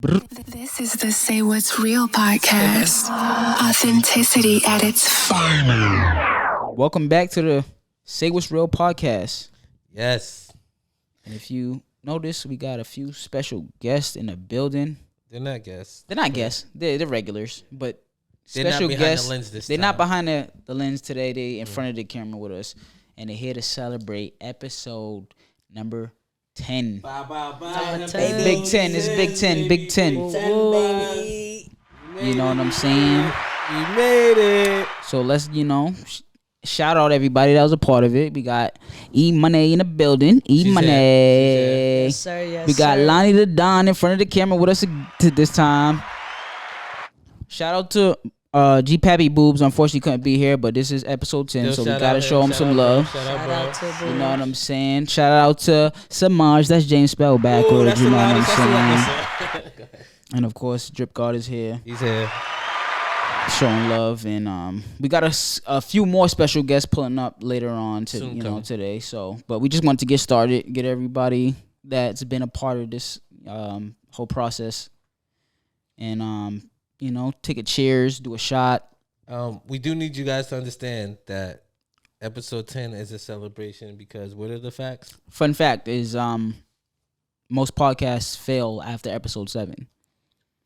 This is the Say What's Real podcast. Authenticity at its finest. Welcome back to the Say What's Real podcast. Yes. And if you notice, we got a few special guests in the building. They're not guests. They're not guests. They're regulars, but They're not special behind guests. the lens this they're time. not behind the lens today. They in front of the camera with us, and they're here to celebrate episode number 10. Bye. Big 10. It's Big 10. Big 10. Baby. You know what I'm saying? We made it. So let's, shout out everybody that was a part of it. We got E Money in the building. She's Money. here. Yes, sir. Yes, We got sir. Lonnie the Don in front of the camera with us to this time. Shout out to G Pappy Boobs. Unfortunately, couldn't be here, but this is episode 10, Yo, so we shout gotta out show him shout some out, love. Shout out, Shout bro. out to You Boo. know what I'm saying? Shout out to Samaj. That's James Spell backwards. That's You the know what I'm loudest. saying? That's the And of course, Drip God is here, He's here. showing love, and we got a few more special guests pulling up later on to Soon coming. today. So, but we just wanted to get started, get everybody that's been a part of this whole process, and take a cheers, do a shot. We do need you guys to understand that episode 10 is a celebration because what are the facts? Fun fact is, most podcasts fail after episode 7,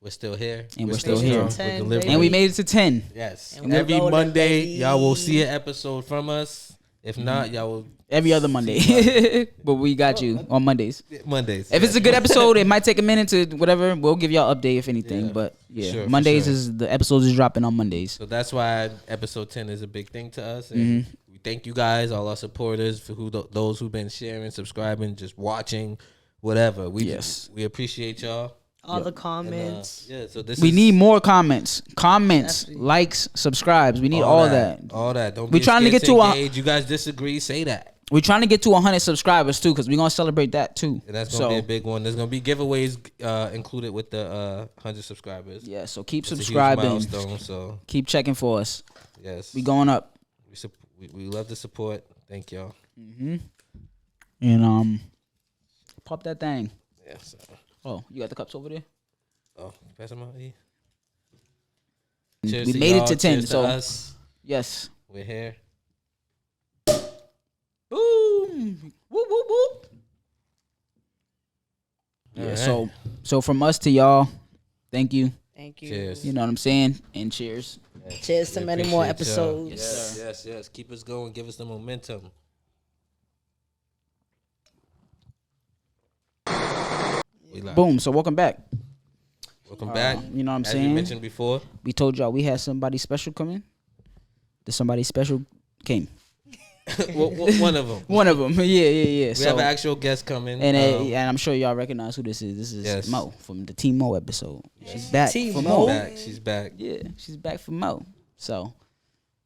We're still here. And we're still strong. here. We're 10, delivering. and we made it to 10. Yes. And we're Every rolling, Monday, baby. y'all will see an episode from us. If not, y'all will Every other Monday, but we got you on Mondays. Mondays. If it's a good episode, it might take a minute to whatever. We'll give y'all update if anything. Yeah, But yeah, sure, for Mondays sure. is the episodes is dropping on Mondays. So that's why episode 10 is a big thing to us. And we thank you guys, all our supporters, for those who've been sharing, subscribing, just watching, whatever. We appreciate y'all. All the And, comments. so this We is need more comments, Definitely. likes, subscribes. We need all that. All that. Don't We be trying to scared get to a- engage. You guys disagree, say that. We're trying to get to 100 subscribers too, because we're gonna celebrate that too. And that's going to be a big one. There's going to be giveaways included with the 100 subscribers. Yeah, so keep It's a huge subscribing. milestone, so Keep checking for us. yes. We going up. We love the support. Thank y'all. And pop that thing. Yeah, so. Oh, you got the cups over there? Oh, pass them out. E. We Cheers to made it y'all. to 10, Cheers so- us. Yes. We're here. Boom. Whoop whoop whoop. Yeah. Alright. So from us to y'all, thank you. Thank you. Cheers. You know what I'm saying? And cheers. Cheers to We many more appreciate y'all. episodes. Yes. Keep us going. Give us the momentum. We live. Boom. So welcome back. Welcome back. You know what I'm As saying? we mentioned before, We told y'all we had somebody special coming. Did somebody special came? one of them. One of them. Yeah. We So, have an actual guest coming. and I'm sure y'all recognize who this is. This is Yes. Mo from the Team Mo episode. She's back Team for Mo? Mo. She's back. Yeah, she's back for Mo. So,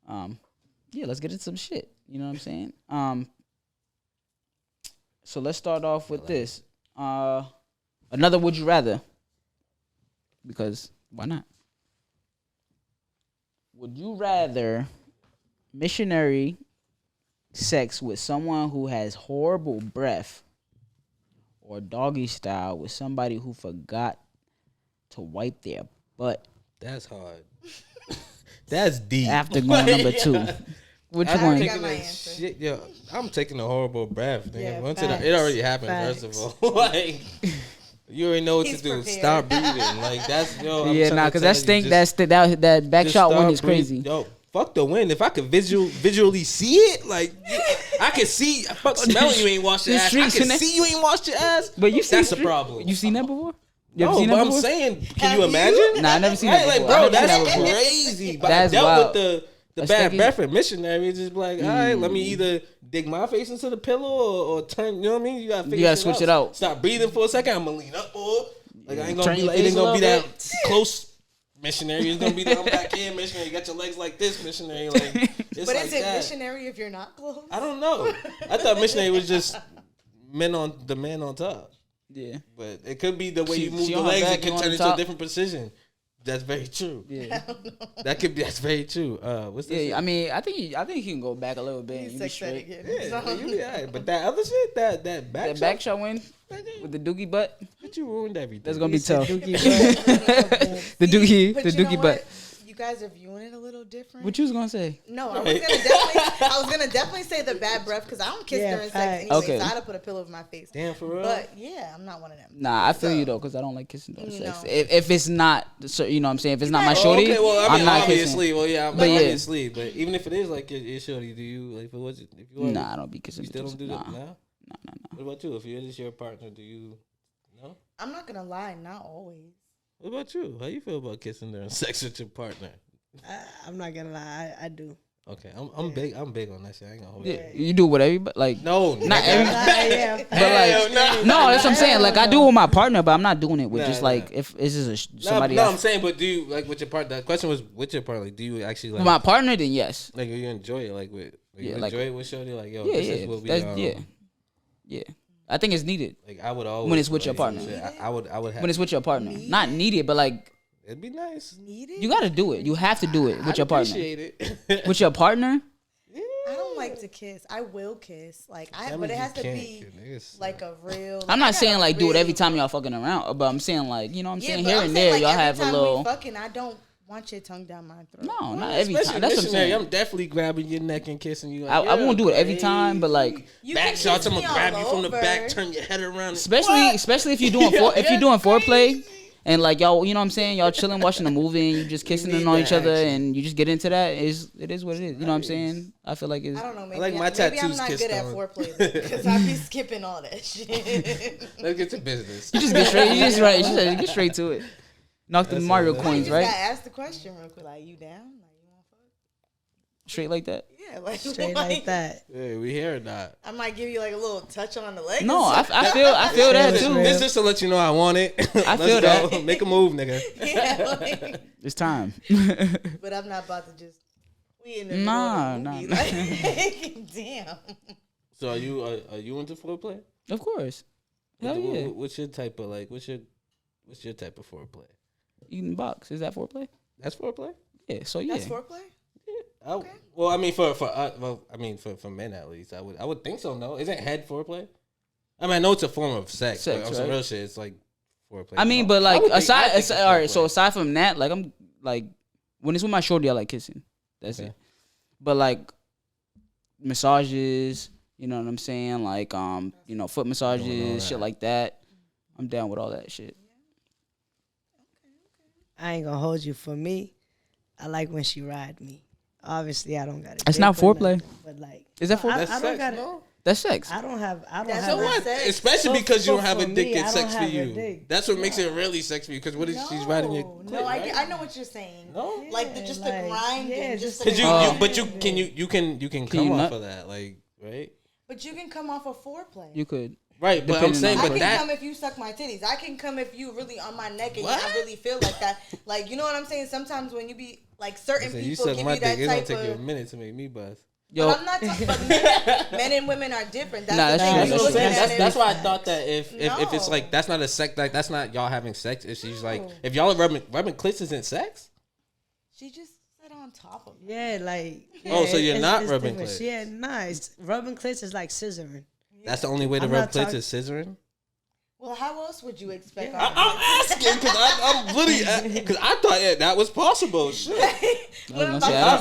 yeah, let's get into some shit. You know what I'm saying? So let's start off with this. Another would you rather? Because why not? Would you rather missionary sex with someone who has horrible breath, or doggy style with somebody who forgot to wipe their butt That's hard. That's deep. after going number 2? Which I'm one? taking my a answer. shit, yo. I'm taking a horrible breath. Nigga. Yeah, Once facts. it already happened. Facts. First of all, like you already know what He's to do. prepared. Stop breathing. Like that's yo. I'm Yeah, trying nah, to because tell that you, stink. just- That back just shot one stop is crazy. breathing. Yo, fuck the wind. If I could visually see it, like I can see. Fuck smelling. You ain't washed your The ass. I streets can in there. see you ain't washed your ass. But you that's seen a problem. You seen that before? You ever No, seen but that I'm before? saying, can you imagine? Nah, I never seen Right, that like, before. I bro, never seen that's that before. crazy. But That's I dealt wild. with the That's bad stinky. breath and missionary. Just like, all right, let me either dig my face into the pillow or turn. You know what I mean? You gotta figure gotta shit switch it out. Stop breathing for a second. I'm gonna lean up more. Like I ain't Turn gonna be your like, it face ain't a gonna be little that close. Missionary is gonna be the I'm back here. Missionary, you got your legs like this. Missionary, like it's But like is it that. missionary if you're not close? I don't know. I thought missionary was just men on on top. Yeah. But it could be the way She- you move she the on her legs. back, It could you on turn the into a top. different position. That's very true. Yeah. That's very true. What's this? Yeah, I mean, I think he can go back a little bit and be straight. Yeah, you be alright. But that other shit, that back That back shot win with the doogie butt. but you ruined everything. That's gonna be tough. Doogie The doogie, But the you know doogie butt. what? You guys are viewing it a little different. What you was gonna say? No, I was gonna definitely say the bad breath because I don't kiss during sex anyway. Okay. So I had to put a pillow over my face. Damn, for real. But yeah, I'm not one of them. Nah, I feel you though, cause I don't like kissing during sex. If it's not, you know what I'm saying. If it's not my Oh, shorty, okay, well, I mean, I'm not obviously. kissing. Well, yeah, But yeah. obviously. But even if it is like your shorty, do you like if it was if you was, Nah, I don't be kissing. you still don't do that? Nah. Nah. Nah. What about you? If it is your partner, do you? No. I'm not gonna lie, not always. What about you? How you feel about kissing during sex with your partner? I'm not gonna lie, I do. Okay, I'm big. I'm big on that shit. I ain't gonna hold Yeah, you. you do whatever, but like No, not nigga. every. Yeah. But like, no, that's what I'm saying. Like, I do it with my partner, but I'm not doing it with Nah, just nah. like if it's just somebody No, else. I'm saying, but do you like with your partner? The question was with your partner. Like, do you actually like With my partner, then yes. like you enjoy it? Like with Yeah, you like- enjoy it with shorty? Like yo, Yeah, this yeah, is what we yeah. I think it's needed Like I would always when it's with your like, partner. shit, I would have. When it's with your partner, not needed, but like It'd be nice. Need it? you got to do it. You have to do it with I'd your partner. appreciate it. With your partner, I don't like to kiss. I will kiss. Like That but means it you has to can't be kiss, niggas. like a real. I'm I not got saying a like do it every really- time y'all fucking around, but I'm saying like you know what I'm saying but here I'm and saying, there like, y'all every have a time we little. fucking, I don't want your tongue down my throat. No, not every Especially time. That's what I'm missionary, saying. I'm definitely grabbing your neck and kissing you. I won't do it every time, but like You back can shots, kiss I'm me gonna grab all you from the over. back, turn your head around. especially if you're doing if you're doing foreplay. And like y'all, you know what I'm saying? Y'all chilling, watching a movie, and you just kissing need on each that other, action. and you just get into that. It is what it is. You know what I'm saying? I feel like it's. I don't know. Maybe, like my maybe I'm tattoos not kissed good at on. foreplay because I be skipping all that shit. Let's get to business. You just get straight. You just right. You just get straight to it. Knock the That's Mario it. coins, You just right? gotta ask the question real quick. Like, you down? Like, you want to fuck? Straight like that. Yeah, like Straight like that. Hey, we hear or not? I might give you like a little touch on the leg. No, or I something. feel that This, too. this just to let you know I want it. I Let's feel go. that. Make a move, nigga. Yeah, like, It's time. but I'm not about to just. We in the Nah, middle of the nah. movie. Like, damn. So are you into foreplay? Of course. Hell yeah. What's your type of like? What's your type of foreplay? Eating box. Is that foreplay? That's foreplay. Yeah. So yeah. That's foreplay. Well, I mean, for men at least, I would think so. No, isn't head foreplay? I mean, I know it's a form of sex, but Sex, on some right? real shit, it's like foreplay. I mean, but I like would think- I aside, think it's all right. So foreplay. aside from that, like I'm like when it's with my shorty, I like kissing. That's Okay. it. But like massages, you know what I'm saying? Like foot massages, shit like that. I'm down with all that shit. I ain't gonna hold you. For me, I like when she ride me. Obviously, I don't got it. That's not foreplay. But like, Is that I, foreplay? That's I don't sex, got it. no? That's sex. I don't have. That's So not what? sex. Especially because you don't have a for dick me, and I sex don't for have a you. dick. That's what makes it really sex for you. Because what if she's riding your clit, No, right? I know what you're saying. No? Like just the like, grinding, yeah, just Because the you can come you off nut? of that, like, right? But you can come off of foreplay. You could. Right, but I'm Depending saying, on I but can that come if you suck my titties. I can come if you really on my neck and What? I really feel like that. Like, you know what I'm saying? Sometimes when you be like certain you people suck give my you that dick, it's gonna type take you a of. minute to make me buzz. Yo, But I'm not talking about men and women are different. That's Nah, the that's thing. true, You that's look true. at That's, it that's and- why I thought that if it's No. like that's not a sex, like that's not y'all having sex. If she's like if y'all are rubbing clits isn't sex. She just sat on top of me. Yeah, like. Oh, so you're not it's rubbing different. clits. Yeah, nice. Rubbing clits is like scissoring. That's the only way to I'm rub not clits talk- is scissoring. Well, how else would you expect? I'm asking because I'm really because I thought that was possible. Shit, What I was about-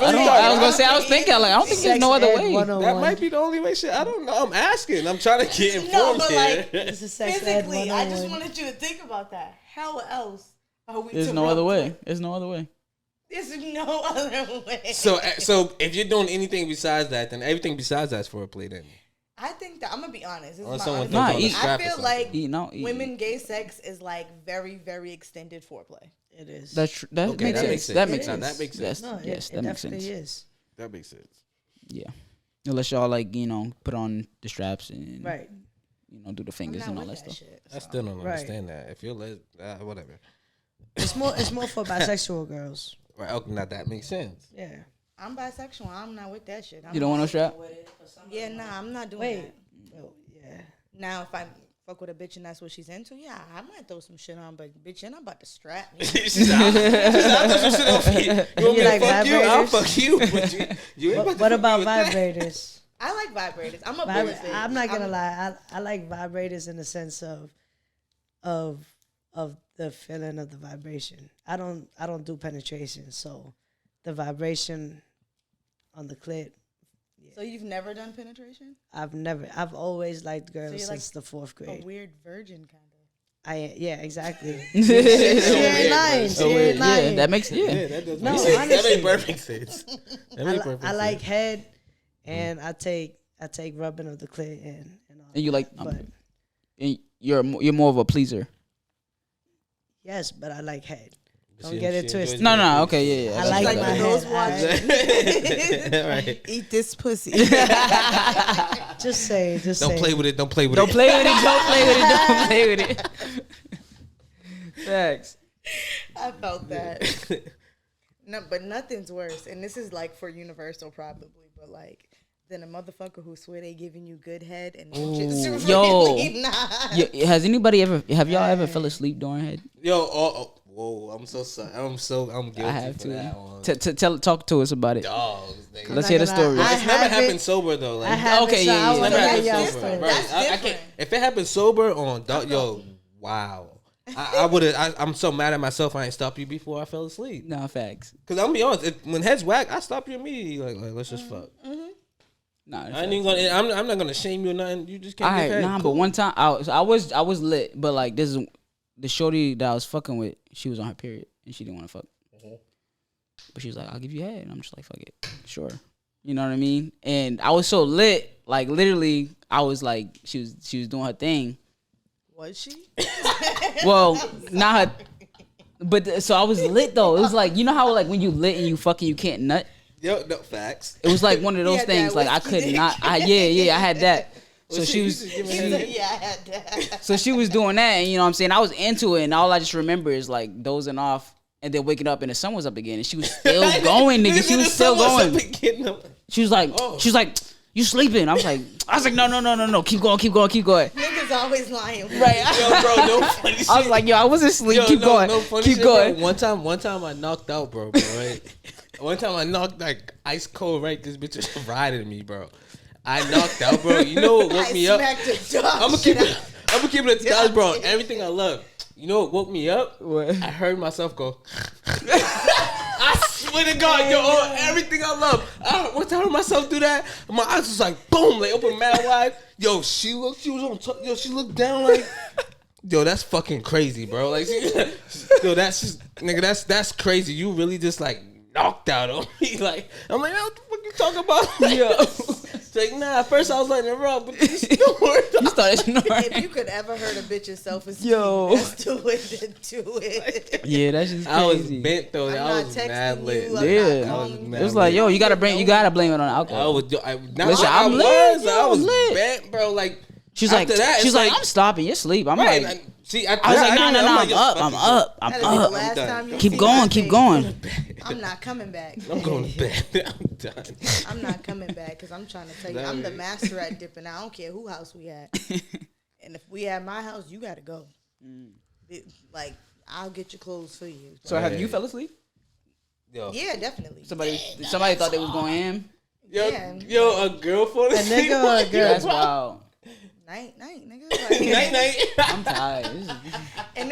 gonna say. I was thinking. Like, I don't think there's no other way. that might be the only way. Shit, I don't know. I'm asking. I'm trying to get No, informed but here. like It's a sex ed physically, I just 101. wanted you to think about that. How else are we? There's to no rub other way. clit? There's no other way. There's no other way. So if you're doing anything besides that, then everything besides that's foreplay. Then I think that I'm gonna be honest. This Unless is someone my throws honest on a opinion. strap or I feel something. like Eating out. women gay sex is like very, very extended foreplay. It is. That Okay, makes that sense. makes That sense. makes Now, sense. that makes Yes, sense. yes, it that makes sense. definitely is. that makes sense. Yeah. Unless y'all like put on the straps and Right. do the I'm fingers not and all with that stuff. shit. I still don't Right. understand that. If you're whatever. It's more for bisexual girls. Right. Okay. Now that makes sense. Yeah. I'm bisexual. I'm not with that shit. You don't want no strap? Yeah, nah, I'm not doing Wait. that. Oh, yeah. Now, if fuck with a bitch and that's what she's into, yeah, I might throw some shit on, but bitch, you're not about to strap me. She's out. I'll throw some shit on for you. You want me to like fuck you? I'll vibrators? fuck you. But you ain't about to What fuck about me with that. vibrators? I like vibrators. I'm a bullet bitch. I'm not gonna lie. I like vibrators in the sense of the feeling of the vibration. I don't do penetration, so the vibration on the clit. So you've never done penetration? I've always liked girls you're since like the 4th grade. A weird virgin kind of. Exactly. She ain't lying. She ain't lying. Yeah, that makes That does No, make sense. That honestly. ain't perfect sense. That make perfect I like sense. head, and I take rubbing of the clit and all. And you like, but and you're more of a pleaser. yes, but I like head. Don't She- get she it twisted. enjoys No, okay, yeah. I that's like what my that is. head. Those Right. Eat this pussy. Just say. Don't play with it. Don't play with Don't it. play with it. Don't play with it. Don't play with it. Facts. I felt that. No, but nothing's worse, and this is like for universal probably, but like than a motherfucker who swear they giving you good head and just really Yo. not. Have y'all ever fell asleep during head? Yo, whoa! I'm so sorry. I'm guilty I have for that to. one. Talk to us about it. Dogs, nigga. Let's hear the not gonna story. lie, It's never happened sober though. Like, I haven't, Okay, so yeah, I yeah. wanna never hear happened y'all sober. story. Right. That's I different. can't. If it happened sober on dog, yo, wow. I would have. I'm so mad at myself. I ain't stopped you before I fell asleep. Nah, facts. Cause I'm gonna be honest. When heads whack, I stop you immediately. Like let's just fuck. Nah, I ain't even gonna. I'm not gonna shame you or nothing. You just can't. All give right, head. nah, Cool. but one time I was lit, but like this is the shorty that I was fucking with. She was on her period and she didn't want to fuck, but she was like, "I'll give you head," and I'm just like, "Fuck it, sure." You know what I mean? And I was so lit, like literally, I was like, she was doing her thing. Was she? Well, not her, but so I was lit though. It was like, you know how like when you lit and you fucking you can't nut. Yo, no facts. It was like one of those Yeah, that things. Like I whiskey could dick. not. I had that. So Well, she you was. just giving He head. said, yeah, I had that. So she was doing that, and you know what I'm saying? I was into it, and all I just remember is like dozing off and then waking up and the sun was up again, and she was still going, nigga. She was still going. She was like, you sleeping? I was like, no. Keep going. Niggas always lying. Right. Yo, bro, no funny shit. I was like, yo, I wasn't asleep. Yo, Keep going. No funny Keep shit, going. Bro. One time I knocked out, bro, right? One time I knocked like ice cold, right? This bitch was riding me, bro. I knocked out, bro. You know what woke me up? I'm gonna keep it at the bro. Everything I love. You know what woke me up? What? I heard myself go. I swear to God, yo, on everything I love. Once I heard myself do that, my eyes was like boom, like open mad wide. Yo, she was on top. Yo, she looked down like. Yo, that's fucking crazy, bro. Like, yo, that's just, nigga, that's crazy. You really just like knocked out on me. Like, I'm like, what the fuck you talking about? Like, Yo. it's like, nah. At first I was letting it rub, but you snored. You started snoring. If you could ever hurt a bitch's self-esteem, Yo. just do it. Yeah, that's just crazy. I was bent though. I'm I not was texting mad lit. you. I'm Yeah. not calling you. mad It was like, lit. yo, you gotta blame it on I alcohol. was. Listen, I I'm was. lit. Yo, I was I'm lit. bent, bro. Like She's like, after that, it's I'm stopping. You're asleep. I'm right. like, See, I was like, no, I'm yo, up. fuck I'm it, up. I'm That'll be the up. last done. time you Keep see going. my Keep face. going. I'm not coming back. I'm going to bed. I'm done. I'm not coming back because I'm trying to tell you, I'm the master at dipping. I don't care who house we at. And if we at my house, you got to go. Like, I'll get your clothes for you. So have you fell asleep? Yo, Yeah, definitely. Somebody thought they was going ham. yo, a girl for A nigga or a girl? That's wild. Night, nigga. Like, night. I'm tired. This is- and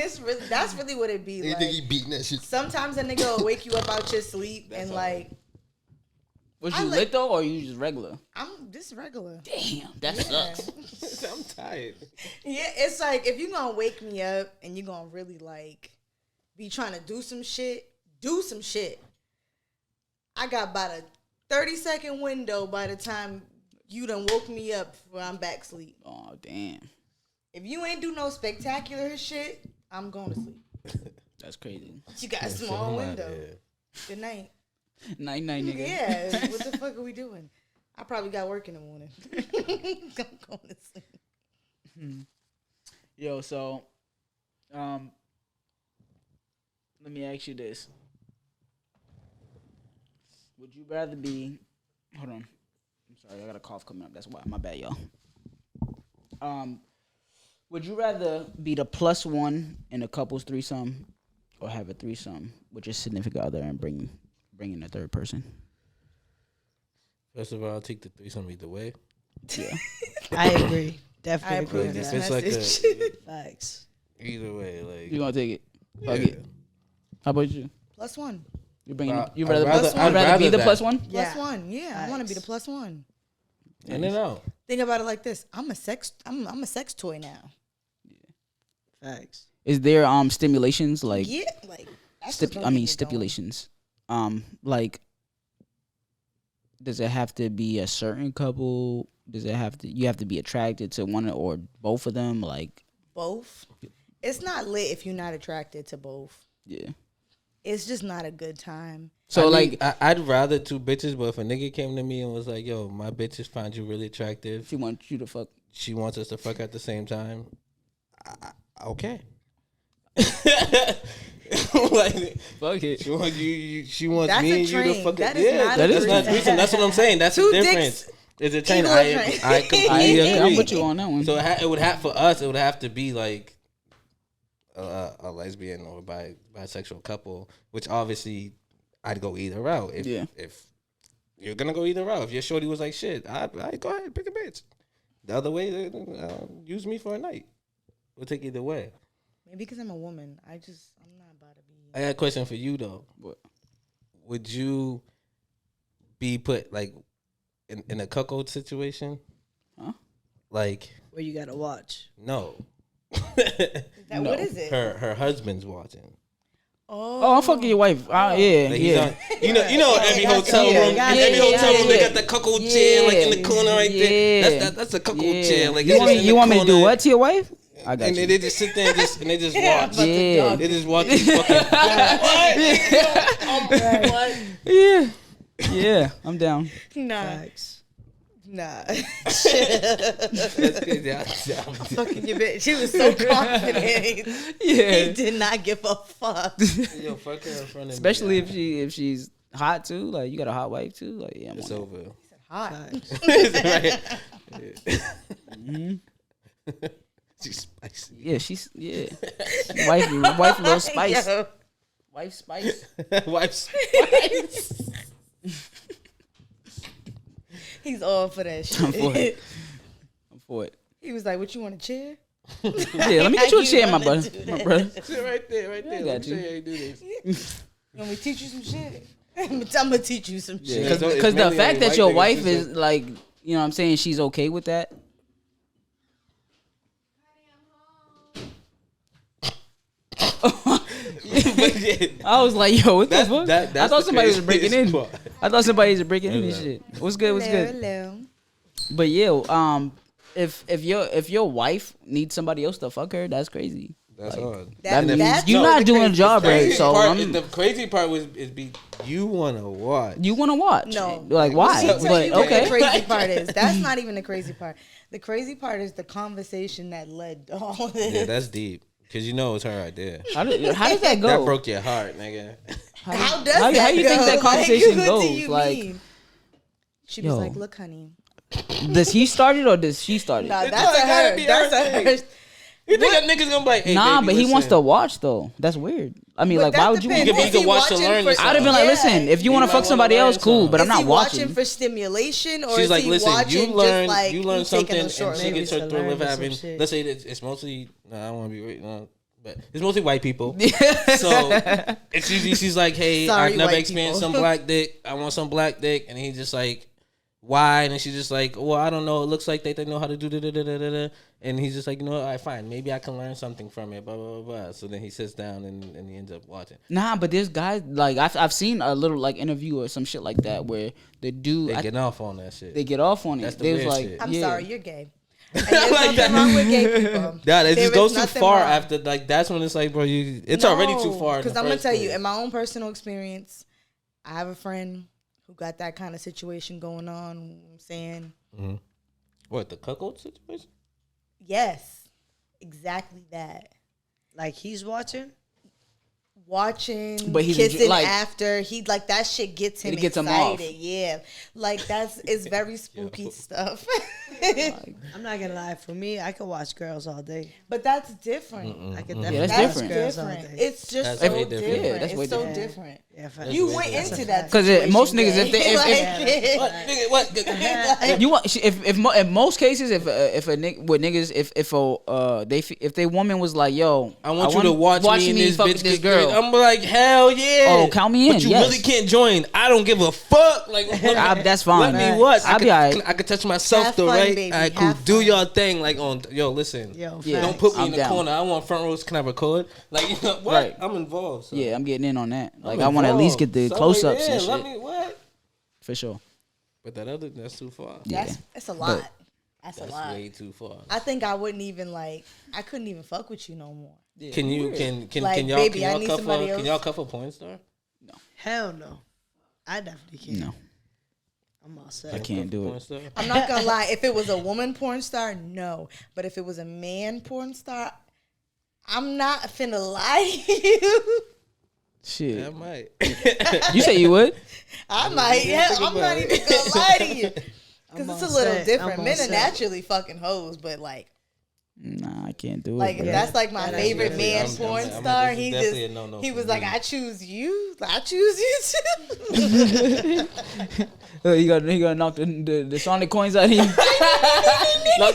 that's really what it be You like. think he beating that shit? Sometimes a nigga will wake you up out your sleep and like, Was I you like- lit though, or you just regular? I'm this regular. Damn, that sucks. I'm tired. Yeah, it's like if you gonna wake me up and you gonna really like be trying to do some shit. I got about a 30-second window by the time you done woke me up before I'm back asleep. Oh damn, If you ain't do no spectacular shit, I'm going to sleep. that's crazy. You got a small window. Good night. Night, nigga. Yeah, what the fuck are we doing? I probably got work in the morning. I'm going to sleep. Yo, so, let me ask you this: would you rather be? Hold on, I'm sorry, I got a cough coming up. That's why. My bad, y'all. Would you rather be the plus one in a couple's threesome, or have a threesome with your significant other and bring in a third person? First of all, I'll take the threesome either way. Yeah. I agree. I Definitely agree approve with this that. It's like message. Facts. Either way, like You gonna take it? Fuck yeah. it. How about you? Plus one. You bringing? You I'd rather? rather- You'd I'd rather be rather the that. plus one? Plus Yeah. one. Yeah, I want to be the Facts. plus one. In and out. Think about it like this. I'm a sex toy now. Facts. Is there stimulations like? Yeah, like that's just gonna I get mean you stipulations. Like, does it have to be a certain couple? Does it have to? You have to be attracted to one or both of them? Like, going. Both. It's not lit if you're not attracted to both. yeah. It's just not a good time. So I mean, like, I'd rather two bitches, but if a nigga came to me and was like, "Yo, my bitches find you really attractive. she wants you to fuck. She wants us to fuck at the same time." Okay. Like, Fuck it. she wants you. She wants That's me a and you to train. fuck. That it. is Yeah, not a that's not train. threesome. That's what I'm saying. That's Two the dicks difference. It's a train. equal a train. I completely agree. I'm with you on that one. So it would have for us. It would have to be like a lesbian or bisexual couple, which obviously I'd go either route. If you're gonna go either route, if your shorty was like shit, I'd go ahead pick a bitch. The other way, use me for a night. We'll take either way. Maybe because I'm a woman. I'm not about to be. I got a question for you though. What? Would you be put like in a cuckold situation? Huh? Like Where you gotta watch. no. What is it? Her husband's watching. Oh, I'm fucking your wife. Yeah, Like he's yeah. on, you know, every hotel yeah, room, gotcha, every hotel room, they yeah. got the cuckold chair like in the corner right there. Yeah. That's a cuckold Yeah. chair. Like You it's want just me? in You the want me to do corner. what to your wife? I got And you. they just sit there and they just Yeah, watch. but the Yeah. dog- They just watch these fucking. Yeah. Yeah, I'm down. Nah, Facts. nah. That's crazy. I'm Fucking your bitch. She was so confident. Yeah. He did not give a fuck. Yo, fuck her in front of Especially me. if she's hot too. Like you got a hot wife too. Like yeah, I'm It's on over. Hot. Mm-hmm. She's spicy. it. Yeah, she's wife a little spice. Yo. Wife spice. Wife's He's all for that shit. I'm for it. I'm for it. He was like, "What you want a chair?" Yeah, let me get you a You chair, my wanna brother. do My that. brother. Sit right there. I Let got me show you. you how you do this. You want me to teach you some shit? I'm gonna teach you some shit. It's Because the mainly fact only that your white wife niggas is like, you know what I'm saying, she's okay with that. I was like, yo, what the fuck? I thought somebody was breaking in. I thought somebody was breaking in and shit. What's good? What's good? Hello. But yeah, if your wife needs somebody else to fuck her, that's crazy. That's Like, hard. That means that's you're the not doing a crazy job part. right. So The crazy part you want to watch. you want to watch? No. Like why? What's up with But you? What the okay. crazy part is that's not even the crazy part. The crazy part is the conversation that led to all this. Yeah, that's deep. Cause you know it's her idea. How does that go? That broke your heart, nigga. How does how that you go? think that Like, conversation what goes? do you Like, mean? She was yo. like, "Look, honey, does he start it or does she start it? nah, It's that's not a gotta her. be That's her a thing. her." You think that nigga's gonna be like, hey, Nah, baby, but he listen. wants to watch though. That's weird. I mean, But like, that why would you? depends. You can- Is you he can watch to watching learn for- this I'd have been like, Yeah. listen, if you want might to fuck wanna somebody learn else, cool, something. but I'm Is not he watching watching. for stimulation, or She's is like, he listen, watching you learn, just like you learn he's taking something, a and short? she Maybe gets her to thrill learn of some having. shit. Let's say it's mostly. Nah, I don't want to be right now, but it's mostly white people. Yeah. So it's usually she's like, hey, Sorry, I've never white experienced people. some black dick. I want some black dick, and he's just like, why? And then she's just like, well, I don't know. It looks like they know how to do da da da da da. And he's just like, you know what? All right, fine. Maybe I can learn something from it. Blah blah blah blah. So then he sits down and he ends up watching. Nah, but there's guys like I've seen a little like interview or some shit like that where the dude They get off on that shit. they get off on it. That's the They was weird like, shit. I'm yeah. sorry, you're gay. And there's nothing wrong with gay people. Nah, it There just is goes too nothing far wrong. after like that's when it's like, bro, it's already too far. Because I'm gonna tell you, in my own personal experience, I have a friend who got that kind of situation going on. You know what I'm saying, What, the cuckold situation? yes, exactly that. Like he's watching. watching, But he's kissing like- after. He like that shit gets him It gets him excited. off. Yeah, like it's very spooky stuff. I'm not gonna lie. For me, I could watch girls all day. But that's different. I could Yeah, definitely that's watch different. girls all Different. day. It's just That's so way different. different. Yeah, that's way It's so different. different. Yeah, facts. You way went different. into that Because most situation niggas, if they if like, What? Nigga, what? you want in most cases if a nigga with niggas if they woman was like, yo, I want you to watch me and this fuck bitch with this get girl. I'm like, hell yeah. Oh, count me in, But you yes. really can't join. I don't give a fuck. Like, That's fine. let me watch. I'll be alright. I could touch myself Have though, fun, right? baby. I cool. Have Do fun. your thing. Like on, yo, listen. Yo, Yeah. Don't facts. put me I'm in the down. corner. I want front rows. Can I record? Like, you know what? Right. I'm involved. So. Yeah, I'm getting in on that. Like I'm I want to at least get involved. the So, close ups yeah, and let shit. me what? For sure. But that's too far. Yeah. that's a lot. But- That's a That's lot. way too far. I think I wouldn't even I couldn't even fuck with you no more. Can you can Like, can y'all baby, can I y'all need cuff somebody a can else. y'all cuff a porn star? Hell no. I definitely can't. No, I'm all I set. can't do Porn it. star? I'm not gonna lie. If it was a woman porn star, no. But if it was a man porn star, I'm not finna lie to you. Shit. Yeah, I might. You say you would? I might. Yeah, think I'm about not it. even gonna lie to you. Because I'm it's a all little set. different. I'm Men all are set. naturally fucking hoes, but Nah, I can't do it. like bro. if that's like my Yeah, that's favorite definitely- man I'm- porn I'm- I'm- star. this is He definitely just a no-no he for was me. like, I choose you. I choose you too. He gonna knock the Sonic coins out of you. Knock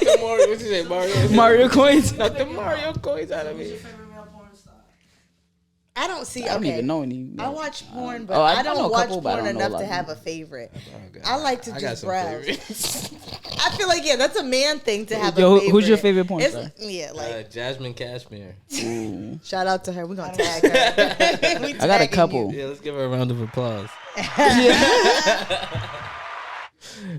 the Mario. What you say, Mario? Mario coins. Knock the Mario coins out of me. I don't see. I don't okay. even know any. I watch porn, but Oh, I I know don't a watch couple, but I porn don't know a enough lot to of have them. a favorite. Okay. I like to I got just some browse. favorites. I feel like that's a man thing to have. Yo, a favorite. who's your favorite porn It's- star? Yeah, like Jasmine Cashmere. shout out to her. We're gonna tag her. We I got a tagging couple. Yeah, let's give her a round of applause.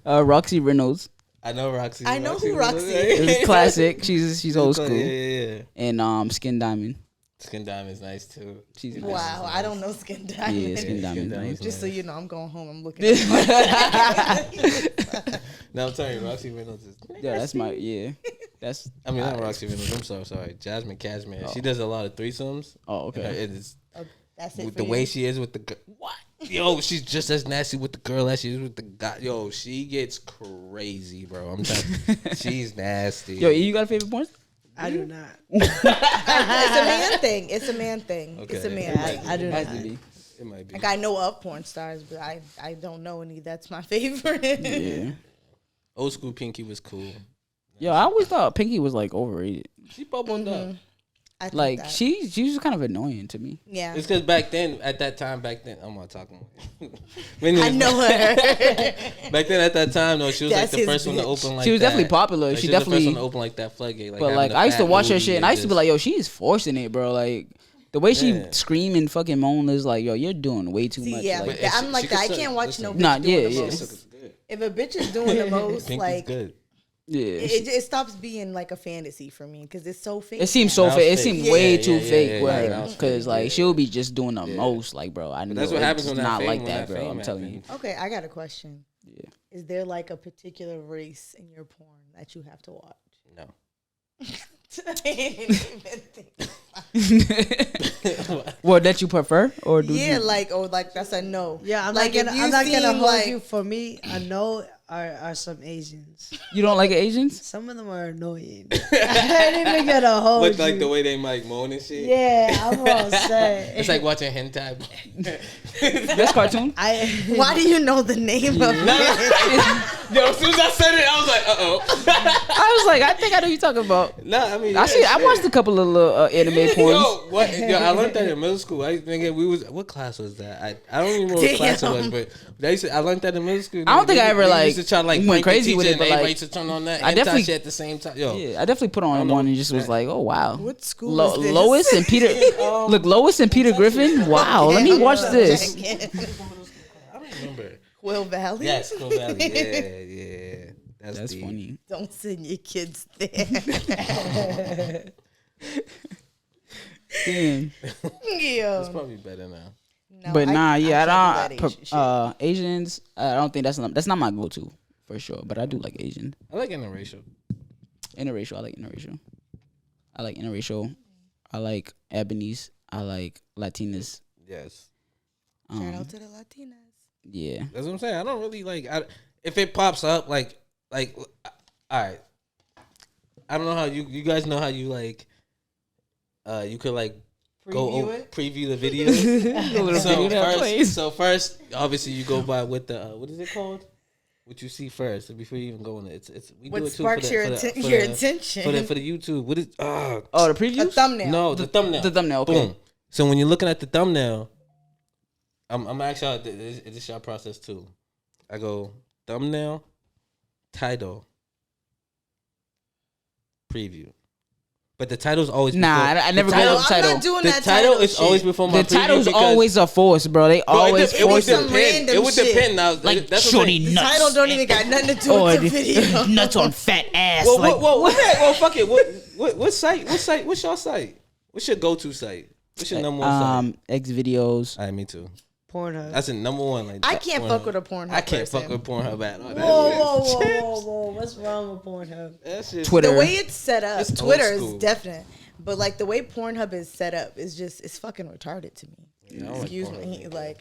Roxy Reynolds. I know Roxy. I know who Roxy It's classic. She's old school. Yeah. And Skin Diamond. Skin Diamond's nice too. She's you. Wow, I don't know Skin Diamond. Yeah, Skin Diamond. Diamond's Just so nice. you know, I'm going home. I'm looking. At No, I'm telling you, Roxy Reynolds is. Yeah, that's my That's I mean, not Roxy Reynolds. I'm sorry. Jasmine Cashmere. She does a lot of threesomes. Oh, okay. And it is That's it. with for the way you? she is with the girl. What? Yo, she's just as nasty with the girl as she is with the guy. Yo, she gets crazy, bro. I'm telling you, she's nasty. Yo, you got a favorite porn star? I do not. It's a man thing. It's a man thing. It's a Okay. man thing. I do not. Has to be. It might be. Like I know of porn stars, but I don't know any. That's my favorite. Yeah. Old school Pinky was cool. Yo, I always thought Pinky was like overrated. She bubbled up. I think Like that. she was kind of annoying to me. Yeah. It's because back then, I'm not talking. I know her. Back then, at that time, though, she was That's like the his first one to bitch. open like She was that. definitely popular. Like, She was the first definitely- one to open like that floodgate. Like, But having like the I used to fat watch her booty shit and I used to be just- like, yo, she's forcing it, bro. Like the way she Yeah. scream and fucking moan is like, yo, you're doing way too See, much. yeah, Like, But I'm she like could that. I suck. can't watch Listen. no bitch Nah, doing yeah, the yeah. most. If a bitch is doing the most, Pinky's like good. yeah, it stops being like a fantasy for me because it's so fake. it seems now. so Now fake. It it's seems fake. way Yeah, too yeah, fake yeah, with yeah, her now it's because fake, like yeah. she'll be just doing the Yeah. most. Like, bro, I know That's what happens it's when that not fame- like when that, that bro. fame I'm telling you. happens. Okay, I got a question. Yeah. Is there like a particular race in your porn that you have to watch? No. I didn't even think. What that you prefer or do Yeah, you? like that's a no. Yeah, I'm like not gonna. if you I'm not gonna seen, hold like, you. For me, a no are some Asians. You don't like Asians? Some of them are annoying. I ain't even gonna hold But you. like the way they might moan and shit. Yeah, I'm all set. It's like watching hentai. That's cartoon. Why do you know the name of it? Yo, as soon as I said it, I was like, I was like, I think I know what you're talking about. Nah, I mean, I see. I watched a couple of little anime porns. Yo, what? Yo, I learned that in middle school. I used to think we was what class was that? I don't even know what class it was, but I learned that in middle school. I don't think I ever, They like, used to try to like went prank the crazy with teacher it, but, and everybody like, used to turn on that I hentai definitely- shit at the same time. Yo, Yeah, I definitely put on know one and just was like, oh wow. What school is this? Lois and Peter. Look, Lois and Peter Griffin. Wow, let me watch this. I remember. Quill Valley. Yes, Quill Valley. Yeah. That's deep. funny. Don't send your kids there. Damn. It's probably better now. No, But nah, yeah, I can't do don't. that Asian shit. Asians, I don't think that's not my go-to for sure. But I do like Asian. I like interracial. Interracial, I like interracial. I like interracial. I like Ebony's. I like Latinas. Yes. Shout out to the Latinas. Yeah. That's what I'm saying. I don't really like. If it pops up, like, all right. I don't know how you guys know how you like. You could like preview the video. So first, obviously, you go by with the what is it called? What you see first before you even go in it. It's we What do it too sparks your attention? for the YouTube. What is the preview? A thumbnail. No, the thumbnail. The thumbnail. Okay. Boom. So when you're looking at the thumbnail, I'm actually this y'all process too. I go thumbnail, title, preview. But the title's always I never go with the title. I'm not doing the that title is shit. always before my The preview title's because- always a force, bro. They always it would force some it. depend. random It would shit. depend. Now, Like that's shorty what I'm saying. nuts. Title don't even got nothing to do Or with the video. nuts on fat ass. Well, like, well, fuck it. What site? What's your site? What's your go-to site? What's your number one site? X videos. All right, me too. Pornhub. That's a number one. Like I can't fuck with a Pornhub. I can't person. fuck with Pornhub at all. Whoa. What's wrong with Pornhub? That's just Twitter. The way it's set up, It's old Twitter is school. definite. But like the way Pornhub is set up is just it's fucking retarded to me. Yeah, I don't like Excuse Pornhub me, either. like,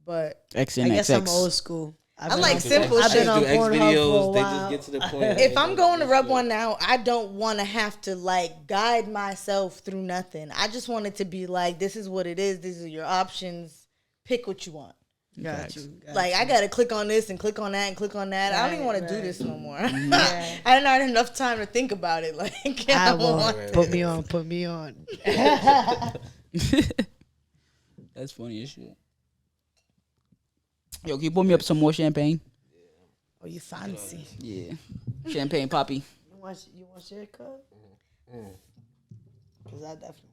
but I guess I'm XNXX. old school. I like simple I've shit. been on X Pornhub for a videos. They while. just get to the point. if I'm going to rub one now, I don't want to have to like guide myself through nothing. I just want it to be like, this is what it is. These are your options. Pick what you want. Got you. Like I gotta click on this and click on that and click on that. I don't even want to do Right. this no more. Yeah. I didn't have enough time to think about it. Like I I don't won't. want Put me on. Put me on. That's funny as shit. Yo, can you pour me up some more champagne? Oh, you fancy. Yeah. Champagne poppy. You want your cup? Because I definitely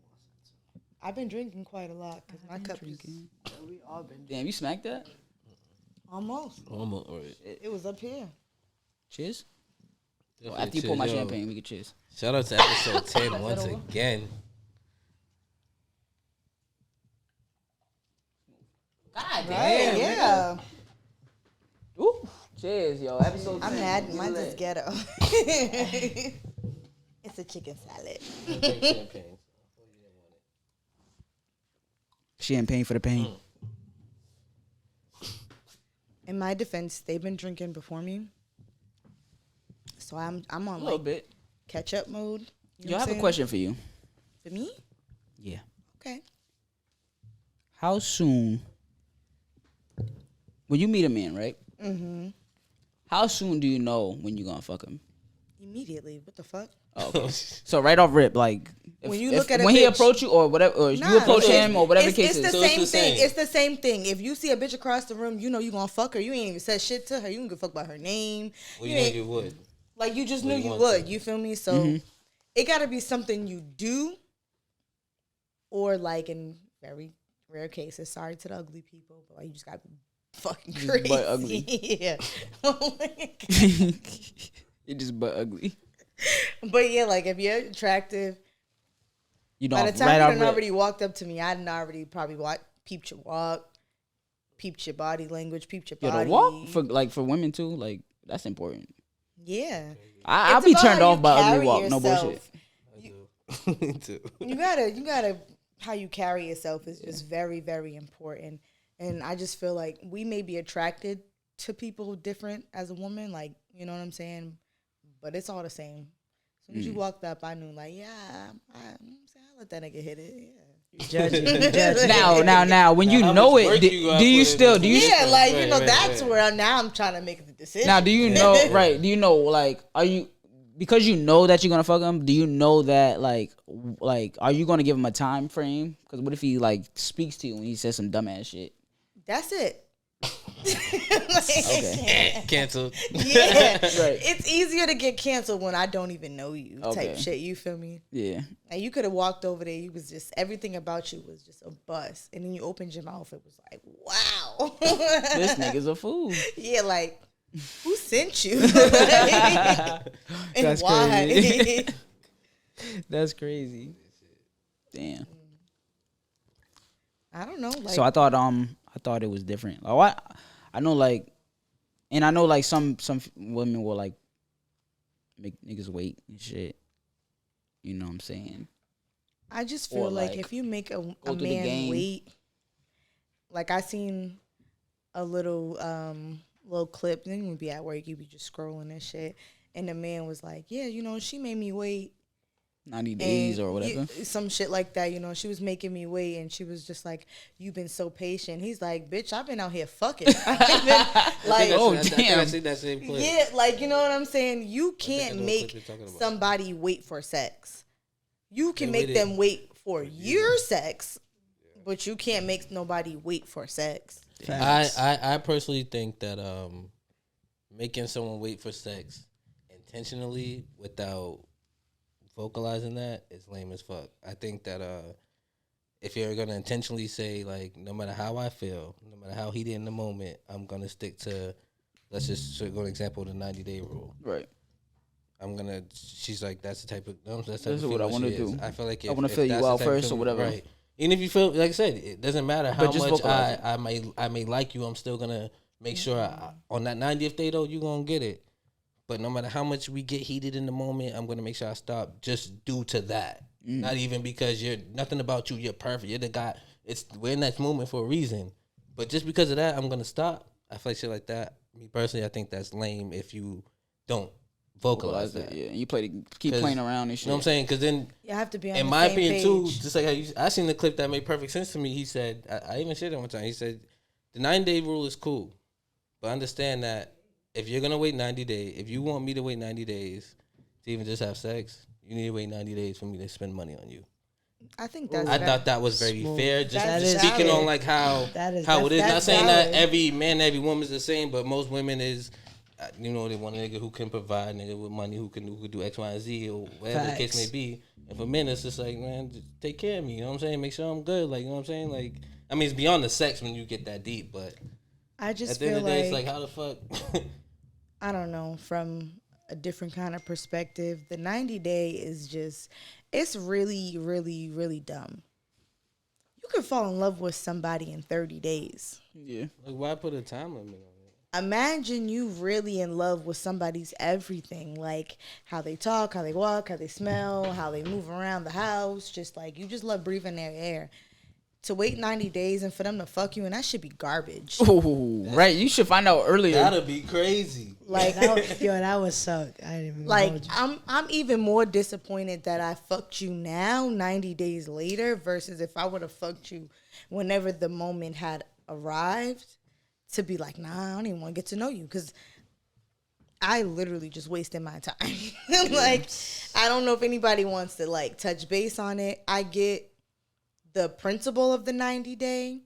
I've been drinking quite a lot because my cup is want. We all been. Damn, you smacked that? almost. Almost. All right. It was up here. Cheers. Definitely After you pour my cheers, yo. champagne, we can cheers. Shout out to episode 10 once again. God Right? Yeah. Ooh. Cheers, yo. Episode 10. I'm mad. Mine's is ghetto. It's a chicken salad. Champagne for the pain. In my defense, they've been drinking before me, so I'm on A little like bit. catch up mode. You know Yo, I what have I'm a saying? question for you. For me? Yeah. Okay. How soon, when you meet a man, right? Mm-hmm. How soon do you know when you're gonna fuck him? Immediately. What the fuck? Oh, okay. So right off rip, like When you look at a when he bitch- approach you or whatever, or Nah, you approach it's- him or whatever the it's case the is. So it's same the thing. same. It's the same thing. If you see a bitch across the room, you know you gonna fuck her. You ain't even said shit to her. You don't give a fuck about her name. Well, you you know ain't, you would. like you just Well, knew you you want would. to. You feel me? So it got to be something you do, or like in very rare cases. Sorry to the ugly people, but like you just got to be fucking Just crazy. butt ugly. Yeah. You're just butt ugly. But yeah, like if you're attractive, You know, by the time right you off done rip. already walked up to me, I done already probably peeped your walk, peeped your body language, peeped your Yo, body. the walk for women too, like that's important. Yeah. I'll It's be about turned how off you by ugly carry walk. No yourself. bullshit. Me too. You gotta how you carry yourself is just very, very important. And I just feel like we may be attracted to people different as a woman, like, you know what I'm saying? But it's all the same. As soon as you walked up, I knew like, yeah, I'll let that nigga hit it. Yeah. Judging. Now, when you how know much it, work do you gotta you put still in do you Yeah, like, you Right, know, right, that's right. where now I'm trying to make the decision. now do you know right? Do you know like are you because you know that you're gonna fuck him? Do you know that like are you gonna give him a time frame? Because what if he like speaks to you and he says some dumbass shit? That's it. Okay. Canceled. Yeah. Right. It's easier to get canceled when I don't even know you Okay. type shit. You feel me? Yeah. And you could have walked over there. You was just everything about you was just a bust. And then you opened your mouth. It was like, wow. This nigga's a fool. Yeah, like who sent you? And That's why? crazy. That's crazy. Damn. I don't know. Like, So I thought it was different. Like I know like, and I know like some women will like make niggas wait and shit. You know what I'm saying? I just Or, feel like like, if you make a through the man game. wait, like I seen a little clip. Then you'd be at work, you'd be just scrolling and shit, and the man was like, "Yeah, you know, she made me wait 90 days or whatever. some shit like that. You know, she was making me wait, and she was just like, "You've been so patient." He's like, "Bitch, I've been out here fucking." I've been, like, Oh, I think I damn. see that same clip. yeah, like you know what I'm saying. You I can't know what make clip you're talking about. somebody wait for sex. You can They make waited them wait for your sex, but you can't make nobody wait for sex. I personally think that making someone wait for sex intentionally without vocalizing that is lame as fuck. I think that if you're gonna intentionally say like, no matter how I feel, no matter how heated in the moment, I'm gonna stick to, let's just go an example, the 90-day rule. Right. She's like, that's the type of, that's This is what I want to do. I feel like I want to fill that's you the out type of first or whatever. right. Even if you feel, like I said, it doesn't matter how just much vocalize it. I may like you, I'm still gonna make sure on that 90th day though, you gonna get it. But no matter how much we get heated in the moment, I'm gonna make sure I stop just due to that. Not even because you're nothing about you, you're perfect. You're the guy. We're in that moment for a reason. But just because of that, I'm gonna stop. I feel like shit like that. Me personally, I think that's lame if you don't vocalize that. Yeah, you keep playing around and shit. You know what I'm saying? Because then, You have to be on in the my same opinion page. too, just like how I seen the clip that made perfect sense to me. He said, I even shared it one time. He said, the 9-day rule is cool, but understand that if you're gonna wait 90 days, if you want me to wait 90 days to even just have sex, you need to wait 90 days for me to spend money on you. I think that's. I thought that was very Smooth. fair. That Just is speaking valid. on like how it is. Not that's saying valid. that every man, every woman's the same, but most women is, they want a nigga who can provide, nigga with money who can do X, Y, and Z or whatever the case may Facts. be. And for men, it's just like, man, just take care of me. You know what I'm saying? Make sure I'm good. Like, you know what I'm saying? Like, I mean, it's beyond the sex when you get that deep, but I at just the end feel of the day, it's like, like, how the fuck? I don't know, from a different kind of perspective, the 90-day is just, it's really, really, really dumb. You can fall in love with somebody in 30 days. Yeah. Like, why put a time limit on it? Imagine you really in love with somebody's everything, like how they talk, how they walk, how they smell, how they move around the house, just like you just love breathing their air. To wait 90 days and for them to fuck you, and that should be garbage. Ooh, right. You should find out earlier. That'd be crazy. Like, That would suck. I didn't even like hold you. I'm even more disappointed that I fucked you now 90 days later versus if I would have fucked you whenever the moment had arrived, to be like, nah, I don't even want to get to know you because I literally just wasted my time. Like, I don't know if anybody wants to like touch base on it. I get the principle of the 90-day.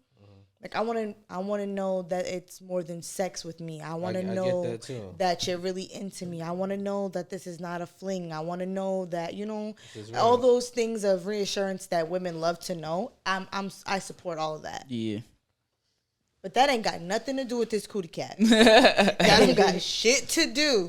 Like, I want to know that it's more than sex with me. I want to I know get that too. that you're really into me. I want to know that this is not a fling. I want to know that, This is all right. those things of reassurance that women love to know. I support all of that. Yeah. But that ain't got nothing to do with this cootie cat. That ain't got shit to do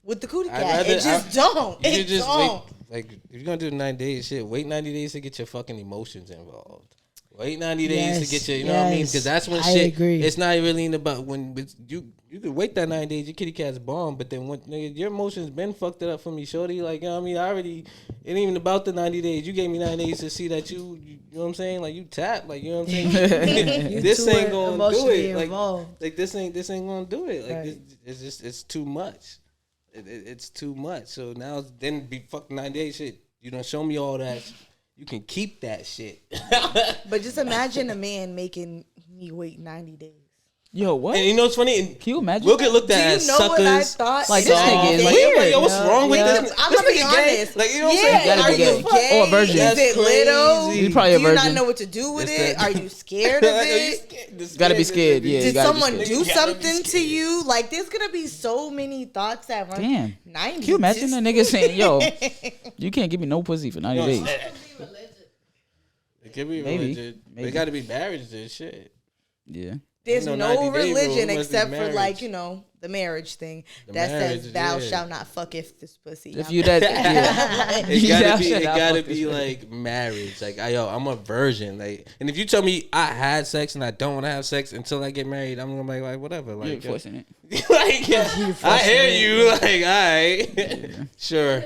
with the cootie cat. It just don't. You It should just don't. wait. Like, if you're gonna do 90 days, shit, wait 90 days to get your fucking emotions involved. Wait 90 days to get your, you know what I mean? Because that's when I shit. agree. It's not really about when you could wait that 90 days, your kitty cat's bomb, but then when nigga, your emotions been fucked it up for me, shorty. Like, you know what I mean? It ain't even about the 90 days. You gave me 90 days to see that you know what I'm saying? Like, you tap, like, you know what I'm saying? This two ain't are gonna do emotionally it. Like, involved. this ain't gonna do it. Like, Right. it's too much. It's too much. So now then be fucking 90 days shit. You done show me all that. You can keep that shit. But just imagine a man making me wait 90 days. Yo, what? And you know what's funny? Can you imagine? We'll get looked Do at you as know suckers. what I thought? Like, this nigga is Like, weird. yo, what's wrong with this? I'm This gonna be nigga gay. honest. Like, you know what I'm Yeah, saying? gotta are be you gay. gay? Or a virgin. Is That's it little? crazy. You probably a Do you not virgin. know what to do with It's it? the- Are you scared of it? Gotta be scared, yeah. Did you gotta be someone scared. do You gotta be something to scared. you? Like, there's gonna be so many thoughts that run. Damn. 90. Can you imagine just- that nigga saying, yo, you can't give me no pussy for 90 days? It could be Maybe. religion. Maybe. They got to be married to this shit. Yeah. There's No no 90-day rule. religion It must be except for like, marriage. the marriage thing The that marriage, says thou yeah. shalt not fuck if this pussy. If you that, yeah. It gotta be like marriage. Like, I'm a virgin. Like, and if you tell me I had sex and I don't want to have sex until I get married, I'm gonna be like whatever. Like, You're forcing it. like, I hear you. Like, all right, sure.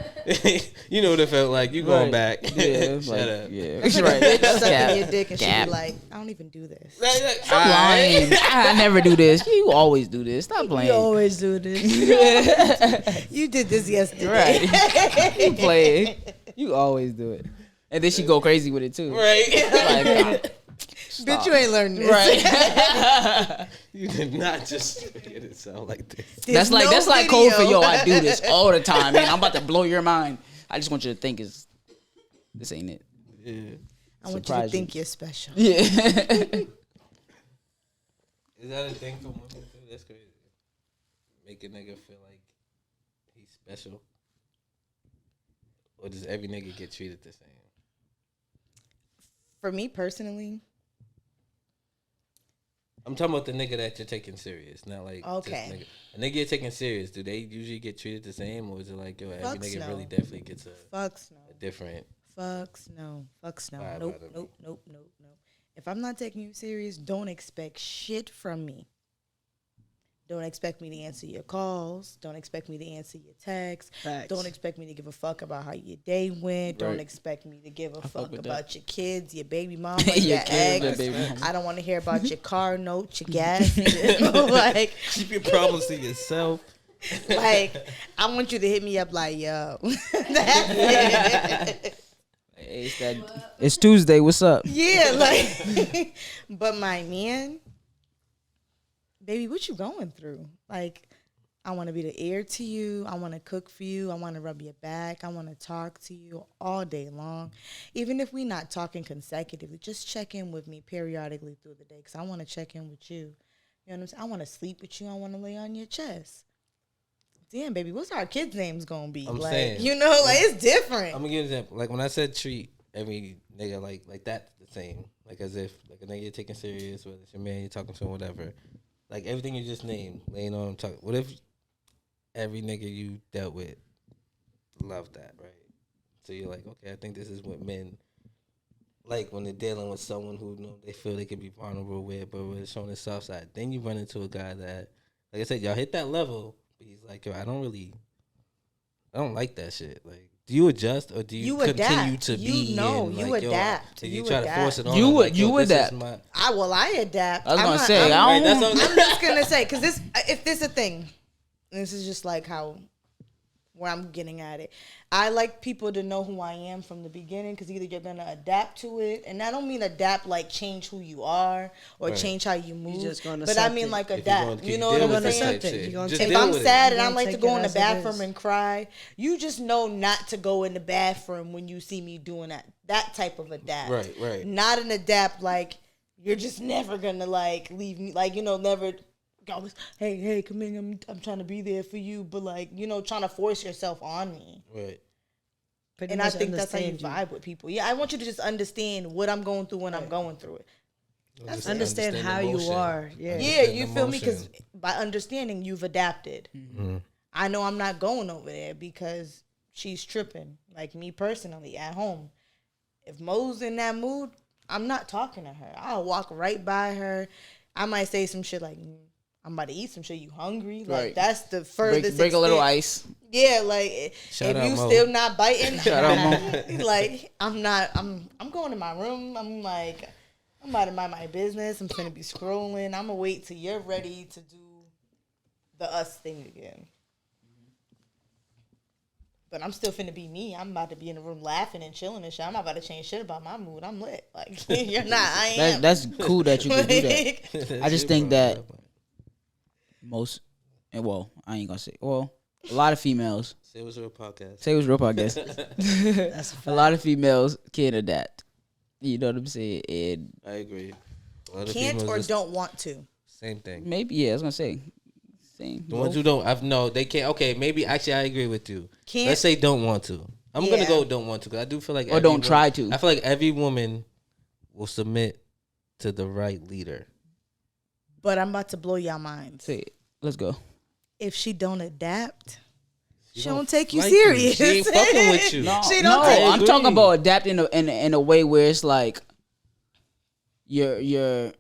You know what it felt like. You going back? Yeah, Shut like, up. yeah. It's like Right. a bitch sucking Cap. your dick and she Cap. be like, I don't even do this. Stop lying. I never do this. You always do this. Stop You playing. always do this. You did this yesterday. Right. You play it. You always do it. And then she go crazy with it too. Right. Like, Bitch, you ain't learning this. right. You did not just make it sound like this. There's That's no like code for video. I do this all the time, man. I'm about to blow your mind. I just want you to think this ain't it. Yeah. I want you to Surprise you. think you're special. Yeah. Is that a thing for women too? That's crazy. Make a nigga feel like he's special, or does every nigga get treated the same? For me personally, I'm talking about the nigga that you're taking serious, not like Okay. Just nigga. A nigga you're taking serious, do they usually get treated the same, or is it like every Fucks nigga no. really definitely gets fucks no. a different? Fucks no. Fucks no. Vibe Nope, out of nope, nope, nope, nope. If I'm not taking you serious, don't expect shit from me. Don't expect me to answer your calls. Don't expect me to answer your texts. Facts. Don't expect me to give a fuck about how your day went. Don't Right. expect me to give a fuck fuck with about your kids, your baby mama, Your your kids, ex. your baby mama. I don't want to hear about your car note, your gas. like, Keep your problems to yourself. like, I want you to hit me up like, yo. That's it. Hey, it's Tuesday. What's up? Yeah, like, but my man, baby, what you going through? Like, I want to be the ear to you. I want to cook for you. I want to rub your back. I want to talk to you all day long. Even if we're not talking consecutively, just check in with me periodically through the day because I want to check in with you. You know what I'm saying? I want to sleep with you. I want to lay on your chest. Damn, baby, what's our kids' names going to be? I'm like, saying. you know, like, it's different. I'm gonna give you an example. Like when I said treat every nigga like that the same, like as if like a nigga you're taking serious, whether it's your man you're talking to or whatever. Like everything you just named, laying on him, talking. What if every nigga you dealt with loved that, right? So you're like, okay, I think this is what men like when they're dealing with someone who they feel they could be vulnerable with, but with showing the soft side. Then you run into a guy that, like I said, y'all hit that level, but he's like, yo, I don't like that shit. Like, do you adjust or do you continue adapt. to You be? know, in, you like, adapt. Yo, you You try adapt. to force it on. You him, would- like, you yo, this is adapt. my- I adapt. I was gonna not- say, I'm- I Right, don't. that's what I'm just gonna say because if this a thing, and this is just like how where I'm getting at it. I like people to know who I am from the beginning because either you're gonna adapt to it, and I don't mean adapt like change who you are or Right. change how you move. just gonna but I accept mean it. like If adapt. you You know deal what I'm with saying? that type You're shit, gonna just take If deal I'm with it. sad and You're I gonna like to take go it in the as it bathroom is. and cry, you just know not to go in the bathroom when you see me doing that type of adapt. Right. Not an adapt like you're just never gonna like leave me like never always hey come in I'm trying to be there for you but like trying to force yourself on me. Right. Pretty And I much think that's how you understand vibe with people. Yeah, I want you to just understand what I'm going through when I'm going through it. Just Understand how you emotion. are. Yeah. Yeah, Understand you feel me? Because emotion. by understanding, you've adapted. I know I'm not going over there because she's tripping. Like me personally, at home. If Mo's in that mood, I'm not talking to her. I'll walk right by her. I might say some shit like, I'm about to eat some shit. You hungry? Like, Right. that's the furthest Break a little extent. ice. Yeah, like Shout if out you Mo. still not biting, Shout out like I'm going to my room. I'm about to mind my business. I'm finna be scrolling. I'm gonna wait till you're ready to do the us thing again. But I'm still finna be me. I'm about to be in the room laughing and chilling and shit. I'm not about to change shit about my mood. I'm lit. Like you're not. I am. That's cool that you can do that. I just think that most, and well, I ain't gonna say. Well, a lot of females. Say it was a real podcast. Say it was real, I guess. A lot of females can adapt. You know what I'm saying? And I agree. A lot of Can't females or just- don't want to. Same thing. maybe, yeah, I was gonna say. Same. The ones who don't, no, they can't. Okay, maybe actually I agree with you. Can't- Let's say don't want to. I'm Yeah. gonna go don't want to because I do feel like Or every don't woman- try to. I feel like every woman will submit to the right leader. But I'm about to blow y'all minds. Say it. Let's go. If she don't adapt, she don't take you like serious. She ain't fucking with you. No, She no, don't take- I'm talking about adapting in a way where it's like you're.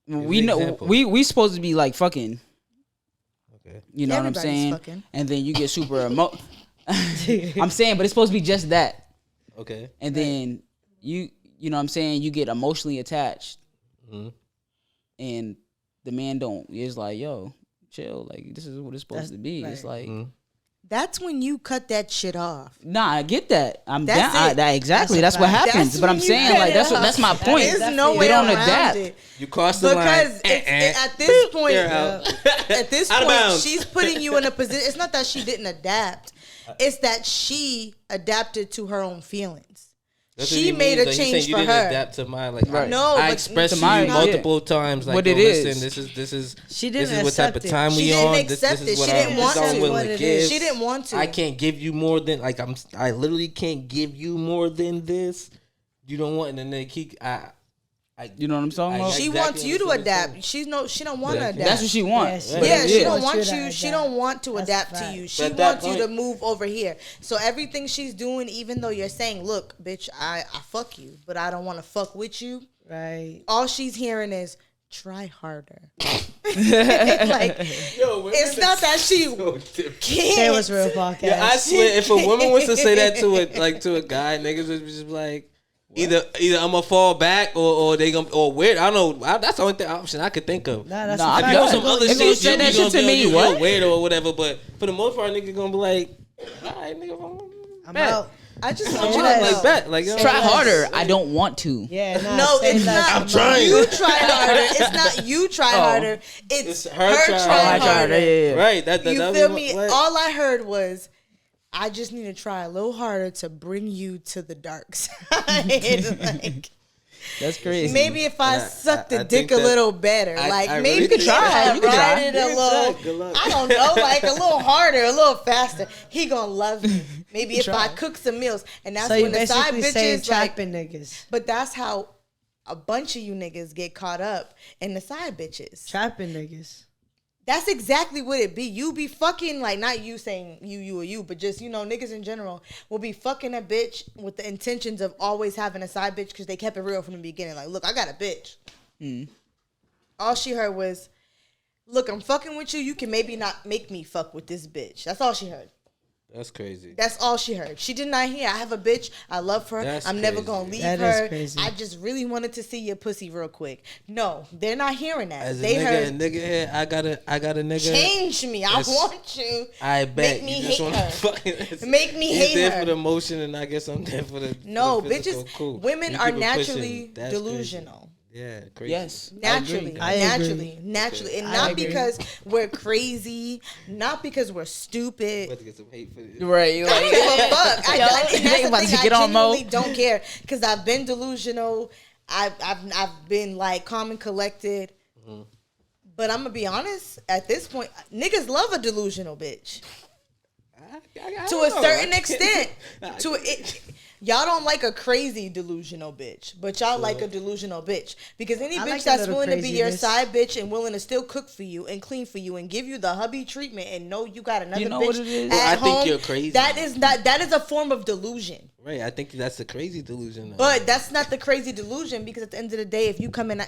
We know example. we supposed to be like fucking. Okay. You know Everybody's what I'm saying? fucking. And then you get super I'm saying, but it's supposed to be just that. Okay. And then you know what I'm saying, you get emotionally attached. And the man don't. It's like, yo, chill. Like, this is what it's supposed to be. right. It's like, That's when you cut that shit off. nah, I get that. I'm That's down. it. That exactly. That's That's a what fact. happens. That's But when I'm you saying, cut like, it that's off. my point. There's no They way don't around adapt. it. You cross the line. Because at this point, You're out. at this Out of point, bounds. she's putting you in a position. It's not that she didn't adapt; it's that she adapted to her own feelings. That's what She he made means. a Like, he's change saying you for didn't her. adapt to mine. Like, Right. No, I but expressed to to you mine, multiple times. Like, What yo, it is. listen, this is She this didn't is what type of accept it. time She we didn't on. accept This it. is what She didn't want I'm to. willing What to it give. is. She didn't want to. I can't give you more than like I literally can't give you more than this. You don't want, and then they keep. You know what I'm talking about? She exactly wants you to understand adapt. She don't want to adapt. That's what she wants. Yeah, But Yeah, it she is. don't want wants you you. to She adapt. don't want to That's adapt a to fact. you. She But at that wants you to point- move over here. So everything she's doing, even though you're saying, "Look, bitch, I fuck you, but I don't want to fuck with you." Right. All she's hearing is try harder. Like it's not that she can't. Say what's real podcast. Yeah, I swear, if a woman was to say that to a guy, niggas would be just like, either I'm gonna fall back or they gonna or weird. I don't know. That's the only option I could think of. Nah, that's Nah, a I'm fact. done. Some other If shit, you say that shit to me, you're what? weird or whatever. But for the most part, nigga gonna be like, all right, nigga, I'm bet. out. I just I'm want you out, to like know. bet, like yo, Try less. harder. I don't want to. Yeah, nah, No, say it's less. not. I'm trying. You try harder. It's not you try harder. It's It's her her try try harder. harder. Yeah. right? That You that feel was me? like- All I heard was, I just need to try a little harder to bring you to the dark side. Like, That's crazy. maybe if I And suck the I dick think a that- little better, I maybe really if think- I You can try. ride it You a can little, try. Good luck. I don't know, like a little harder, a little faster. He gonna love me. Maybe if I cook some meals, and that's So you when the side basically saying bitches like. trapping niggas. But that's how a bunch of you niggas get caught up in the side bitches. Trapping niggas. That's exactly what it be. You be fucking, like, not you saying you or you, but just, niggas in general will be fucking a bitch with the intentions of always having a side bitch because they kept it real from the beginning. Like, look, I got a bitch. All she heard was, look, I'm fucking with you. You can maybe not make me fuck with this bitch. That's all she heard. That's crazy. That's all she heard. She did not hear, I have a bitch. I love her. That's I'm never crazy. going to leave That is her. crazy. I just really wanted to see your pussy real quick. No, they're not hearing that. As a They heard, nigga here, I got a nigga. change me. I That's- want you. I bet Make me you just hate want her. to fucking Make me He's hate there her. for the emotion, and I guess I'm there for the No, for the physical. bitches, Cool. women You are keep it pushing. naturally That's delusional. crazy. Yeah, crazy. Yes. Naturally, I agree. naturally, and I not agree. because we're crazy, not because we're stupid. About to get some hate for this. Right. You I don't like, give a fuck. Yo, And that's you about the to thing. get I on, Mo? genuinely don't care because I've been delusional. I've been like calm and collected. But I'm gonna be honest. At this point, niggas love a delusional bitch I to don't a know. certain I extent. can't- Y'all don't like a crazy delusional bitch, but y'all like a delusional bitch because any I bitch like a that's little willing to be your craziness. side bitch and willing to still cook for you and clean for you and give you the hubby treatment and know you got another You know bitch what it is? at I think home, you're crazy. That is a form of delusion. Right, I think that's a crazy delusion. Though. But that's not the crazy delusion because at the end of the day, if you come in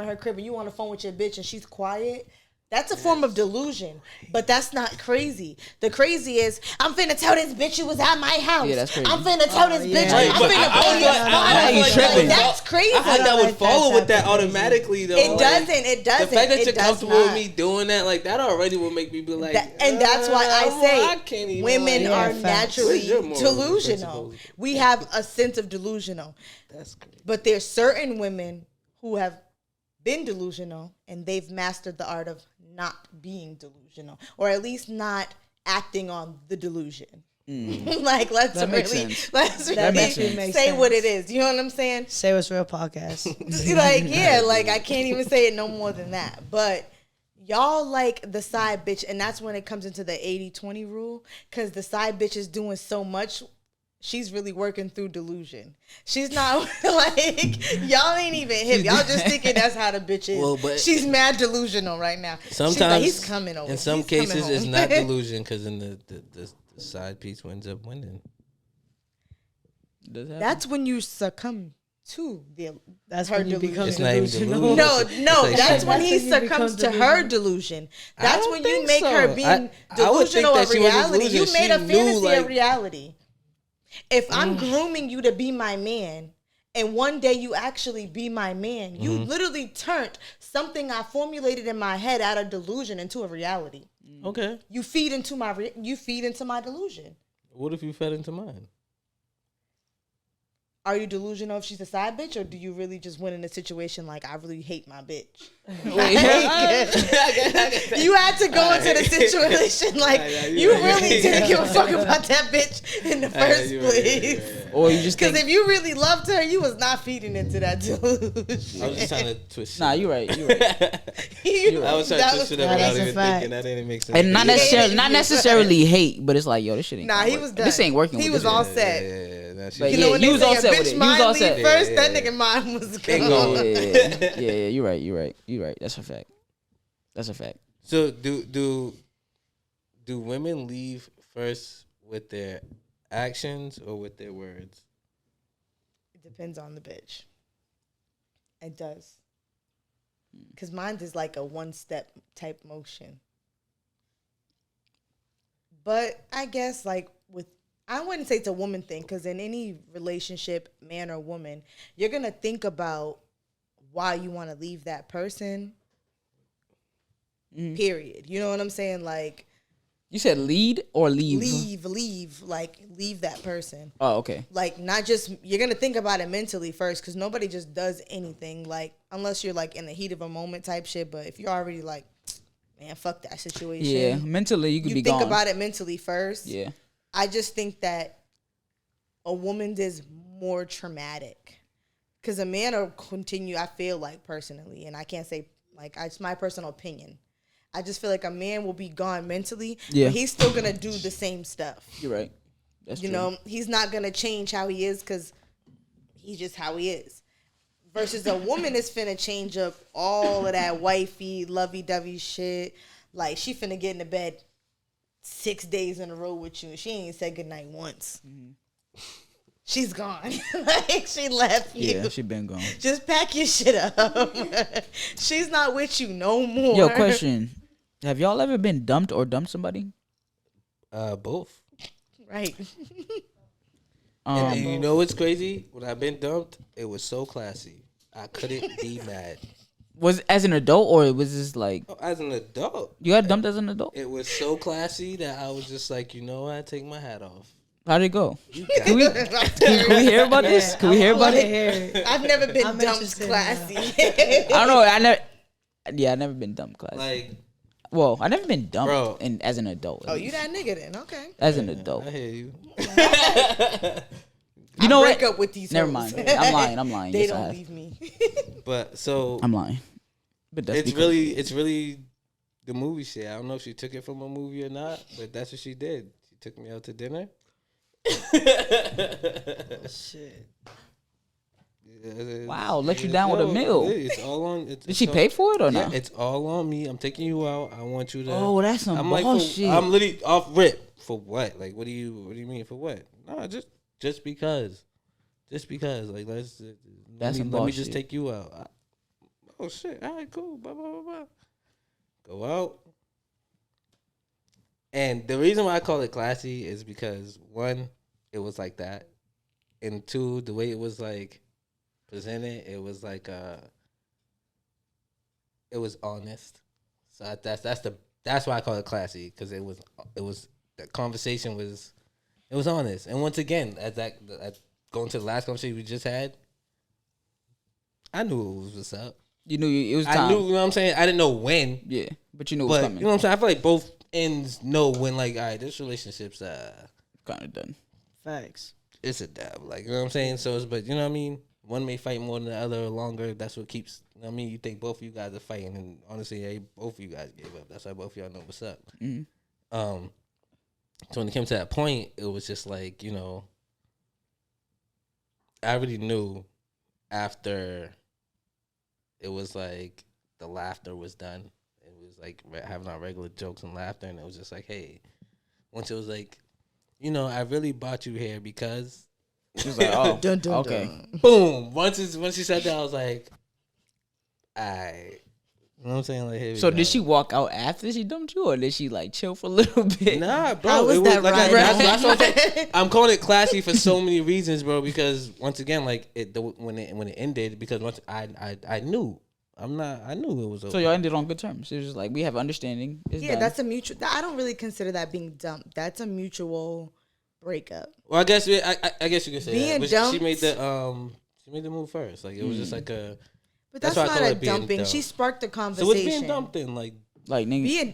her crib and you on the phone with your bitch and she's quiet, that's a form of delusion. But that's not crazy. The crazy is I'm finna tell this bitch you was at my house. Yeah, that's crazy. I'm finna tell this yeah. bitch Right, I'm but finna I blow feel your like- spot I out. feel like Like, tripping. that's crazy. I thought that don't would like that follow with type that of crazy. automatically though. It Like, doesn't. It doesn't. The fact that It you're does comfortable with not. me doing that, like that already will make me be like, And that's why I I can't say even, women like, are facts. naturally Where's your moral delusional. principles? We have a sense of delusional. That's crazy. But there's certain women who have been delusional and they've mastered the art of not being delusional, or at least not acting on the delusion. Like let's That makes really sense. let's That really actually makes say what sense. it is. You know what I'm saying? Say what's real podcast. Like yeah, like I can't even say it no more than that. But y'all like the side bitch, and that's when it comes into the 80-20 rule, because the side bitch is doing so much. she's really working through delusion. She's not like, y'all ain't even hip. Y'all just thinking that's how the bitch is. Well, but she's mad delusional right now. Sometimes she's like, he's coming over. In some He's coming cases, it's home. not delusion because then the side piece ends up winning. That's when you succumb to That's her when you delusion. become It's not even delusional. delusion. No, It's like that's she- when he That's when you succumbs to become her delusion. That's don't when you think make her so. being I would think delusional that of she wasn't reality. You delusional. made a She knew, fantasy like- a reality. If I'm grooming you to be my man, and one day you actually be my man, you literally turned something I formulated in my head out of delusion into a reality. Okay. You feed into my delusion. What if you fed into mine? Are you delusional if she's a side bitch, or do you really just win in a situation like, I really hate my bitch? You had to go into the situation like, you really didn't give a fuck about that bitch in the first place. Or you just Because think, if you really loved her, you was not feeding into that delusion. I was just trying to twist. nah, you're right. You're right. I was trying to twist it up Nah, without that's a even fact. thinking. That didn't make sense. And not necessarily hate, but it's like, yo, this shit ain't. Nah, gonna he work. was done. This ain't working. He with was this all shit. set. But You yeah, know when you they was say all a set with bitch it. You was mind all leave set. first, Yeah, that yeah. nigga mind was Big gone. gone. Yeah. You're right. That's a fact. That's a fact. So do women leave first with their actions or with their words? It depends on the bitch. It does. Because mine is like a one-step type motion. But I guess like I wouldn't say it's a woman thing, because in any relationship, man or woman, you're going to think about why you want to leave that person, period. You know what I'm saying? Like, You said lead or leave? leave that person. Oh, okay. Like, not just, you're going to think about it mentally first, because nobody just does anything, like, unless you're, like, in the heat of a moment type shit. But if you're already, like, man, fuck that situation. Yeah, mentally you could be think gone. about it mentally first. Yeah. I just think that a woman is more traumatic. Because a man will continue, I feel like, personally, and I can't say, like, it's my personal opinion. I just feel like a man will be gone mentally, Yeah. but he's still going to do the same stuff. You're right. That's You true. know, he's not going to change how he is because he's just how he is. Versus a woman is finna change up all of that wifey, lovey-dovey shit. Like, she finna get into bed 6 days in a row with you, and she ain't said goodnight once. Mm-hmm. She's gone. Like, she left you. Yeah, she been gone. Just pack your shit up. She's not with you no more. Yo, question. Have y'all ever been dumped or dumped somebody? Both. Right. And you know what's crazy? When I've been dumped, it was so classy. I couldn't be mad. Was as an adult or was this like As an adult, you got dumped as an adult? it was so classy that I was just like, you know what? I take my hat off. How'd it go? You got Can we hear about this? Can we hear about it? I've never been I'm dumped interested classy. I don't know. I never been dumped class. like, Well, I never been dumped Bro. as an adult. Oh, you that nigga then? Okay. As an adult. I hear you. You know I what? break up with these Never hoes. mind. I'm lying. They Yes, I don't have. leave me. But so I'm lying. But that's it's because- really the movie shit. I don't know if she took it from a movie or not, but that's what she did. She took me out to dinner. Shit. Wow, let you down with a meal. It's all on. Did she pay for it or Yeah, not? it's all on me. I'm taking you out. I want you to. Oh, that's some I'm like, bullshit. I'm literally off rip for what? Like, what do you mean for what? No, just because, Like, That's some let me just bullshit. take you out. Oh shit! All right, cool. Blah blah blah blah. Go out. And the reason why I call it classy is because one, it was like that, and two, the way it was like presented, it was like it was honest. So that's why I call it classy, because it was the conversation was honest. And once again, at going to the last conversation we just had, I knew it was what's up. You knew it was time. I knew, you know what I'm saying? I didn't know when. Yeah, but you knew it was But coming. you know what I'm saying? I feel like both ends know when, like, all right, this relationship's Kind of done. Facts. it's a dab. Like, you know what I'm saying? So it's, but you know what I mean? One may fight more than the other or longer. That's what keeps, you know what I mean? You think both of you guys are fighting, and honestly, hey, both of you guys gave up. That's why both of y'all know what's up. Mhm. So when it came to that point, it was just like, you know, I already knew after it was like the laughter was done. It was like having our regular jokes and laughter, and it was just like, hey, once it was like, you know, I really brought you here because. She was like, oh, Dun, dun, okay. dun. Boom. Once she said that, I was like, I. You know what I'm saying? Like, here we So go. did she walk out after she dumped you, or did she like chill for a little bit? Nah, bro. How was it was that like ride? that's what I'm saying. I'm calling it classy for so many reasons, bro. Because once again, like when it ended, because once I knew I knew it was over. So y'all ended on good terms. It was just like we have understanding. It's Yeah, done. that's a mutual. I don't really consider that being dumped. That's a mutual breakup. Well, I guess I guess you could say Being that. But dumped- she made the move first. Like it was just like a. But That's that's, why I not call a it being dumping. dumped. She sparked a So conversation. what's being dumped then? Like, nigga.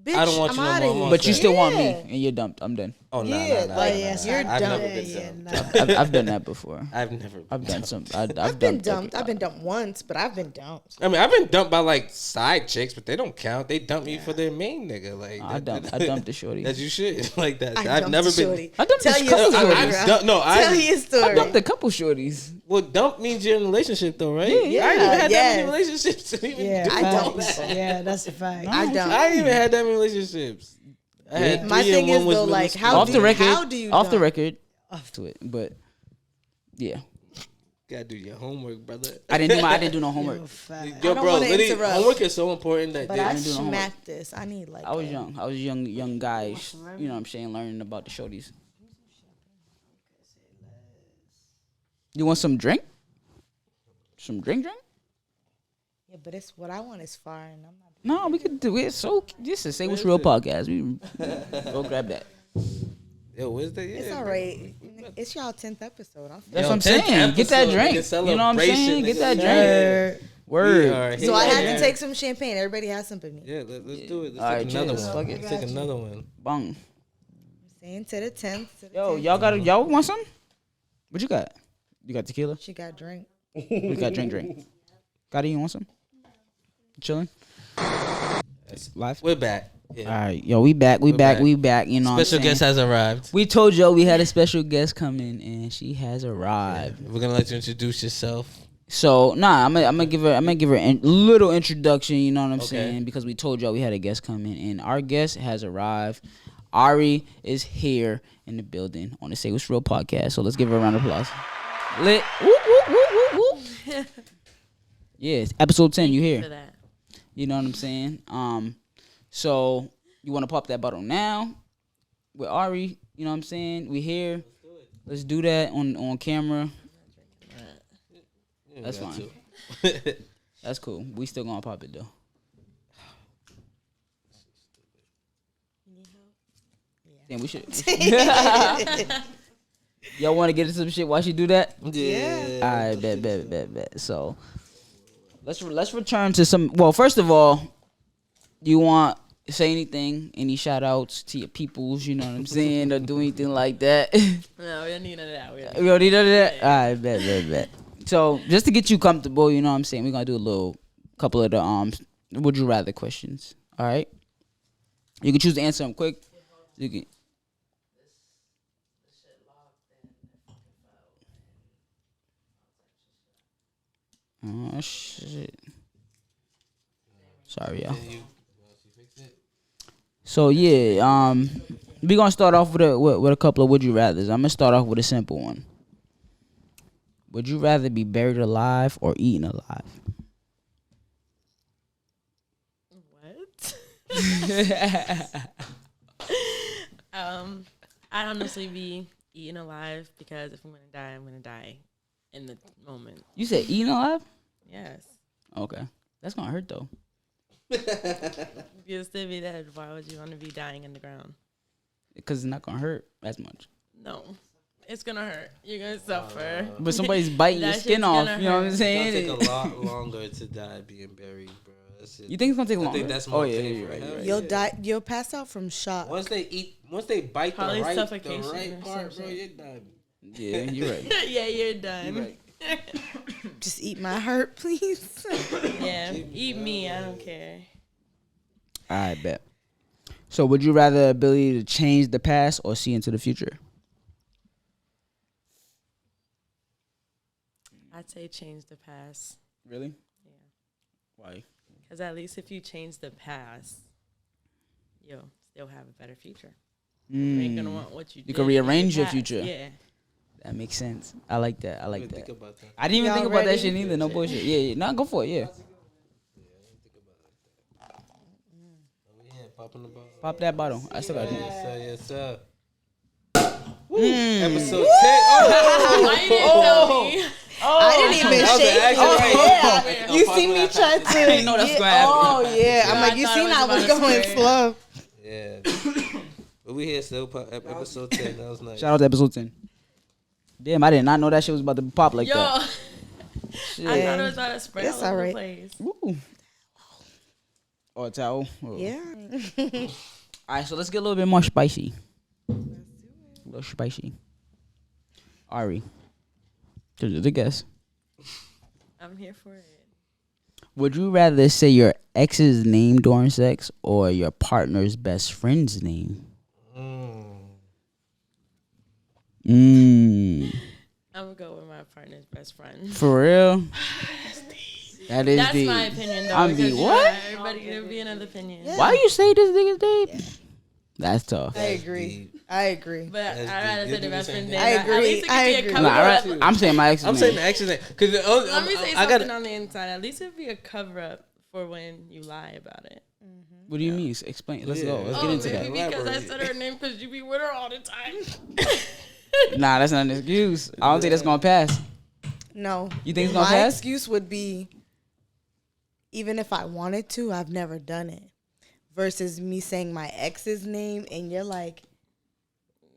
Bitch, I don't want I'm you no outta more, I'm here. all But you set. still want me, Yeah. and you're dumped. I'm done. oh no, Yeah, no, like, yes, you're I've dumped. never been Yeah, dumped. nah. I've done that before. I've never. I've done some. I've been dumped. dumped. I've been dumped once, but I've been dumped. I mean, I've been dumped by like side chicks, but they don't count. They dump me for their main nigga. Like I dumped the shorty. That you should like that. I I've dumped never the been. shorty. I dumped Tell this your couple story, shorties. girl. No, Tell your I story. dumped a couple shorties. Well, dump means you're in a relationship, though, right? Yeah, I ain't even had that yes. many relationships to even Yeah, do I don't. facts. Yeah, that's a fact. I don't. I ain't even had that many relationships. I had My three thing and one is, was though, middle like, school. how Off the record. How do you off the dump? record? Off to it, but yeah, Gotta do your homework, brother. I didn't do no homework. Yo, fact. Yo, I don't bro, wanna literally, interrupt. homework is so important that But I do no homework. smacked this. I need like. I was young. I was young guys. You know what I'm saying, learning about the shorties. You want some drink? Some drink? Yeah, but it's what I want is fire, and I'm not. No, we could do it. So this is Say What's Real podcast. We go grab that. Yo, where's the? It's all right. It's y'all 10th episode. I'm That's Yo, what I'm 10th saying. Get that episode, drink. nigga, You know what I'm saying? celebration, Get that nigga. drink. Word. So I had Yeah. to take some champagne. Everybody has some for me. Yeah, let's do it. Let's All right, take another cheers. one. Fuck it. Let's take another one. Bang. Saying to the 10th. To the Yo, 10th. y'all want some? What you got? You got tequila? She got drink. We got drink. Gotti, you want some? Chilling. Live. We're back. All Yeah. right, yo, we back. You know Special what I'm saying? guest has arrived. We told y'all we had a special guest coming, and she has arrived. We're gonna let you introduce yourself. So I'm gonna give her a little introduction. You know what I'm Okay. saying? Because we told y'all we had a guest coming, and our guest has arrived. Ari is here in the building on the Say What's Real podcast. So let's give her a round of applause. Lit. Woo, woo, woo, woo, woo. Yeah, it's episode 10. You for here? that. You know what I'm saying? So you want to pop that bottle now with Ari? You know what I'm saying? We here. Let's do that on camera. That's fine. That's cool. We still gonna pop it though. Damn, we should. Y'all want to get into some shit while she do that? Yeah. All right, bet. So let's return to some. Well, first of all, you want to say anything? Any shout outs to your peoples? You know what I'm saying? Or do anything like that? No, we don't need none of that. We don't need none of that. All right, bet. So just to get you comfortable, you know what I'm saying? We're gonna do a couple of the would you rather questions. All right. You can choose to answer them quick. You can. Oh shit! Sorry, y'all. So yeah, we gonna start off with a couple of would you rather's. I'm gonna start off with a simple one. Would you rather be buried alive or eaten alive? What? I'd honestly be eaten alive because if I'm gonna die, I'm gonna die in the moment. You said eaten alive? Yes. Okay, that's gonna hurt though. You'll still be dead. Why would you want to be dying in the ground? Because it's not gonna hurt as much. No. It's gonna hurt. You're gonna suffer. But somebody's biting your That skin shit's off. gonna You know what I'm hurt. It's gonna saying? take a lot longer to die being buried, bro. That shit- You think it's gonna take I longer? think that's oh more yeah, painful. you're right. Hell You're right. You'll die. You'll pass out from shock. Once they bite Probably the right suffocation or part, some bro, shit. you're done. Yeah, you're right. Yeah, you're done. You're right. Just eat my hurt, please. Yeah, eat me. I don't care. All right, bet. So, would you rather ability to change the past or see into the future? I'd say change the past. Really? Yeah. Why? Because at least if you change the past, you'll still have a better future. You ain't gonna want what you did. You can rearrange your past. future. Yeah. That makes sense. I like that. I like Think that. about that. I didn't even Y'all think about that ready? shit either. No bullshit. Yeah. No, go for it. Yeah. Yeah, popping the bottle. Pop that bottle. I still got it. Yes, sir. Yes, sir. Mm. Episode 10. Oh, Why you didn't tell me? I didn't even that was shake an it. action, right? Yeah. You see me try to. I didn't know that's gonna happen. Oh yeah. I'm I like, you thought seen it was I was about to going spread. slow. Yeah. But we here still. Episode 10. That was nice. Shout out to episode 10. Damn, I did not know that shit was about to pop like Yo, that. I Shit. thought it was about to spread It's all over alright. the place. Ooh. Oh, a towel. Oh. Yeah. All right, so let's get a little bit more spicy. A little spicy. Ari, to the guess. I'm here for it. Would you rather say your ex's name during sex or your partner's best friend's name? I'm gonna go with my partner's best friend. For real? That is That's deep. my opinion, though. I'm because, the you what? know, everybody gonna be another opinion. Why you say this nigga's name? That's tough. I agree. I agree. But I'd rather deep. say the You best do the friend same name. thing. I At least it agree. could be a agree. cover Nah, up. I'm saying my ex's I'm name. saying the action name. Because Let me say I something got on the inside. At least it'd be a cover up for when you lie about it. What do you mean? Explain. Let's go. Let's get Oh, into maybe that. because I said her name because you be with her all the time. Nah, that's not an excuse. I don't think that's gonna pass. No. You think it's gonna My pass? excuse would be, even if I wanted to, I've never done it. Versus me saying my ex's name and you're like,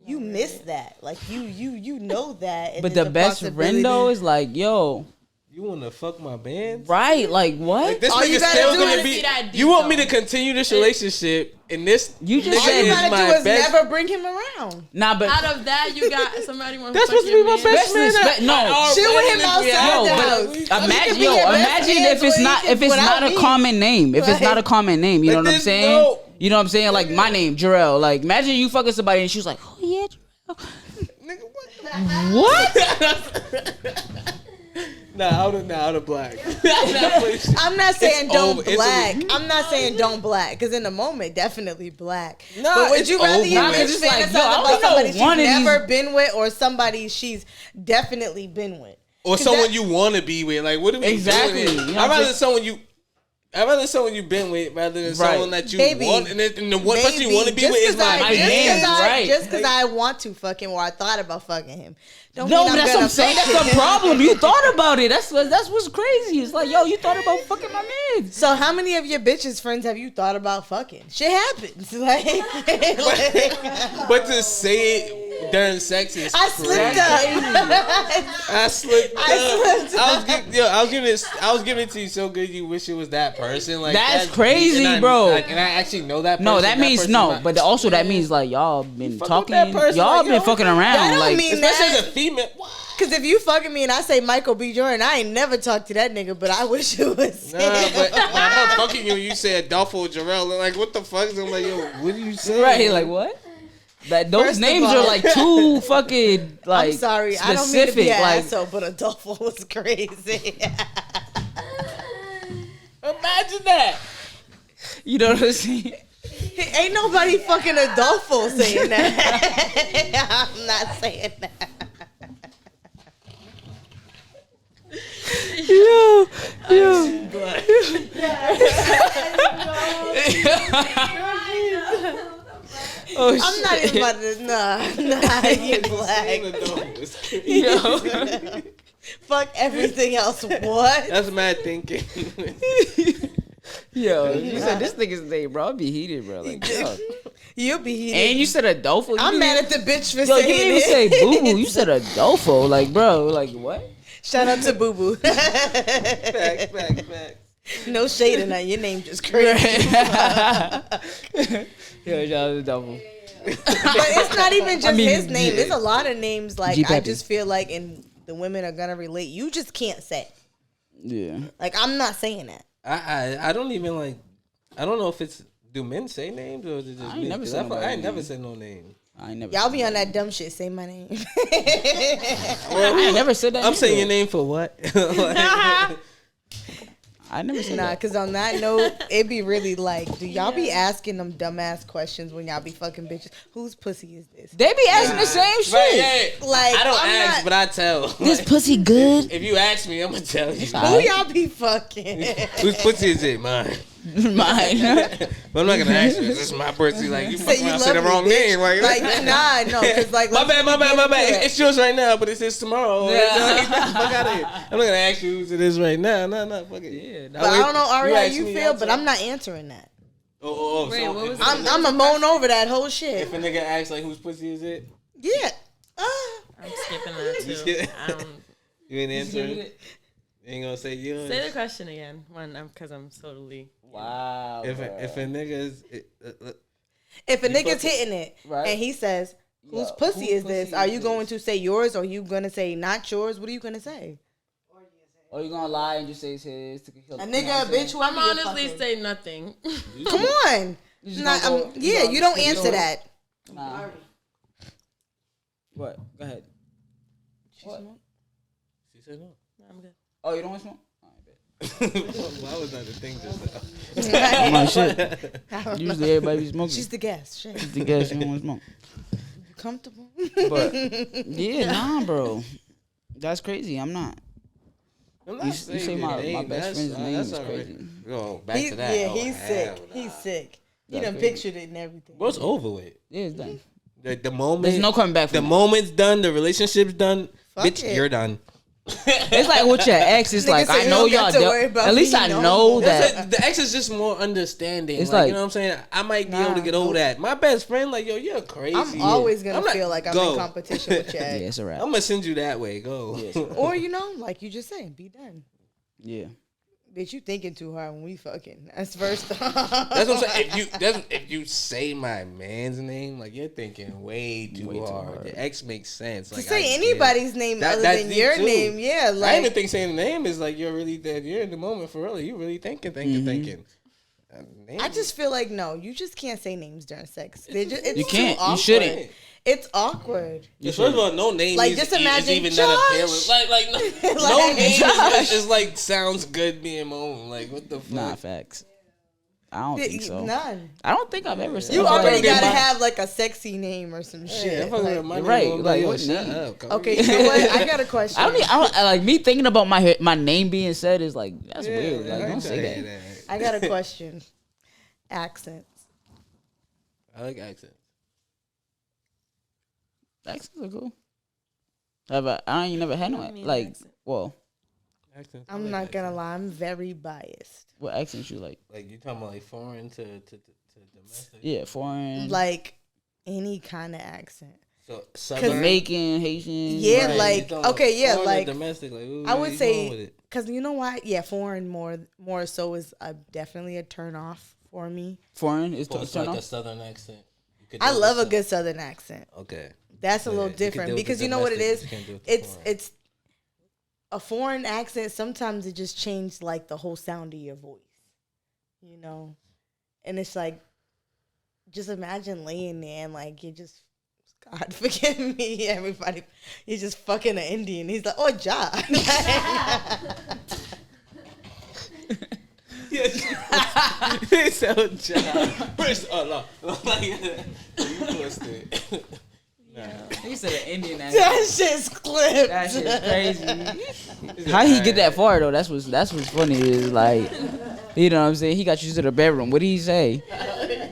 you missed that. Like you know that. And But there's the a best friend possibility- though is like, yo, You want to fuck my band? right? Like what? Like this All you nigga gotta still do gonna is be. see that deep, You want me though. to continue this relationship, and this You just nigga said- All you is gotta my do is best. never bring him around. Nah, but Out of that, you got somebody want That's supposed to be my best man. no. Chill with him outside Yo, the but house. imagine, be your best imagine friend if it's so not he can- not a without me. common name. If it's not a Like- common name, you know Like what I'm this, saying? no. You know what I'm saying? Like my name, Jarrell. Like imagine you fucking somebody and she was like, oh yeah, Jarrell. Nigga, what? Nah, out of black. I'm not saying It's don't over. It's black. over. I'm not saying don't black because in the moment, definitely black. Nah, but would it's you rather over. your Nah, 'cause bitch it's like, fantasize yo, I about don't know somebody she's one of these- never been with or somebody she's definitely been with? Or 'Cause someone that- you want to be with. Like, what are we Exactly. doing? You know, I'd rather just- someone you've been with rather than Right. someone that you Baby. want. And the one person you want to be Just with is 'cause my My man, right. Just because I want to fuck him or I thought about fucking him. Don't No, mean but that's what gonna I'm saying. fuck That's the him. problem. You thought about it. That's what's crazy. It's like, yo, you thought about fucking my man. So how many of your bitches friends have you thought about fucking? Shit happens. Like, But to say it during sex is I slipped up. I slipped up. I slipped I was giving it to you so good you wish it was that person. Like That's deep, crazy, and bro. And I actually know that person. No, that means person's no. not- But also that means like y'all been fuck with talking. that person, Y'all like, been yo, fucking that around. don't Like mean especially that. as a female. What? Cause if you fucking me and I say Michael B. Jordan, I ain't never talked to that nigga, but I wish it was. Nah, but I'm fucking you. You say Adolfo Jarrell. Like, what the fuck? I'm like, yo, what do you say? right, like what? That those First of names all- are like too fucking like I'm sorry, specific. I don't mean to be an like asshole, but Adolfo was crazy. Imagine that. you know what I'm saying? Ain't nobody fucking Adolfo saying that. I'm not saying that. Oh I'm not even about to. Nah, you black. Yo. Fuck everything else. What? That's mad thinking. Yo, you said this nigga's name, bro. I'd be heated, bro. Like, yo. You'll be heated. And you said Adolfo. You I'm didn't mad even- at the bitch for Yo, you saying didn't even it. say boo boo. You said Adolfo. Like, bro, like what? Shout out to Boo Boo. Facts. No shade in that. Your name just crazy. Yo, shout out to Adolfo. But it's not even just mean, his name. yeah. There's a lot of names like G I Peppy. just feel like, and the women are gonna relate. You just can't say. Yeah. Like I'm not saying that. I don't even like. I don't know if it's. Do men say names or is it just I ain't me? never 'Cause said I nobody ain't never name. said no name. I ain't never. Y'all be on that dumb shit. Say my name. I ain't never said that. I'm saying either. your name for what? I never said Nah, that. cause on that note, it be really like, do y'all be asking them dumbass questions when y'all be fucking bitches? Whose pussy is this? They be asking the same shit. Right, yeah. Like, I don't I'm ask, not- but I tell. This pussy good. If you ask me, I'm gonna tell you. Who y'all be fucking? Whose pussy is it? Mine. Mine. But I'm not gonna ask you. This is my pussy. Like you Say fucking you around, say the love me, wrong bitch. name. Like Nah, no, cause like my bad. Yeah. It's yours right now, but it's his tomorrow. Yeah. Fuck out of here. I'm not gonna ask you whose it is right now. No, fuck it. Yeah, But I don't know, Ari, how ask you me, feel, I'll but tell. I'm not answering that. Oh. Wait, So what was if, it? I'm a moan over that whole shit. if a nigga asks like whose pussy is it, Yeah. I'm skipping that too. skip- I don't you ain't answering. You ain't gonna say yours. say the question again. Because I'm totally. Wow. If a nigga is. If a You nigga's fucking- hitting it Right. and he says, whose Yeah, pussy whose is pussy this? Are is you going this? to say yours or are you going to say not yours? What are you going to say? Or you gonna lie and just say it's his? A nigga, a bitch, who I'm honestly say nothing. Come on. You just Not, gonna go- yeah, gonna you don't say answer yours? that. Nah. What? Go ahead. What? She said no. I'm good. Oh, you don't want to smoke? Why was that the thing just I'm like, shit. Usually everybody be smoking. She's the guest. Shit. She's the guest. You don't want to smoke. Comfortable. But yeah, nah, bro. That's crazy. I'm not. I'm You say my best friend's name is crazy. Yo, back to that. Yeah, Oh, he's sick. hell nah. He's sick. You That's done crazy. pictured it and everything. What's over with? Yeah, it's done. The moment. There's no coming back The from that. moment's done. The relationship's done. Fuck Bitch, it. you're done. It's like with your ex. It's Nigga like say I you know don't got y'all. to dealt- worry about At least me I no know more. that. The ex is just more understanding. It's Like, like- you know what I'm saying? I might be able to Nah, get over that. My best friend, like, yo, you're crazy. I'm always going I'm to not- feel like I'm go. in competition with your Yeah, ex. it's a wrap. I'm gonna send you that way. Go. Yeah, it's a wrap. Or, you know, like you just said, be done. Yeah. Bitch, you thinking too hard when we fucking. That's first off. That's what I'm saying. If you say my man's name, like you're thinking way too hard. The X makes sense. To Like, say I get anybody's name That- other that's than deep your too. name, yeah. I Like, even think saying the name is like you're really dead. You're in the moment for real. You really thinking. Name- I just feel like no, you just can't say names during sex. It's You can't. too You awkward. shouldn't. It's awkward. Yeah, first of all, no name Like, is, just is imagine even Josh. that appealing. Like no Like, name Josh. is like sounds good being moan. Like what the fuck? Nah, facts. I don't think so. None. I don't think I've ever said. You I'm fucking already with gotta my- have like a sexy name or some Yeah, shit. I'm fucking Like- with my You're name, right, I'm like, yo, what shut name? up. Come Okay, here. you know what? I got a question. I don't like me thinking about my name being said is like that's Yeah, weird. Like I don't ain't say saying that. I got a question. Accents. I like accents. Accents are cool. I ain't never had no I mean, like. accent. Well, Accents. I I'm like not gonna accents. lie, I'm very biased. what accents you like? Like you talking about like foreign to domestic. Yeah, foreign, Like any kind of accent. So southern. Jamaican, Haitian. Yeah, Right, like, you talking about okay, yeah, foreign or like, domestic. Like, ooh, I where would you going with say, it? cause you know why? Yeah, foreign more so is definitely a turn off for me. foreign is It's turn like a off. southern accent. You could I do it love a with good southern accent. Okay. That's a Yeah, little you can different deal with the because you know what it domestic, is. but you can't deal with the foreign. It's a foreign accent. Sometimes it just changed like the whole sound of your voice, you know. And it's like, just imagine laying there and like you just, God forgive me, everybody, you're just fucking an Indian. He's like, oh, John. It's so job. First, oh no, like you twisted. He said an Indian That shit's clipped. That shit's crazy. How he get that far though? That's what's funny is like, you know what I'm saying? He got you to the bedroom. What did he say?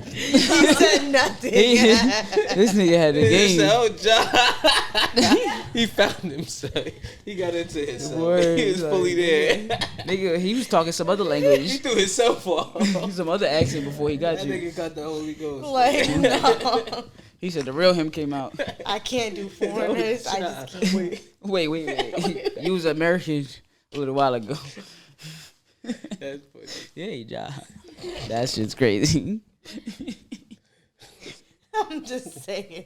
He said nothing. This nigga had the It's game. so job. He found himself. He got into himself. Word, He was like, fully there. Nigga, he was talking some other He language, threw himself off. some other accent before he got That you. nigga got the Holy Ghost. Like, no, He said the real him came out. I can't do foreigners. I just can't. Wait. You was American a little while ago. That's funny. Yeah, job. That shit's crazy. I'm just saying.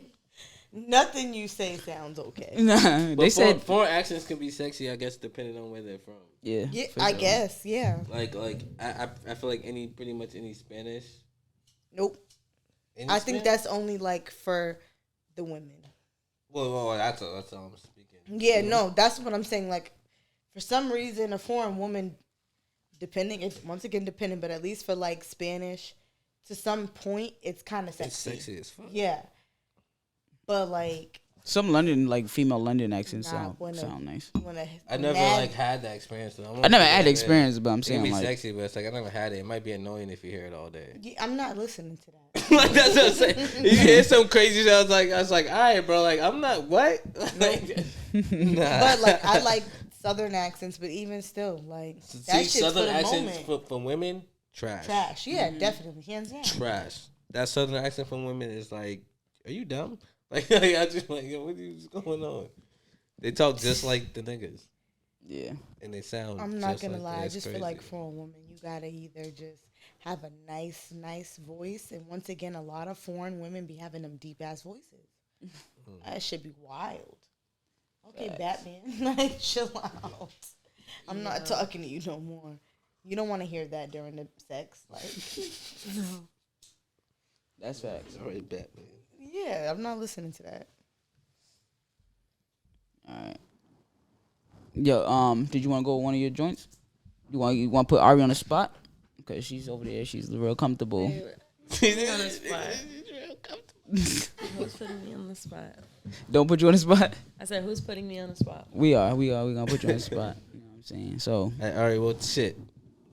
Nothing you say sounds okay. Nah, But they said foreign accents can be sexy, I guess, depending on where they're from. yeah. Yeah, for I sure. guess. Yeah. Like I feel like pretty much any Spanish. Nope. Any I think Spanish? that's only like for the women. Well, that's all I'm speaking. Yeah, no, that's what I'm saying. Like, for some reason, a foreign woman, once again depending, but at least for like Spanish, to some point, it's kind of sexy. It's sexy as fuck. Yeah, but like some London, like female London accents Nah, sound nice. I never like had that experience. Though. I never had the experience, but I'm It can saying be like sexy, but it's like I never had it. It might be annoying if you hear it all day. Yeah, I'm not listening to that. Like that's what I'm saying. You hear some crazy shit. I was like, all right, bro. Like I'm not what. Like, nah. But like I like Southern accents, but even still, like that shit's Southern for the accents moment. for women, trash. Trash, yeah, definitely, hands down. Trash. That Southern accent for women is like, are you dumb? Like I just like, yo, what is going on? They talk just like the niggas. yeah. And they sound. I'm not just gonna like lie. that. I It's just crazy. feel like for a woman, you gotta either just have a nice voice, and once again, a lot of foreign women be having them deep ass voices. That should be wild. Okay, Batman, like chill out. I'm not talking to you no more. You don't want to hear that during the sex, like. No. That's facts. All right, Batman. Yeah, I'm not listening to that. All right. Yo, did you want to go with one of your joints? You want to put Ari on the spot? Because she's over there. She's real comfortable. Put me on the spot. Who's putting me on the spot? Don't put you on the spot. I said, who's putting me on the spot? We are. We're going to put you on the spot. You know what I'm saying? So. All right, well, shit.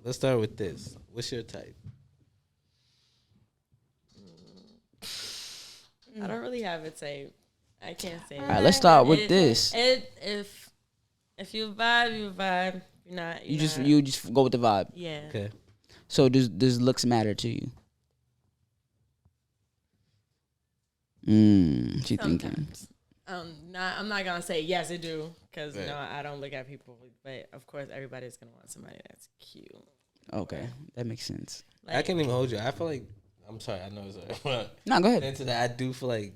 Let's start with this. What's your type? I don't really have a type. I can't say. All right, let's start with this. If you vibe, you vibe. You're not. You just go with the vibe. Yeah. Okay. So does looks matter to you? She thinking. Sometimes. I'm not gonna say yes, it do, because Right. I don't look at people. But of course, everybody's gonna want somebody that's cute. Okay, that makes sense. Like, I can't even hold you. I feel like I'm sorry. I know it's No, go ahead. into that. I do feel like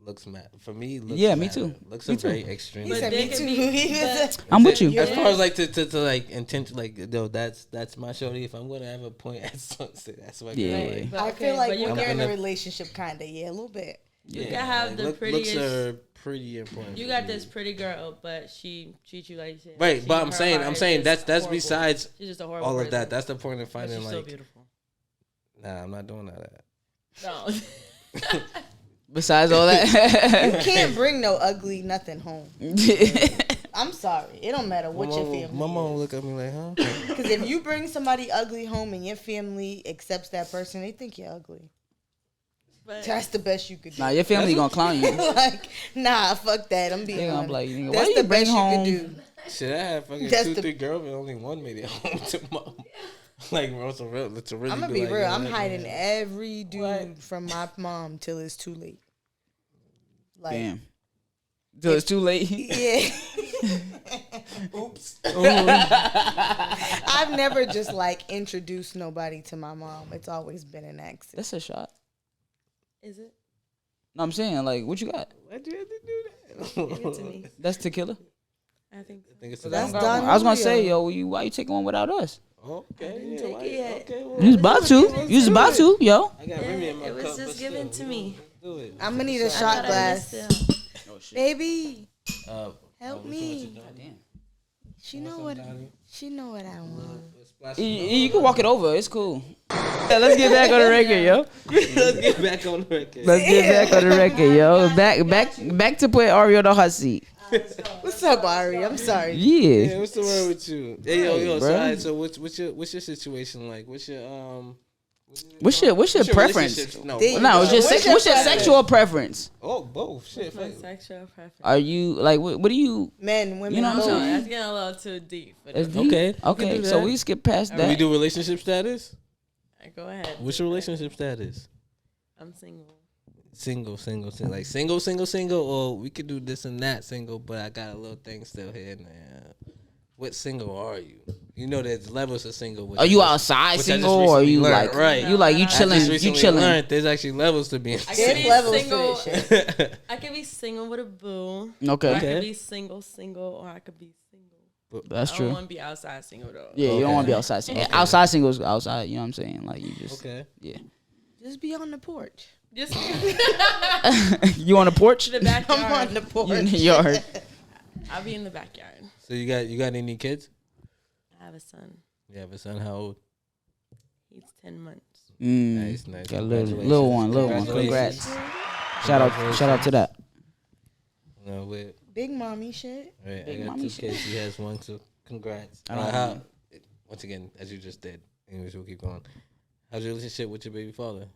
looks matter for me. Looks Yeah, me matter. too. Looks Me are too. very extreme. He But said they me can too. be- He was but- I'm with you. As far as like to like intent, like yo, that's my shorty. If I'm gonna have a point at sunset, that's my girl. Yeah. Like, But I okay, feel like but you when I'm you're in a gonna- relationship, kind of, yeah, a little bit. You can have the looks prettiest. are pretty important. You for got me. this pretty girl, but she treats you like shit. Right, but I'm Her saying heart is that's just horrible. besides She's just a horrible all of that. person. That's the point of But finding she's so like. beautiful. Nah, I'm not doing all that. No. Besides all that, You can't bring no ugly nothing home. I'm sorry. It don't matter what your family My mom is. look at me like, huh? Because if you bring somebody ugly home and your family accepts that person, they think you're ugly. But That's the best you could do. nah, your family gonna clown you. Like, nah, fuck that. I'm being They gonna honest. be like, nigga, why That's you the bring best home? you could do. Shit, I had fucking That's 3 girls, but only one made it home to mom. Like, bro, it's a real. I'm gonna be real. I'm hiding every dude from my mom till it's too late. Like, Damn. Till it's too late. yeah. Oops. I've never just like introduced nobody to my mom. It's always been an accident. That's a shot. is it? No, I'm saying like, what you got? Why'd you have to do Give it to that? me. That's tequila. I think so. I think it's That's the done. I was gonna say, Julio. yo, why you taking one without us? Okay, didn't yeah, take why- it yet. okay, well, You was about to. You was about to, yo. I got Remy in my It was cup, just but given still, to me. let's do it. I'm gonna need a I shot thought I glass. missed it. Baby, Uh, help what me. you doing? She know what I want. Splash You can walk it over. It's cool. Yeah, let's get back on the record, yo. Let's get back on the record. Let's get back on the record, yo. Back to put Ari on the hot seat. What's up, Ari? I'm sorry. Yeah. Yeah, what's the word with you? Hey, yo, Right, so, bro. alright, so what's your situation like? What's your What's your preference? relationship- No, There you No, go. it's just What's what's your your sexual preference? oh, both. Shit, My fuck. sexual preference. Are you like what do you? Men, women, You know what I'm both. No, saying? that's getting a little too deep. For It's this. deep? Okay, we can Okay, do so that. we skip past Can we that. do relationship status? Go ahead. What's your relationship status? I'm single. Single, like single, or we could do this and that single, but I got a little thing still here and there. What single are you? You know, there's levels of single. which Are I you just- outside which I just single or are recently you learned, like right? you like you I I chilling? just You recently chilling? learned there's actually levels to being I There's can be levels to single. this shit. I can be single with a boo. Okay, Or I Okay. could be single, or I could be single. that's I true. don't want to be outside single though. Yeah, you don't Okay. want to be outside single. Okay. Outside singles outside. You know what I'm saying? Like you just Okay. yeah. Just be on the porch. Just You on the porch? the backyard. I'm on the porch. You in the yard. I'll be in the backyard. So you got any kids? I have a son. You have a son. How old? He's 10 months. Nice. Got a little one. Congratulations. Congrats. Shout out to that. No, wait. Big mommy shit. Wait, Big I got mommy 2 kids. He has 1, so congrats. I don't know. Once again, as you just did. Anyways, we'll keep going. How's your relationship with your baby father?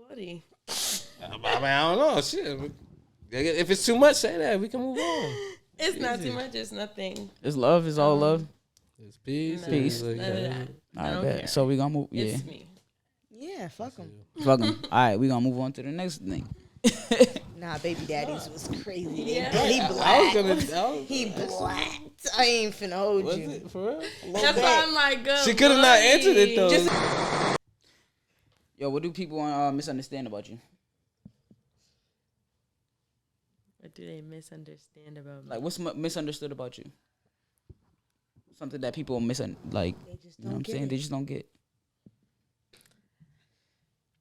Woody. I mean, I don't know. Shit. If it's too much, say that. We can move on. It's not too much. It's nothing. It's love. It's all love. It's peace. No, Peace. Like, none of that. All I right, don't bet. care. So we gonna move. Yeah. It's me. Yeah, fuck him. Fuck 'em. All right, we gonna move on to the next thing. Nah, baby daddies was crazy. Yeah. He I was black. gonna. He blacked. I ain't finna hold Was you. it for real? That's why I'm like, good. She could have not answered it though. Just- Yo, what do people misunderstand about you? What do they misunderstand about me? Like, what's misunderstood about you? Something that people They just you know what I'm don't saying? get They it. just don't get.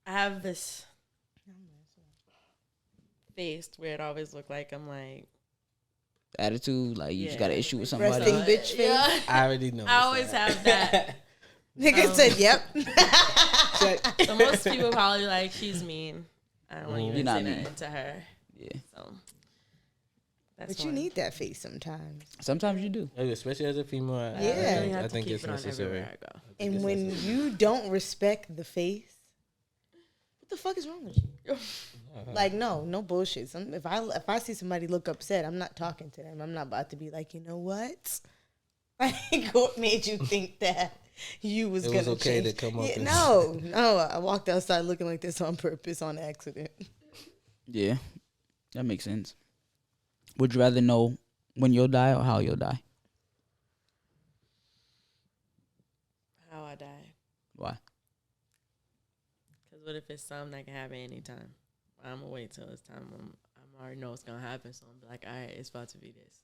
I have this face where it always look like I'm like Attitude, like you just got an Yeah. issue with Resting somebody. bitch face. Yeah. I already know. I always have that. Nigga said, "Yep." So most people probably like she's mean. I don't want to You're even not say mean. that to her. Yeah. So that's But you one. need that face sometimes. Sometimes you do. Especially as a female. I Yeah. really have I to think keep it's it on necessary. everywhere I go. And when you don't respect the face, what the fuck is wrong with you? Like, no bullshit. If I see somebody look upset, I'm not talking to them. I'm not about to be like, you know what? Like, what made you think that you was It gonna was okay change? to come up Yeah, and- no. I walked outside looking like this on purpose, on accident. Yeah, that makes sense. Would you rather know when you'll die or how you'll die? How I die. Why? Because what if it's something that can happen anytime? I'm going to wait till it's time. I already know what's going to happen. So I'm be like, all right, it's about to be this.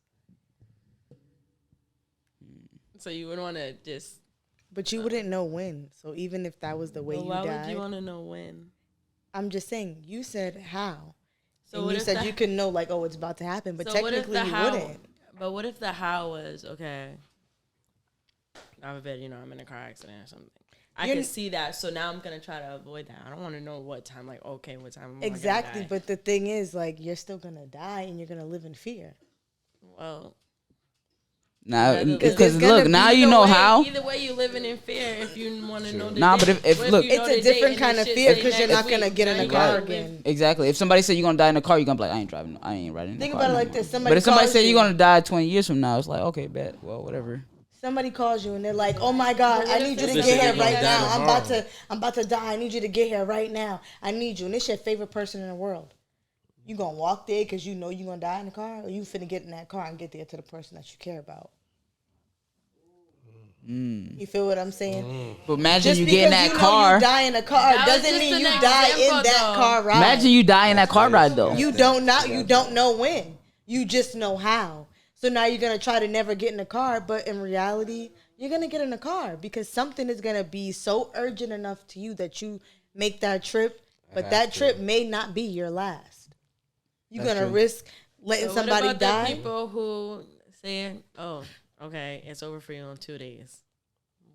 So you would want to just. But you wouldn't know when. So even if that was the way Well, you why died, would you want to know when? I'm just saying, you said how. So And what you if said the- you could know, like, oh, it's about to happen. But So what if technically the you how? wouldn't. But what if the how was, okay, I bet, I'm in a car accident or something. I You're can n- see that, so now I'm going to try to avoid that. I don't want to know what time, like, okay, what time am I gonna Exactly. die? But the thing is, like, you're still going to die and you're going to live in fear. Well, Now, Rather because there's look, gonna now be you either know way- how. Either way, you living in fear if you want to know the Nah, date. but if What look- you know It's a the date different and kind the of shit fear say because you're next not going to week? get in Now a you car gotta again. live- Exactly. If somebody said you're gonna die in a car, you're gonna be like, I ain't driving. I ain't riding. Think in a car about it no like more. this. Somebody But if somebody calls said you. you're gonna die 20 years from now, it's like, okay, bet. Well, whatever. Somebody calls you and they're like, "Oh my God, I need you to They get say here you're gonna right die now. tomorrow. I'm about to die. I need you to get here right now. I need you." And it's your favorite person in the world. You gonna walk there because you know you gonna die in the car, or you finna get in that car and get there to the person that you care about? You feel what I'm saying? But imagine Just you because get in that you know car. you die in a car That was doesn't just mean an you die in example, that though. car ride. Imagine you die in that car ride though. You don't know when. You just know how. So now you're gonna try to never get in a car, but in reality, you're gonna get in a car because something is gonna be so urgent enough to you that you make that trip. But that trip may not be your last. You're gonna risk letting So somebody what about die. the people who say, "Oh, okay, it's over for you in 2 days"?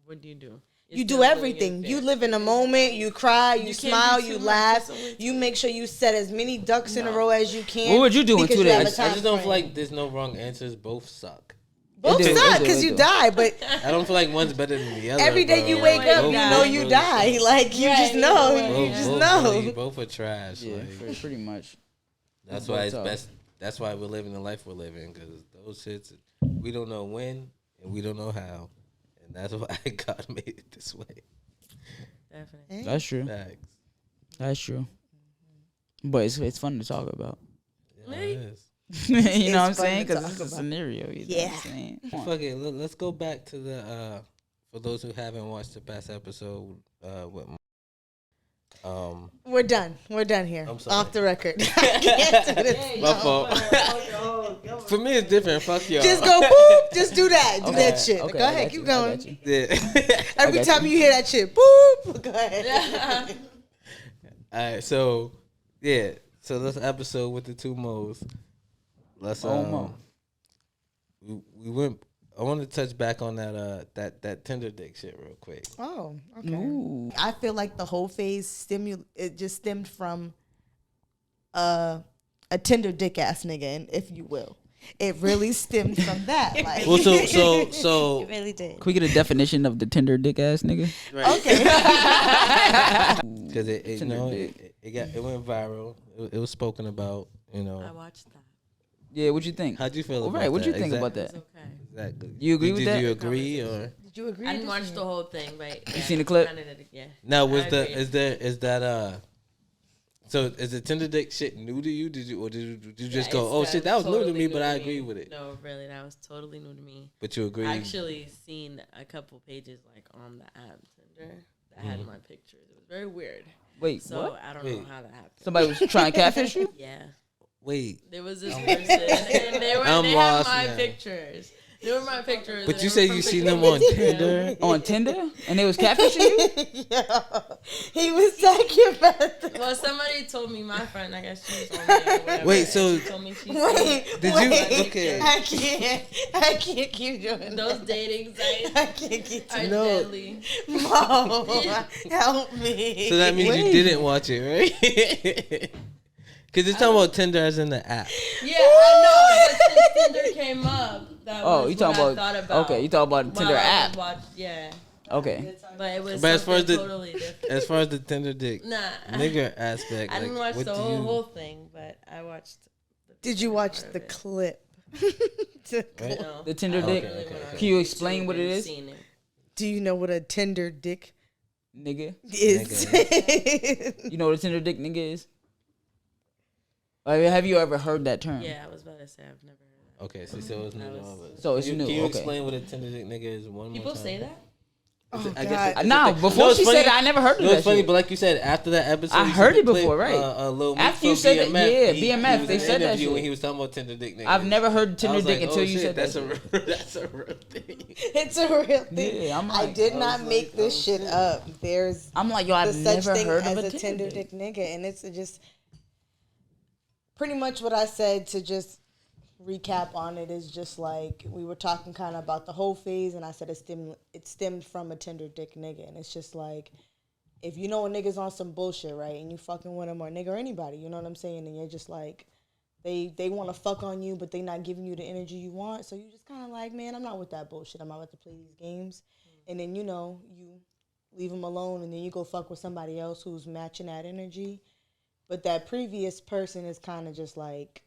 What do you do? You're You still do living in everything. fear. You live in a moment. You cry. You You can't smile. do You too much. laugh. It's only You make sure you set as many ducks in a row as you can. What would you do in because 2 you have a days? I time just don't feel frame. like there's no wrong answers. Both suck. Both It do, suck it do, because it you do. die, but I don't feel like one's better than the other. every day bro. you wake Both up, you know really you suck. die. Like you Right, just know. either way, You yeah. just Both know. really- both are trash. Yeah, like, pretty much. that's why it's tough. best. That's why we're living the life we're living, because those shits we don't know when and we don't know how, and that's why God made it this way. Definitely. That's true. Facts. That's true. But it's fun to talk about. Yeah, it is. You know what I'm It's fun saying? to Because talk it's a about. scenario. You know Yeah. what I'm saying? Come on. Fuck it. Let's go back to the for those who haven't watched the past episode with We're done. We're done here. I'm sorry. Off the record. I can't do this. my fault. For me, it's different. Fuck y'all. Just go boop. Just do that. Do Okay, that shit. okay, Go I ahead. got you, Keep I going. got you. Yeah. Every got time you. you hear that shit, boop. Go ahead. All right, so yeah, so this episode with the two mo's. Let's Mo. we went. I want to touch back on that Tinder dick shit real quick. Oh, okay. Ooh. I feel like the whole phase it just stemmed from a Tinder dick ass nigga, if you will. It really stemmed from that. Like, Well, so it really did. Can we get a definition of the Tinder dick ass nigga? Okay. because it went viral. It was spoken about. I watched that. Yeah, what you think? How'd you feel about Right, what that? you think about that? It's okay. Exactly. You agree with that? Did you agree or? Did you agree? I didn't watch the whole thing, but You seen the clip? Yeah. Now I agree. is that so is the Tinder dick shit new to you? Did you just go, oh shit, that was new to me, but I agree with it. No, really, that was totally new to me. But you agree? I actually seen a couple pages like on the app Tinder that had my pictures. It was very weird. Wait, So what? I don't know how that happened. Somebody was trying to catfish you? Yeah. Wait. There was this person, and they had lost my now. pictures. They were my pictures. But and you they said were from you seen pictures. them on Tinder. On Tinder? And they was catfishing you? Yeah. He was psychopath. Well, somebody told me, my friend, I guess she was on there or whatever. Wait, and so- she told me she Wait, Did wait. you? Okay. I can't keep doing those that. dating sites I can't keep are doing No. deadly. Mom, help me. So that means you didn't watch it, right? Because it's talking about Tinder as in the app. Yeah, I know. But since Tinder came up, that Oh, was you talking what about, I thought about. okay, you talking about while Tinder I was app. yeah, Okay. but it was But as far as something the totally different. as far as the Tinder dick Nah, nigger aspect, I didn't like, watch what the do you? whole thing, but I watched. Did you watch part the of it. clip? Right? No, The Tinder I dick? really went on Can you YouTube explain what it and is? seen it. Do you know what a Tinder dick Nigga. is? You know what a Tinder dick nigga is? Like, have you ever heard that term? Yeah, I was about to say I've never heard that. Okay, so it's new to all of us. So it's Can new, Can you okay. explain what a Tinder dick nigga is one more People time? say that. Oh, I God. guess it's Nah, a thing. before it's she funny. said it, I never heard of No, that it's funny, shit. but like you said, after that episode, I you heard seen it the clip, before, right. Lil After Meek you from said that, BMF, yeah, he BMF, was they in an said that interview shit. when he was talking about Tinder dick niggas. I've never heard I Tinder was dick like, until oh, you shit, said that's that. that's a real thing. It's a real thing. Yeah, I'm I like, did not make this shit up. There's I'm like, yo, the I've such never thing heard as of a a Tinder dick nigga, and it's just pretty much what I said. To just recap on it is just like we were talking kind of about the whole phase, and I said it stemmed from a Tinder dick nigga, and it's just like if you know a nigga's on some bullshit, right, and you fucking with him or a nigga or anybody, you know what I'm saying, and you're just like they want to fuck on you, but they not giving you the energy you want, so you just kind of like, man, I'm not with that bullshit. I'm not about to play these games, and then you leave them alone, and then you go fuck with somebody else who's matching that energy, but that previous person is kind of just like,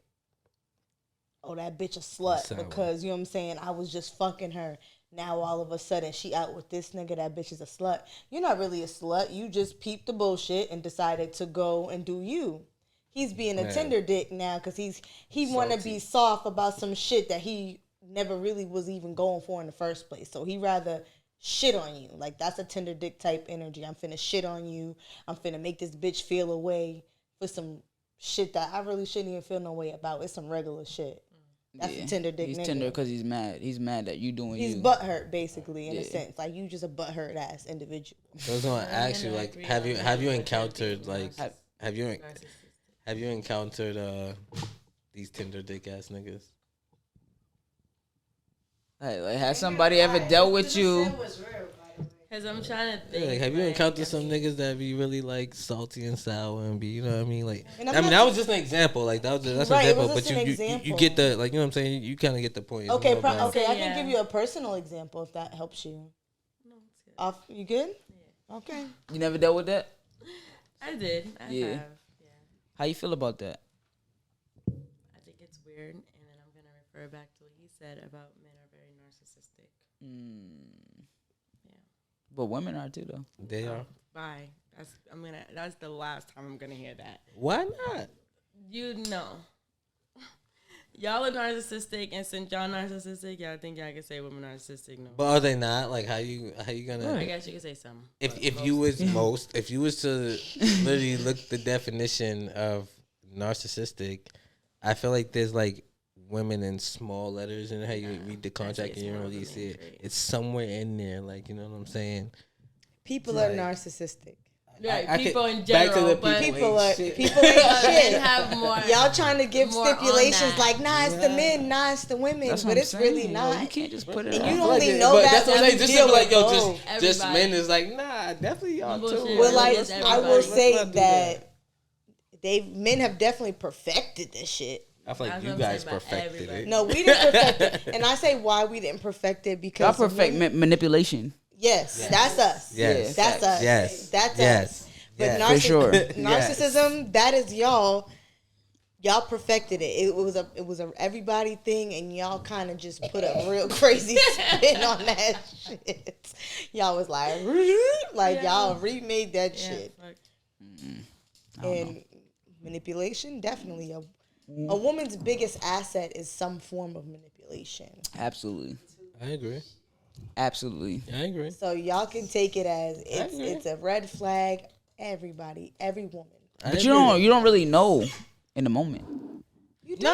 oh, that bitch a slut Sour. because, you know what I'm saying, I was just fucking her. Now all of a sudden she out with this nigga, that bitch is a slut. You're not really a slut. You just peeped the bullshit and decided to go and do you. He's being a Man. Tinder dick now because he want to be soft about some shit that he never really was even going for in the first place. So he rather shit on you. Like, that's a Tinder dick type energy. I'm finna shit on you. I'm finna make this bitch feel a way for some shit that I really shouldn't even feel no way about. It's some regular shit. That's a Tinder dick He's nigga. Tinder because he's mad. He's mad that you doing He's you. butthurt, basically, in a Yeah. sense. Like, you just a butthurt ass individual. I was gonna ask you, like, have you encountered like have you encountered these Tinder dick ass niggas? Hey, like, has somebody ever dealt with you? Because I'm trying to think. Like, have you encountered some niggas that be really like salty and sour and be, you know what I mean? Like, And I I'm mean, not- that was just an example. Like, that's an Right, it example. was But just you, an you example. get the, like, you know what I'm saying? You kind of get the point. It's Okay, more about- okay, I Yeah. can give you a personal example if that helps you. No, it's good. You good? Yeah. Okay. You never dealt with that? I did. I Yeah. have. Yeah. How you feel about that? I think it's weird, and then I'm gonna refer back to what he said about men are very narcissistic. Yeah. But women are too, though. They are. Bye. That's the last time I'm gonna hear that. Why not? You know. Y'all are narcissistic, and since y'all narcissistic, y'all think y'all can say women are narcissistic. No. But are they not? Like, how you gonna? I guess you could say some. If you was if you was to literally look the definition of narcissistic, I feel like there's like women in small letters and how you read the contract and you don't really see it. It's somewhere in there, like, you know what I'm saying. People are Like- narcissistic. Right, I people could, in general. back to the but People ain't are shit. people ain't men shit. have more. Y'all trying to give more on stipulations that. like, nah, it's the men, nah, it's the women, That's what but I'm it's really saying, yo. not. You can't just put it And out. you I feel like only it- know but that that's what I'm when saying. you Just deal to be like, with yo, both. just Everybody. men is like, nah, definitely y'all Bullshit. too. Well, like Let's I will everybody. say Let's not do that men have definitely perfected this shit. I feel like That's you what I'm guys saying about perfected everybody. it. No, we didn't perfect it, and I say why we didn't perfect it Y'all because perfect manipulation. yes, that's us. Yes. That's us. Yes. That's Yes. us. But Yes. For sure. narcissism, that is y'all. Y'all perfected it. It was a everybody thing, and y'all kind of just put a real crazy spin on that shit. Y'all was like y'all remade that Yeah, shit. fuck. And manipulation, definitely a woman's biggest asset is some form of manipulation. Absolutely. I agree. Absolutely. I agree. So y'all can take it as agree. it's a red flag. Everybody, every woman. But you don't really know in the moment. You do. Nah.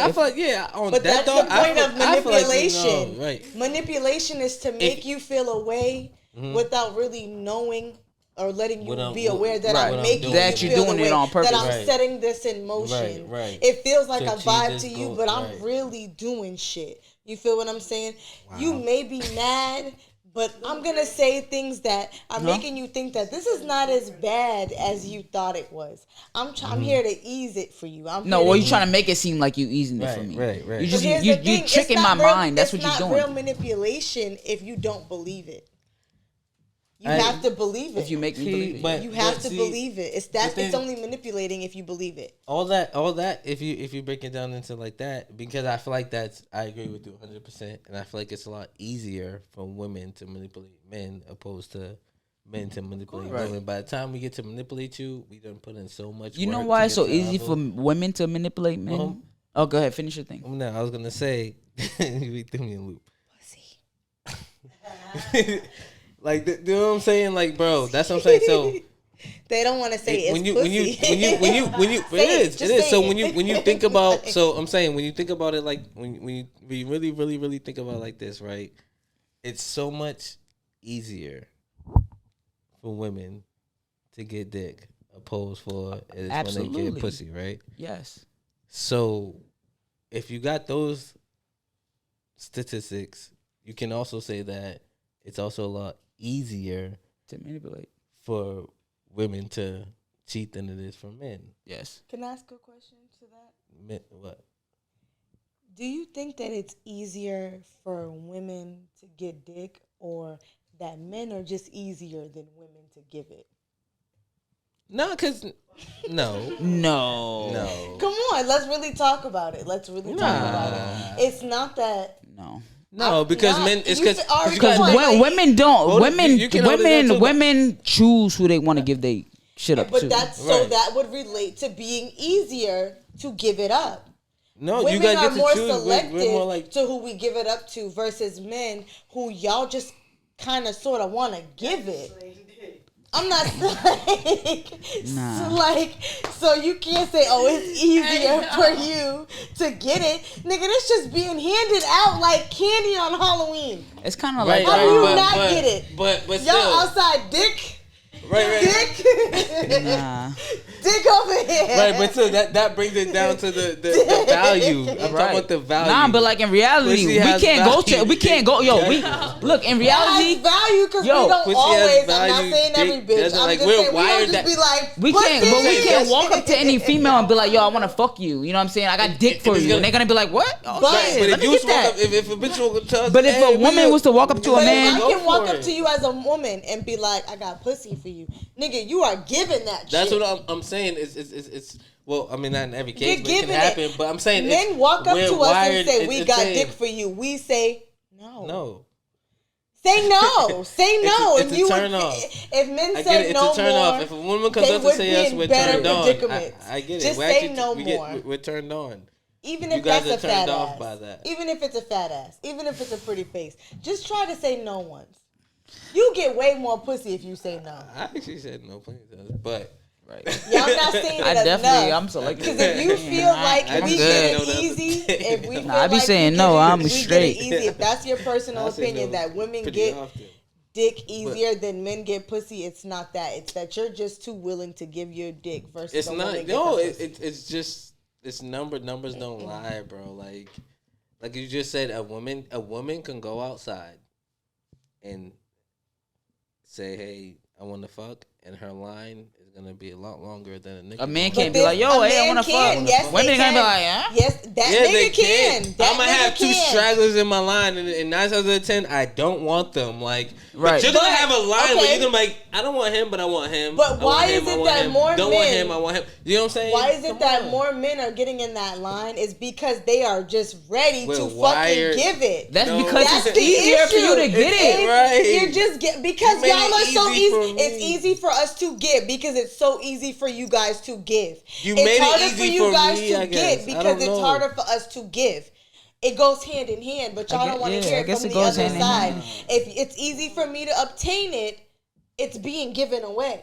I feel like on But that that's though, the point of I feel like manipulation. right. Manipulation is to make you feel a way without really knowing or letting you What I'm- be aware that right. I'm I'm making doing. you That you're feel doing the it way, on purpose. that I'm Right. setting this in motion. Right. It feels like To a vibe achieve to this you, goal. but I'm Right. really doing shit. You feel what I'm saying? You may be mad, but I'm gonna say things that are making you think that this is not as bad as you thought it was. I'm here to ease it for you. No, or you trying to make it seem like you easing it for Right, me. right. You But just here's you the thing, tricking it's my not real- mind. That's what it's you're not real doing. manipulation if you don't believe it. You I- have to believe it. If you make me See, believe it. but- You have to see, believe it. It's then- only manipulating if you believe it. All that. If you break it down into like that, because I feel like I agree with you 100%, and I feel like it's a lot easier for women to manipulate men opposed to men to manipulate Right. women. By the time we get to manipulate you, we done put in so much. You know work why to it's get so to that easy for level. women to manipulate men? Uh-huh. Oh, go ahead, finish your thing. No, I was gonna say, we threw me in a loop. Like, you know what I'm saying? Like, bro, that's what I'm saying. So They don't want to say it's when you pussy. Say it just is. say So it. when you think about, so I'm saying when you think about it, like when you really think about it like this, right? It's so much easier for women to get dick opposed for it is when they Absolutely. get pussy, right? Yes. So if you got those statistics, you can also say that it's also a lot easier To manipulate. for women to cheat than it is for men. Yes. Can I ask a question to that? What? Do you think that it's easier for women to get dick, or that men are just easier than women to give it? No, cause no. Come on, let's really talk about it. Let's really talk about it. It's not that. No, because Not- men. It's you because said- Ari, Because come on, like- women don't. Hold it, Women. you can hold it down too, but- Women choose who they want to give they shit up But to. that's so Right. that would relate to being easier to give it up. no, you Women gotta are get more to choose. selective We're more like to who we give it up to versus men who y'all just kind of sort of want to give it. I'm not so you can't say, oh, it's easier for you to get it. Nigga, this just being handed out like candy on Halloween. It's kind of right, like How do you but, not but, get it? But Y'all still, outside dick. right. Dick. nah. Dick over here. Right, but still, that brings it down to the value. I'm talking about the value. Nah, but like in reality, Pussy we has can't go value. to. We can't go. Yo, we look in It reality. has value because we Yo, don't pussy has always. I'm value, not saying every dick bitch. doesn't, I'm like, just we're saying we wired don't just that- be like We can't, but we pussy. can't walk up to any female and be like, "Yo, I want to fuck you." You know what I'm saying? I got dick for it's you, gonna- and they're gonna be like, "What?" Oh, But- shit, But let if me you get was walk that. up, if a bitch walk up to us, But if hey, a woman was to walk up to a But man, if I can walk for up it. to you as a woman and be like, "I got pussy for you," nigga, you are giving that. That's shit. what I'm saying. It's well, I mean, not in every case, You're but it can giving happen. it. But I'm saying Men walk up we're to us and wired- say, "We it's got saying- dick for you." We say no. No. Say no. Say no. It's a and you turn would, off. If men I said get it. It's no a turn more, off. If a woman comes they up to would say be yes, in we're better turned on. predicaments. I get it. Just We're say actually- no we more. we're turned on. Even You if guys that's are a fat turned off ass. by that. Even if it's a fat ass. Even if it's a pretty face. Just try to say no once. You get way more pussy if you say no. I actually said no plenty of times, but right? Y'all not saying it I enough. definitely, I'm selective. Because if you feel like I we just get said no it the other easy, day. if we feel Nah, I be like saying we no, get it, I'm we straight. get it easy. If that's your personal I say opinion no that women pretty get often. dick easier than men get pussy. It's not that. It's that you're just too willing to give your dick versus It's a not. woman No, gets her pussy. it's just numbers don't lie, bro. Like you just said, a woman can go outside and say, "Hey, I want to fuck," and her line is gonna be a lot longer than a nigga. A man But can't be this- like, yo, a hey, I man want to can. fuck. Yes, Women they gonna be can. like, huh? Yes, that Yeah, nigga they can. can. That I'm gonna nigga have two can. stragglers in my line, and 9 times out of 10, I don't want them. Like, Right. but you're gonna But, have a line where okay. you're gonna be like, I don't want him, but I want him. But I want why him, is I it want that him. more don't want men- him? I want him. You know what I'm saying? Why is it Come that on. more men are getting in that line? Is because they are just ready Well, to why fucking are- give it. That's No. because That's it's the easier for you to issue. get it. Right. You're just because You made y'all are it so easy for easy. It's me. easy for us to give because it's so easy for you guys to give. You it's made it harder easy for you for guys me, to I get guess. I because don't it's know. harder for us to give. It goes hand in hand, but y'all don't want to yeah, hear I it guess from it the goes other hand in side. hand. If it's easy for me to obtain it, it's being given away.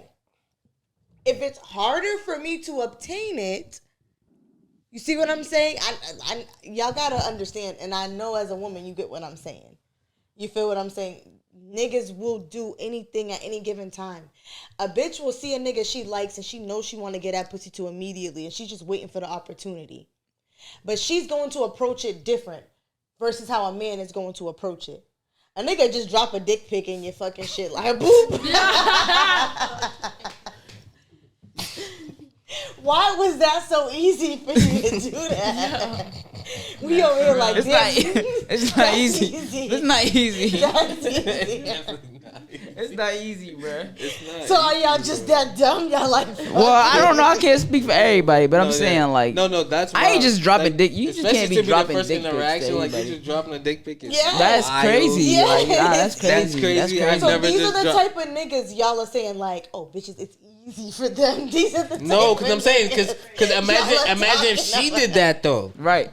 If it's harder for me to obtain it, you see what I'm saying? Y'all gotta understand, and I know as a woman, you get what I'm saying. You feel what I'm saying? Niggas will do anything at any given time. A bitch will see a nigga she likes and she knows she want to get that pussy to immediately, and she's just waiting for the opportunity. But she's going to approach it different versus how a man is going to approach it. A nigga just drop a dick pic in your fucking shit like boop. Why was that so easy for you to do that? We over here like, It's damn, not. It's not that's easy. easy. It's not easy. That's easy. It's not easy, bro. So are y'all just that dumb? Y'all like, Well, I don't know. I can't speak for everybody, but I'm saying like, no, that's I ain't wild. just dropping Like, dick. You just especially can't be to the dropping first dick pics to interaction, like you everybody. just dropping a dick pic. Is Yeah. That's wild. crazy. Yeah. Like, that's crazy. That's crazy. That's I crazy. so never these just are the drop- type of niggas y'all are saying like, oh bitches, it's easy for them. These are the type No, of because I'm saying, niggas because y'all are imagine if talking she about. did that though. Right.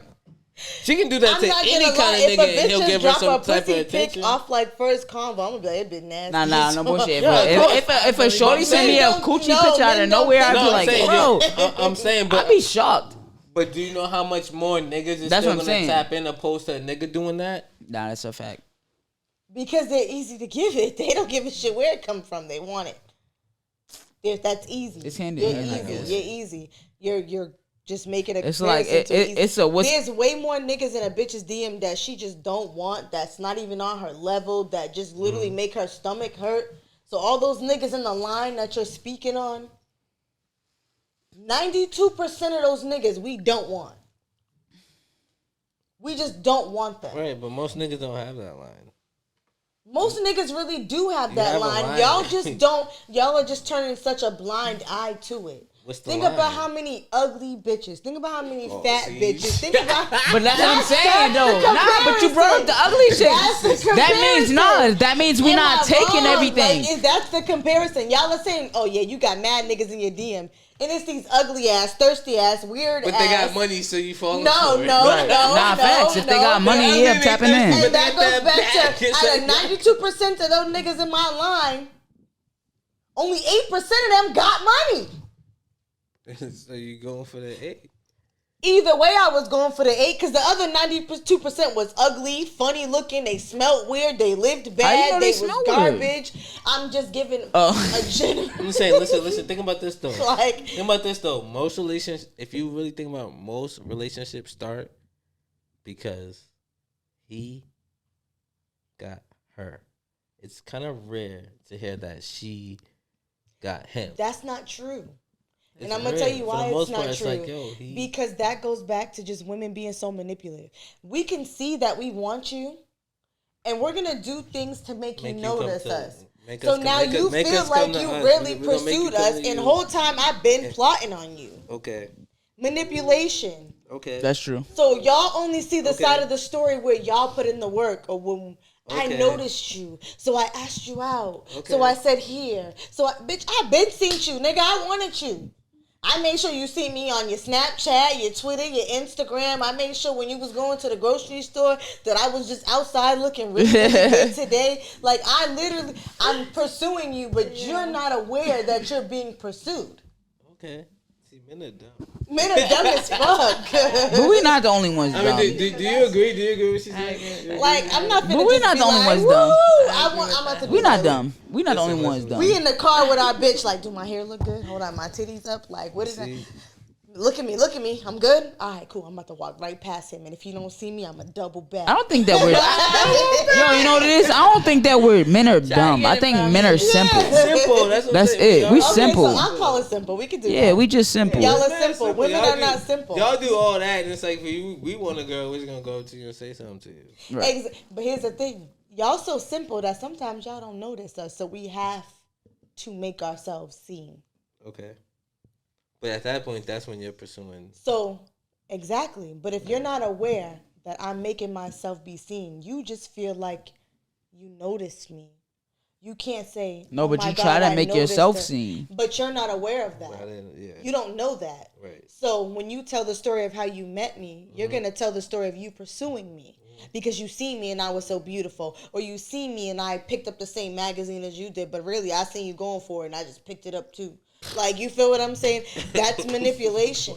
She can do that I'm to not any gonna kind lie. of If a nigga, and bitch he'll just give her drop some a type of pussy pic attention. off like first convo, I'm gonna be like, it been nasty. Nah, no bullshit. Yeah, of course. If a shorty send me a Men don't- coochie no, picture out men of don't nowhere, I'd think be No, like, I'm saying, bro, I'm saying, but I'd be shocked. But do you know how much more niggas is That's still what I'm gonna saying. tap in opposed to a nigga doing that? Nah, that's a fact. Because they're easy to give it. They don't give a shit where it comes from. They want it. That's easy. It's hand in You're hand, I easy. guess. You're easy. You're just making a It's like comparison to easy. it's a what's There's way more niggas in a bitch's DM that she just don't want. That's not even on her level. That just literally make her stomach hurt. So all those niggas in the line that you're speaking on, 92% of those niggas we don't want. We just don't want them. Right, but most niggas don't have that line. Most niggas really do have You that have a line. line. Y'all just don't. Y'all are just turning such a blind eye to it. What's the Think line? about how many ugly bitches. Think about how many fat see. bitches. Think about. But that's what I'm saying, that's though. the Nah, but you brought up the comparison. ugly That's the shit. That means comparison. That means we Am not I taking wrong? everything. Like, that's the comparison. Y'all are saying, oh yeah, you got mad niggas in your DM, and it's these ugly ass, thirsty ass, weird But ass. they got money, so you fall No, for it. no, Right. no, Nah, no, facts. If they no. got money, But yeah, I tapping mean, in. And that Get goes that back back. to It's out of like- 92% of those niggas in my line, only 8% of them got money. So you going for the 8? Either way, I was going for the 8 because the other 92% was ugly, funny looking. They smelled weird. They lived How you bad. know They they was smell weird? garbage. I'm just giving Oh. a general. I'm saying, listen. Think about this though. Like, Think about this though. Most relationships, if you really think about it, most relationships start because he got her. It's kind of rare to hear that she got him. that's not true. It's And I'm gonna rare. tell you For why the it's most not part, it's true. like, yo, he- Because that goes back to just women being so manipulative. We can see that we want you, and we're gonna do things to make you Make you come notice to- us. make So us come- now make us- you make feel us come like to you us. really We gonna make you pursued come us, to and you. whole time I've been plotting on you. Okay. Manipulation. Okay. That's true. So y'all only see the Okay. side of the story where y'all put in the work, or when I Okay. noticed you, so I asked you out. Okay. So I said here. So bitch, I been seen you, nigga. I wanted you. I made sure you see me on your Snapchat, your Twitter, your Instagram. I made sure when you was going to the grocery store that I was just outside looking really, really good today. Like I'm pursuing you, but you're not aware that you're being pursued. Okay. See, men are dumb. Men are dumb as fuck. But we not the only ones I dumb. mean, do you agree? Do you agree with what she's saying? Like, I'm not finna But we just not be the only like, ones woo, dumb. I'm about to be We not like, dumb. We not the only Listen, ones dumb. We in the car with our bitch, like, do my hair look good? Hold on, my titties up. Like, what is that? Look at me. I'm good? All right, cool. I'm about to walk right past him. And if you don't see me, I'm going to double back. I don't think that we're... Yo, you know what it is? I don't think that men are dumb. I think men are simple. Simple. That's what I'm That's saying. it. We Okay, simple. so I'll call it simple. We can do that. Yeah, we just simple. Y'all are Man, simple. Women Y'all are not simple. Y'all do all that, and it's like, for you, we want a girl, we're just going to go up to you and say something to you. Right. But here's the thing. Y'all so simple that sometimes y'all don't notice us. So we have to make ourselves seen. Okay. But at that point, that's when you're pursuing. So, exactly. But if you're not aware that I'm making myself be seen, you just feel like you noticed me. You can't say, No, oh but my you God, try to I make noticed yourself her. seen. But you're not aware of that. Yeah. You don't know that. Right. So when you tell the story of how you met me, you're going to tell the story of you pursuing me. Because you see me and I was so beautiful. Or you see me and I picked up the same magazine as you did. But really, I seen you going for it and I just picked it up too. Like, you feel what I'm saying? That's manipulation.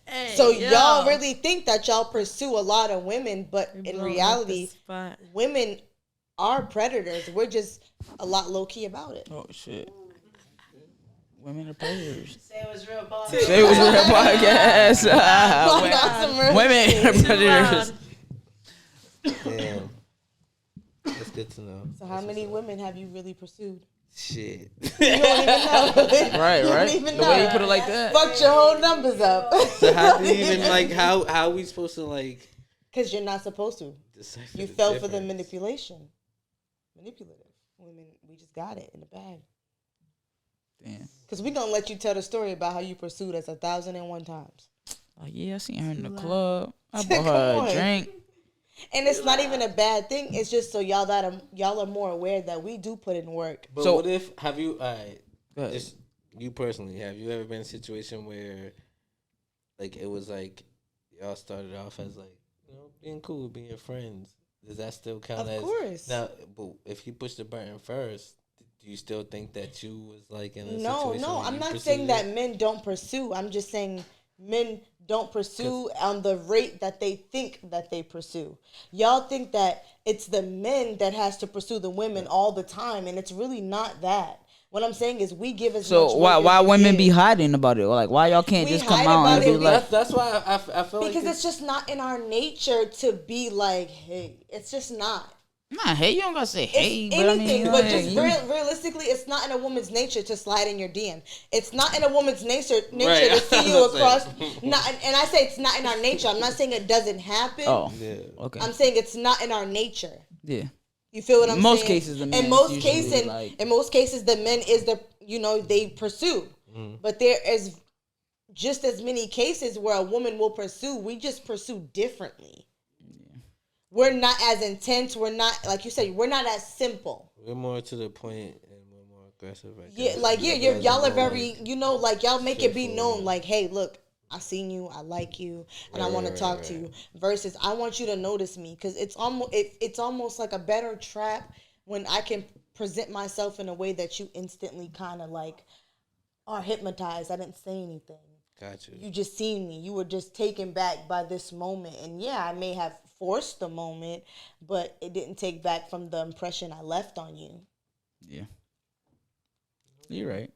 Hey, So yo. y'all really think that y'all pursue a lot of women, but You're in blowing up reality, the spot. women are predators. We're just a lot low key about it. Oh, shit. Women are predators. Say it was real boss. Say it was real podcast. Talk about some real Women shit. are predators. Damn. That's good to know. So how many women have you really pursued? Shit. You don't even know. Right, You right. don't even The know. way you put it like that. Fucked your whole numbers up. So how do you even, like, how are we supposed to, like, Because you're not supposed to. decipher You the fell for the difference? manipulation. Manipulative. Women, we just got it in the bag. Damn. Because we're going to let you tell the story about how you pursued us 1,001 times. Oh, yeah, I seen her in the club. I Come bought her on. a drink. And it's not even a bad thing. It's just so y'all are more aware that we do put in work. But So- what if, have you, all right, Go ahead. just you personally, have you ever been in a situation where, like, it was like, y'all started off as, like, you know, being cool, being friends? Does that still count Of as? course. Now, but if he pushed the button first, do you still think that you was, like, in a No, situation where I'm you not pursued saying it? that men don't pursue. I'm just saying men don't pursue on the rate that they think that they pursue. Y'all think that it's the men that has to pursue the women all the time, and it's really not that. What I'm saying is we give as much So work why as you women give. be hiding about it? Or like, why y'all can't We just come hide out about and be it like, That's why I feel Because like it's just not in our nature to be like, hey, it's just not. nah, hey, you don't gotta say It's hey, but anything, I mean, but like, just you- realistically, it's not in a woman's nature to slide in your DM. It's not in a woman's nature Right. to see you I was across. saying. Not, and I say it's not in our nature. I'm not saying it doesn't happen. Oh, Yeah. okay, I'm saying it's not in our nature. yeah. You feel what I'm Most saying? cases, the in men most usually, cases, like- in most cases, the men is the they pursue, but there is just as many cases where a woman will pursue. We just pursue differently. We're not as intense. We're not, like you said, we're not as simple. We're more to the point and we're more aggressive. I Yeah, guess. like, You yeah, guys y'all are more, very, like, like, y'all make it be straightforward. known, like, hey, look, I seen you, I like you, and I Right, want to right, talk right, to right. you. Versus, I want you to notice me, because it's almost like a better trap when I can present myself in a way that you instantly kind of like are hypnotized. I didn't say anything. Got you. You just seen me. You were just taken back by this moment, and yeah, I may have forced the moment, but it didn't take back from the impression I left on you. Yeah, you're right.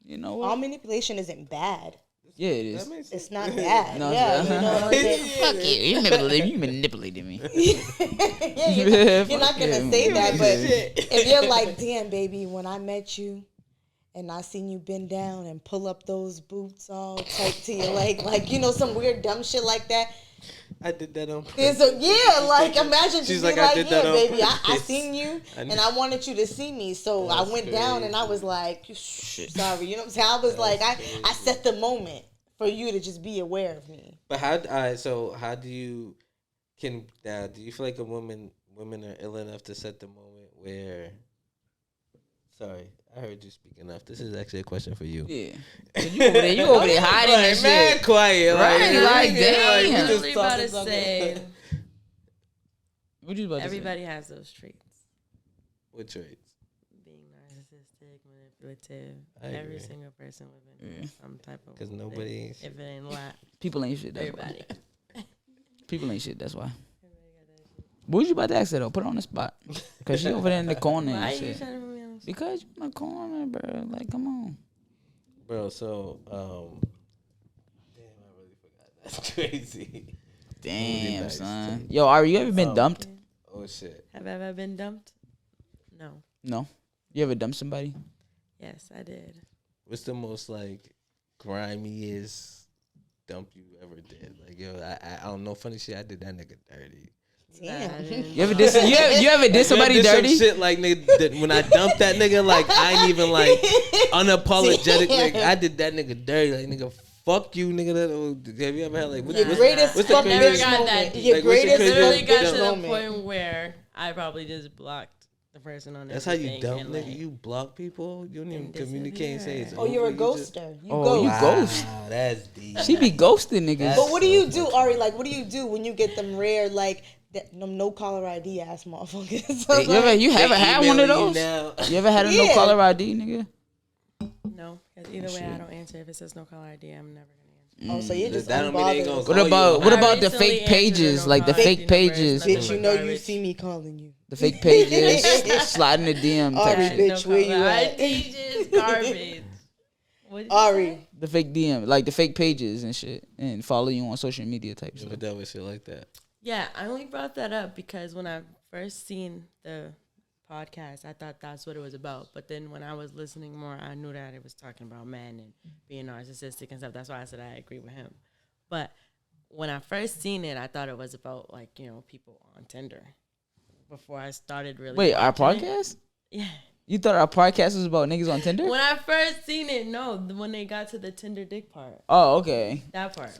You know All what? manipulation isn't bad. Yeah, it is. That makes sense. It's not bad. No, Yeah, it's you not. know what I'm saying? Fuck you. You manipulated me. Yeah, you're not Fuck gonna you. say that, but Shit. if you're like, damn, baby, when I met you and I seen you bend down and pull up those boots all tight to your leg, like, some weird dumb shit like that. I did that on purpose. There's a, yeah, like, imagine just She's be like, like, I did that yeah, on baby, I purpose. seen you I and I wanted you to see me, so I That's went down and I was like, sorry, you know what I'm saying? I was like, I set the moment for you to just be aware of me. But so how do you do you feel like women are ill enough to set the moment where? Sorry, I heard you speak enough. This is actually a question for you. Yeah. You over there hiding and shit. Mad quiet, Right, like, we damn. just Literally about to talking. say, What you about to say? everybody has those traits. What traits? Being narcissistic, manipulative. I agree. Every single person living some type of. Because nobody. If it ain't lot, People ain't shit. That's why. everybody. People ain't shit. That's why. What was you about to ask her though? Put her on the spot. Cause she over there in the corner Why and are you shit. trying to put me on the spot? Because you in the corner, bro. Like, come on. Bro, so, damn, I really forgot. That's crazy. Damn, nice. son. Yo, Ari, you ever been dumped? Oh, shit. Have I ever been dumped? No. No. You ever dumped somebody? Yes, I did. What's the most, like, grimiest dump you ever did? Like, yo, I don't know. Funny shit, I did that nigga dirty. Damn. Nah, I didn't. You ever did? You ever did somebody Yo, I did some dirty? shit like nigga, when I dumped that nigga, like I ain't even like unapologetic. Like I did that nigga dirty. Like nigga, fuck you, nigga. Have you ever had like Your greatest what's the fuck Never craziest got bitch that moment. deep. Your Like, what's the greatest craziest Literally fuck got bitch to the moment. point where I probably just blocked the person on That's how you everything dump, and, nigga. like, You block people. You don't even and communicate and say it's Oh, you're a over, you just- ghoster. You Oh, ghost. you ghost. Wow, that's deep. She be ghosting niggas. But what do you do, Ari? Like, what do you do when you get them rare, like, them no caller ID ass motherfuckers? You ever had one of those? You ever had a no Yeah. caller ID, nigga? No, because either way, I don't answer. If it says no caller ID, I'm never gonna answer. Oh, so you're just That don't mean they unbothered. gonna What call about you. what I about the recently fake answered a pages? no Like the caller fake ID number. It's pages, nothing Bitch, but you know you garbage. see me calling you. the fake pages, sliding the DM type Ari, shit. bitch, where you at? ID just garbage. What did you Ari. say? The fake DM, like the fake pages and shit, and follow you on social media type You shit. ever dealt with shit like that? Yeah, I only brought that up because when I first seen the podcast, I thought that's what it was about. But then when I was listening more, I knew that it was talking about men and being narcissistic and stuff. That's why I said I agree with him. But when I first seen it, I thought it was about, like, you know, people on Tinder. Before I started really. Wait, our watching it. podcast? Yeah. You thought our podcast was about niggas on Tinder? When I first seen it, no, when they got to the Tinder dick part, Oh, okay. that part.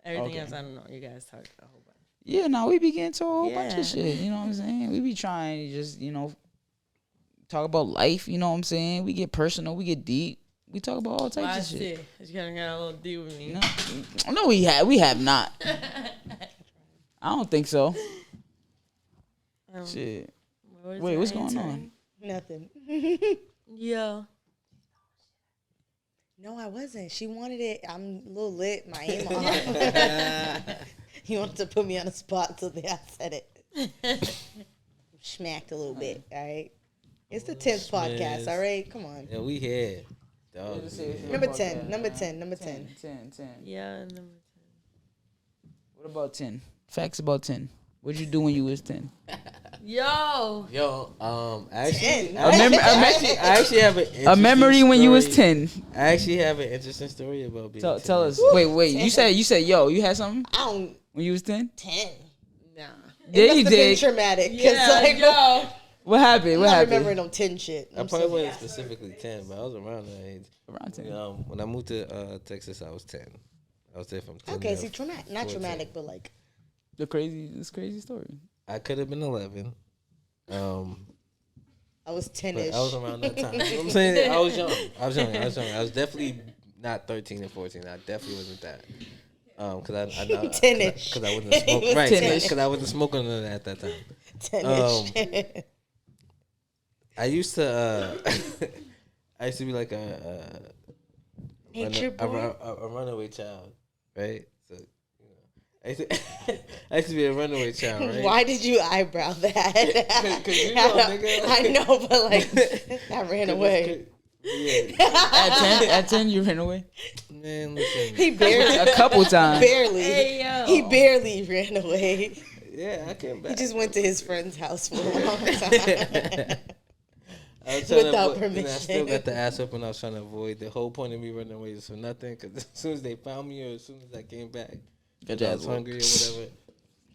Everything Okay. else, I don't know. You guys talked a whole bunch. Yeah, no, we be getting to a whole bunch Yeah. of shit. You know what I'm saying? We be trying to just, talk about life. You know what I'm saying? We get personal. We get deep. We talk about all Well, I types of shit. see. You kind of got a little deep with me. No, we have not. I don't think so. Shit. What was Wait, your what's going answer? on? Nothing. Yeah. No, I wasn't. She wanted it. I'm a little lit. My aim on. He wanted to put me on the spot, so I said it. Smacked a little bit. All right. It's the 10th podcast. All right. Come on. Yeah, we here. Dog. Number 10. Number 10. Number 10. 10. Yeah. Number What about 10? Facts about 10. What'd you do when you was 10? 10. Yo. Yo, actually, 10. I actually have an A interesting memory when you was story. 10. I actually have an interesting story about being 10. Tell us. Wait. You said yo. You had something I don't. when you was 10? 10. Nah. Yeah, It you must have been did. traumatic. 'Cause, Yeah, like, yo. What happened? I'm What not happened? remembering no 10 shit. I I'm probably so- wasn't specifically 10, but I was around that age. Around 10. When I moved to Texas, I was 10. I was there from 10 Okay, to see, traumatic. Not 14. traumatic, but like. This crazy story. I could have been 11. I was But 10-ish. I was around that time. You know what I'm saying? I was young. I was definitely not 13 and 14. I definitely wasn't that. Cause I 10-ish. Cause I wasn't He smoking. was Right. 10-ish. Cause I wasn't smoking none of that at that time. 10-ish. I used to be like a Nature boy. runaway child, right? So, I used to be a runaway child, right? Why did you eyebrow that? 'Cause you know, nigga. I know, but like, I ran away. Yeah, At 10, you ran away? man, listen. He barely, A couple times. barely. Hey, yo. He barely ran away. Yeah, I came back. He just went to his friend's house for a long time. I was trying Without to avoid, and I still permission. got the ass up, and I was trying to avoid. The whole point of me running away is for nothing. Because as soon as they found me, or as soon as I came back, Got 'cause your I ass was whooped. hungry or whatever.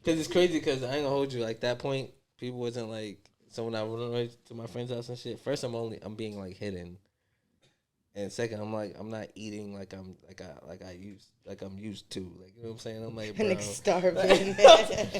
Because it's crazy. Because I ain't gonna hold you. Like that point, people wasn't like. So when I run away to my friend's house and shit, first I'm being like hidden, and second I'm not eating like I'm used to. Like you know what I'm saying? I'm like, bro. Nigga starving.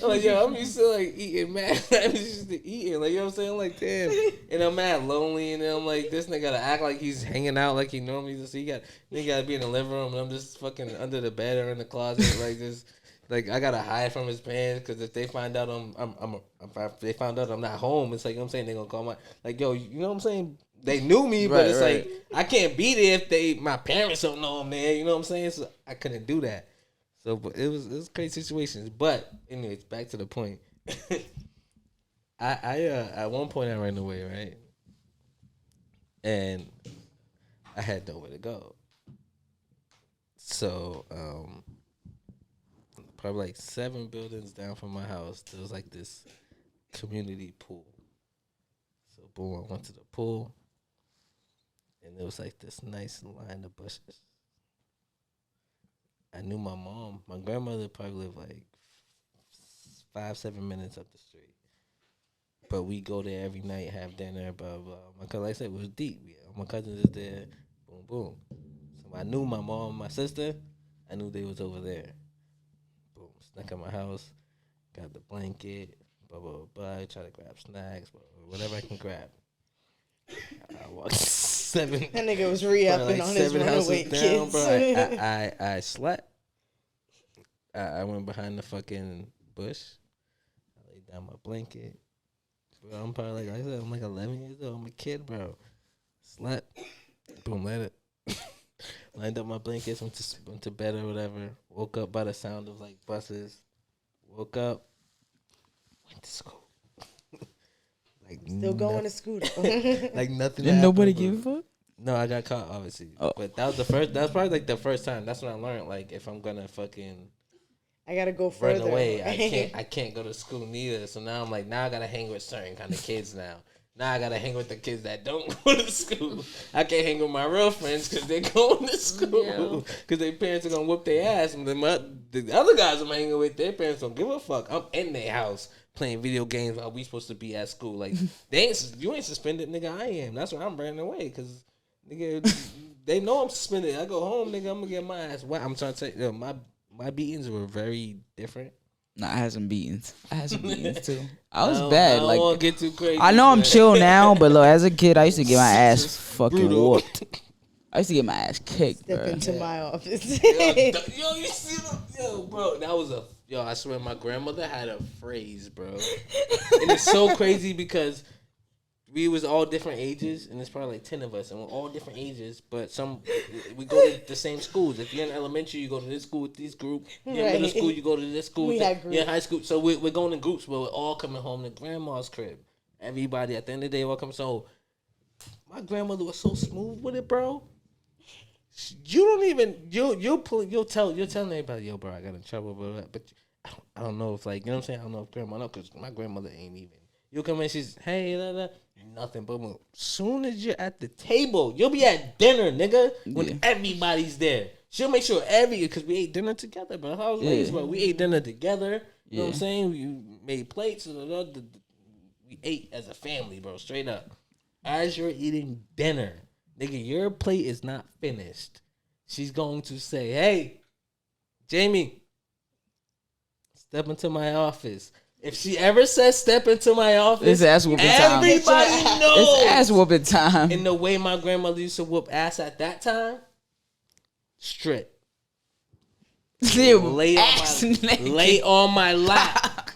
I'm like, yo, I'm used to like eating mad. I'm used to eating, like you know what I'm saying. I'm like, damn, and I'm mad lonely, and then I'm like, this nigga gotta act like he's hanging out like he normally does. So he gotta be in the living room, and I'm just fucking under the bed or in the closet, like just like I gotta hide from his parents because if they find out if they found out I'm not home, it's like you know what I'm saying they gonna call my like yo, you know what I'm saying. they knew me, but Right, it's right. like I can't be there if my parents don't know I'm there. You know what I'm saying? So I couldn't do that. So, but it was crazy situations. But anyways, back to the point. I at one point I ran away, right, and I had nowhere to go. So probably like 7 buildings down from my house, there was like this community pool. So boom, I went to the pool, and there was like this nice line of bushes. I knew my mom. My grandmother probably lived like 5-7 minutes up the street. But we go there every night, have dinner, blah, blah. My cousin, like I said, it was deep. My cousins is there, boom, boom. So I knew my mom, my sister, I knew they was over there. Boom, snuck in my house, got the blanket, blah, blah, blah, try to grab snacks, blah, blah, whatever I can grab. I walked 7. That nigga was re-upping on his runaway kids. Bro. I slept. I went behind the fucking bush. I laid down my blanket. Bro, I'm probably like I said, I'm like 11 years old. I'm a kid, bro. Slept. Boom, let it. Lined up my blankets, went to bed or whatever. Woke up by the sound of like buses. Woke up. Went to school. Like Still going to school. Like nothing. Didn't nobody happened, give a fuck? No, I got caught obviously. Oh. But that was the first. That was probably like the first time. That's when I learned like if I'm gonna fucking I gotta go further. run away, I can't go to school neither. So now I'm like, now I gotta hang with certain kind of kids now. Now I gotta hang with the kids that don't go to school. I can't hang with my real friends because they're going to school. Because their parents are gonna whoop their ass. And the other guys I'm hanging with, their parents don't give a fuck. I'm in their house playing video games while we supposed to be at school. Like you ain't suspended, nigga. I am. That's why I'm running away. Because nigga, they know I'm suspended. I go home, nigga. I'm gonna get my ass. I'm trying to tell you, my beatings were very different. Nah, I had some beatings. Too. I was I bad. don't Like wanna get too crazy. I know I'm but- chill now, but look, as a kid, I used to get my ass fucking brutal. whooped. I used to get my ass kicked, Step bro. into my office. Yo, you see them? Yo, bro, that was I swear my grandmother had a phrase, bro. And it's so crazy because we was all different ages, and there's probably like 10 of us, and we're all different ages, but we go to the same schools. If you're in elementary, you go to this school with this group. You're in middle school, you go to this school. We had You're in high school. So we're going in groups, but we're all coming home to grandma's crib. Everybody, at the end of the day, welcome. So my grandmother was so smooth with it, bro. You don't even you'll tell everybody, yo, bro, I got in trouble, bro. But I don't know if like, you know what I'm saying. I don't know if grandma know, because my grandmother ain't even. You'll come in, she's hey, nothing, but soon as you're at the table, you'll be at dinner, nigga, when everybody's there. She'll make sure because we ate dinner together, bro. I was raised, bro. We ate dinner together. You know what I'm saying? We made plates. We ate as a family, bro. Straight up. As you're eating dinner, nigga, your plate is not finished. She's going to say, hey, Jamie, step into my office. If she ever says step into my office, It's ass whooping time. everybody knows. It's ass whooping time. And the way my grandmother used to whoop ass at that time, strip. Lay on my lap.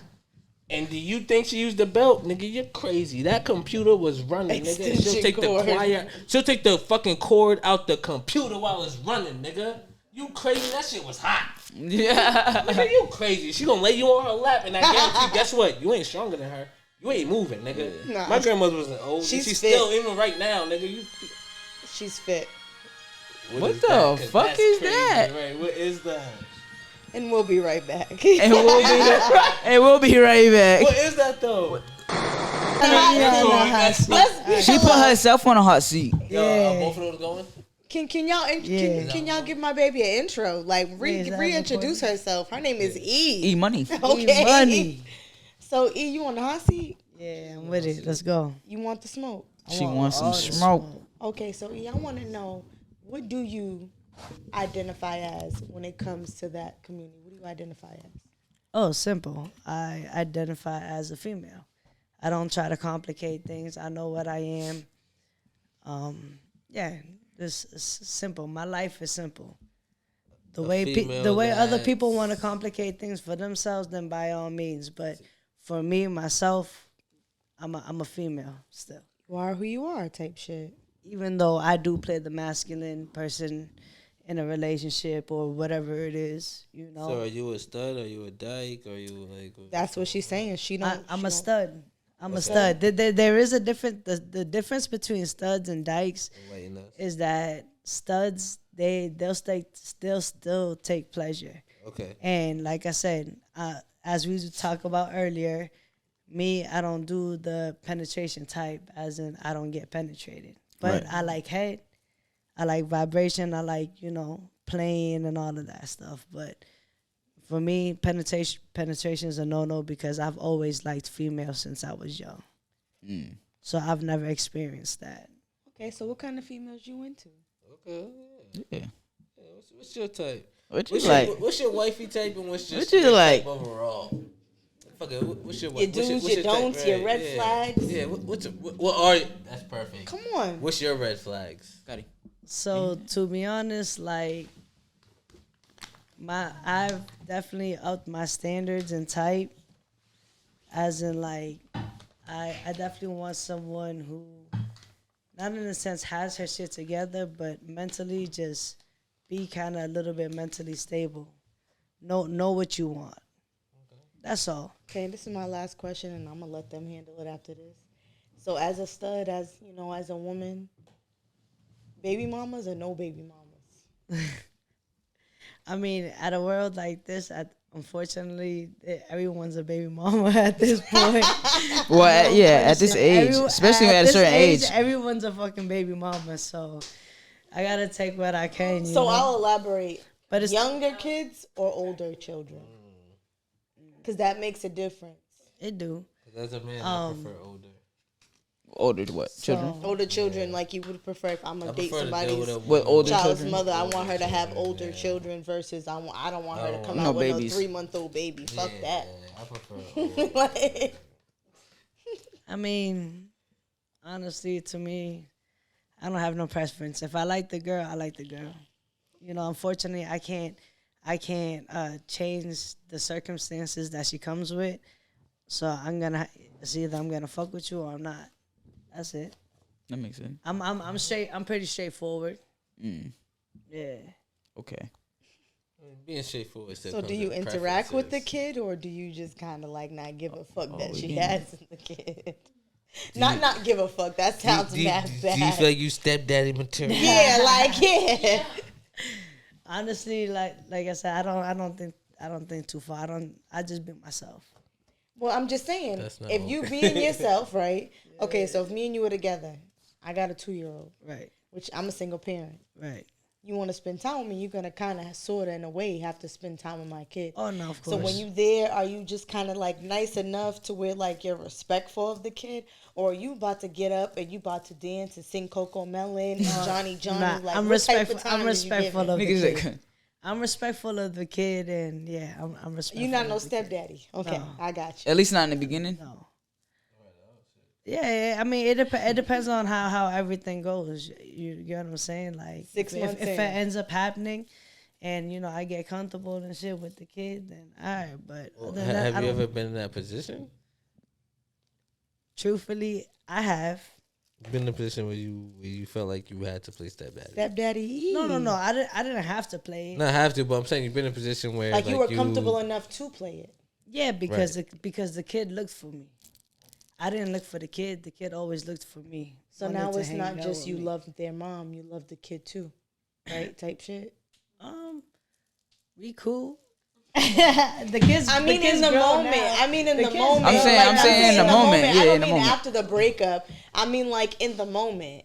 And do you think she used the belt? Nigga, you're crazy. That computer was running, nigga. She'll take she'll take the fucking cord out the computer while it's running, nigga. You crazy? That shit was hot. Yeah. Nigga, you crazy. She gonna lay you on her lap, and I guarantee you, guess what? You ain't stronger than her. You ain't moving, nigga. Nah. My grandmother was an old. She's fit. still, even right now, nigga. She's fit. What is the that? 'Cause fuck that's is crazy, that? Right? What is that? And we'll be right back. And we'll be right back. What is that though? She put herself on a hot seat. Yo, are both of those going? Can y'all can y'all give my baby an intro? Like reintroduce herself. Her name is E. E money. Okay. Money. So E, you on the hot seat? Yeah, I'm with it. Let's go. You want the smoke? She wants some smoke. Okay, so E, I want to know, what do you identify as when it comes to that community? What do you identify as? Oh, simple. I identify as a female. I don't try to complicate things. I know what I am. Yeah, it's simple. My life is simple. The way other people want to complicate things for themselves, then by all means. But for me, myself, I'm a female still. You are who you are type shit. Even though I do play the masculine person in a relationship or whatever it is, you know. So are you a stud? Are you a dyke? Are you like? That's what she's saying. She don't. I'm she a don't- stud. I'm a stud. There is a different. The difference between studs and dykes Enlighten us. is that studs they'll still take pleasure. Okay. And like I said, as we talked about earlier, me, I don't do the penetration type, as in I don't get penetrated. But Right. I like head, I like vibration, I like, playing and all of that stuff. But for me, penetration is a no-no because I've always liked females since I was young. So I've never experienced that. Okay, so what kind of females you into? Okay. Yeah. What's your type? What you What's like? Your, what's your wifey type and what's What your you like? type overall? Fuck it. What's your Your what's do's, what's your type? don'ts, your red yeah. flags. Yeah. What are you? That's perfect. Come on. What's your red flags? Got it. So to be honest, like I've definitely upped my standards and type. As in, like, I definitely want someone who, not in a sense has her shit together, but mentally just be kind of a little bit mentally stable. Know what you want. That's all. Okay, this is my last question, and I'm gonna let them handle it after this. So, as a stud, as a woman, baby mamas or no baby mamas? I mean, at a world like this, unfortunately, everyone's a baby mama at this point. Well, at this age, especially at a this certain age. everyone's a fucking baby mama. So I gotta take what I can. So I'll elaborate. But it's Younger kids or older children? Because that makes a difference. it do. As a man, I prefer older. Older to what? Children? Older children, like you would prefer if I'm gonna date prefer to deal with somebody's a What older child's children? mother, I want her to have older children versus I don't want her to come No out with babies. a 3-month-old baby. Fuck Yeah, I prefer older. that. Like, I mean, honestly, to me, I don't have no preference. If I like the girl, I like the girl. Unfortunately, I can't change the circumstances that she comes with. So it's either I'm gonna fuck with you or I'm not. That's it. That makes sense. I'm straight. I'm pretty straightforward. Yeah. Okay. Being straightforward. so do you interact with the kid or do you just kind of like not give a fuck that she has the kid? Not give a fuck. That sounds bad. Do you feel like you stepdaddy material? Yeah. Honestly, like I said, I don't think too far. I just be myself. Well, I'm just saying, That's not if all. you being yourself, right? Okay, so if me and you were together, I got a 2-year-old, Right. which I'm a single parent. Right. You want to spend time with me, you're gonna kind of, sort of, in a way, have to spend time with my kid. Oh no, of course. So when you there, are you just kind of like nice enough to where like you're respectful of the kid, or are you about to get up and you about to dance and sing Coco Melon and Johnny? Nah, Like I'm what type respectful. of time I'm is you respectful giving? of the Niggas kid. like, I'm respectful of the kid, and yeah, I'm respectful. You're not no of the kid. stepdaddy. Okay, No. I got you. at least not in the beginning. No. Yeah, I mean, it depends on how everything goes. You get what I'm saying? Like, 6 if months it in. ends up happening, and I get comfortable and shit with the kid, then all right. But other than that, I Have you don't- ever been in that position? truthfully, I have. Been in a position where you felt like you had to play stepdaddy? Stepdaddy. No. I didn't have to play it. Not have to, but I'm saying you've been in a position where Like you were comfortable enough to play it. Yeah, because the kid looked for me. I didn't look for the kid. The kid always looked for me. So Wanted now to it's hang not out just with you me. love their mom, you love the kid too, right? Type shit. We cool. the kids. I mean, the kids in the grown moment. now. I mean, in the kids moment. I'm saying- I'm saying in the moment. Yeah, I don't in the mean moment. after the breakup. I mean, like in the moment.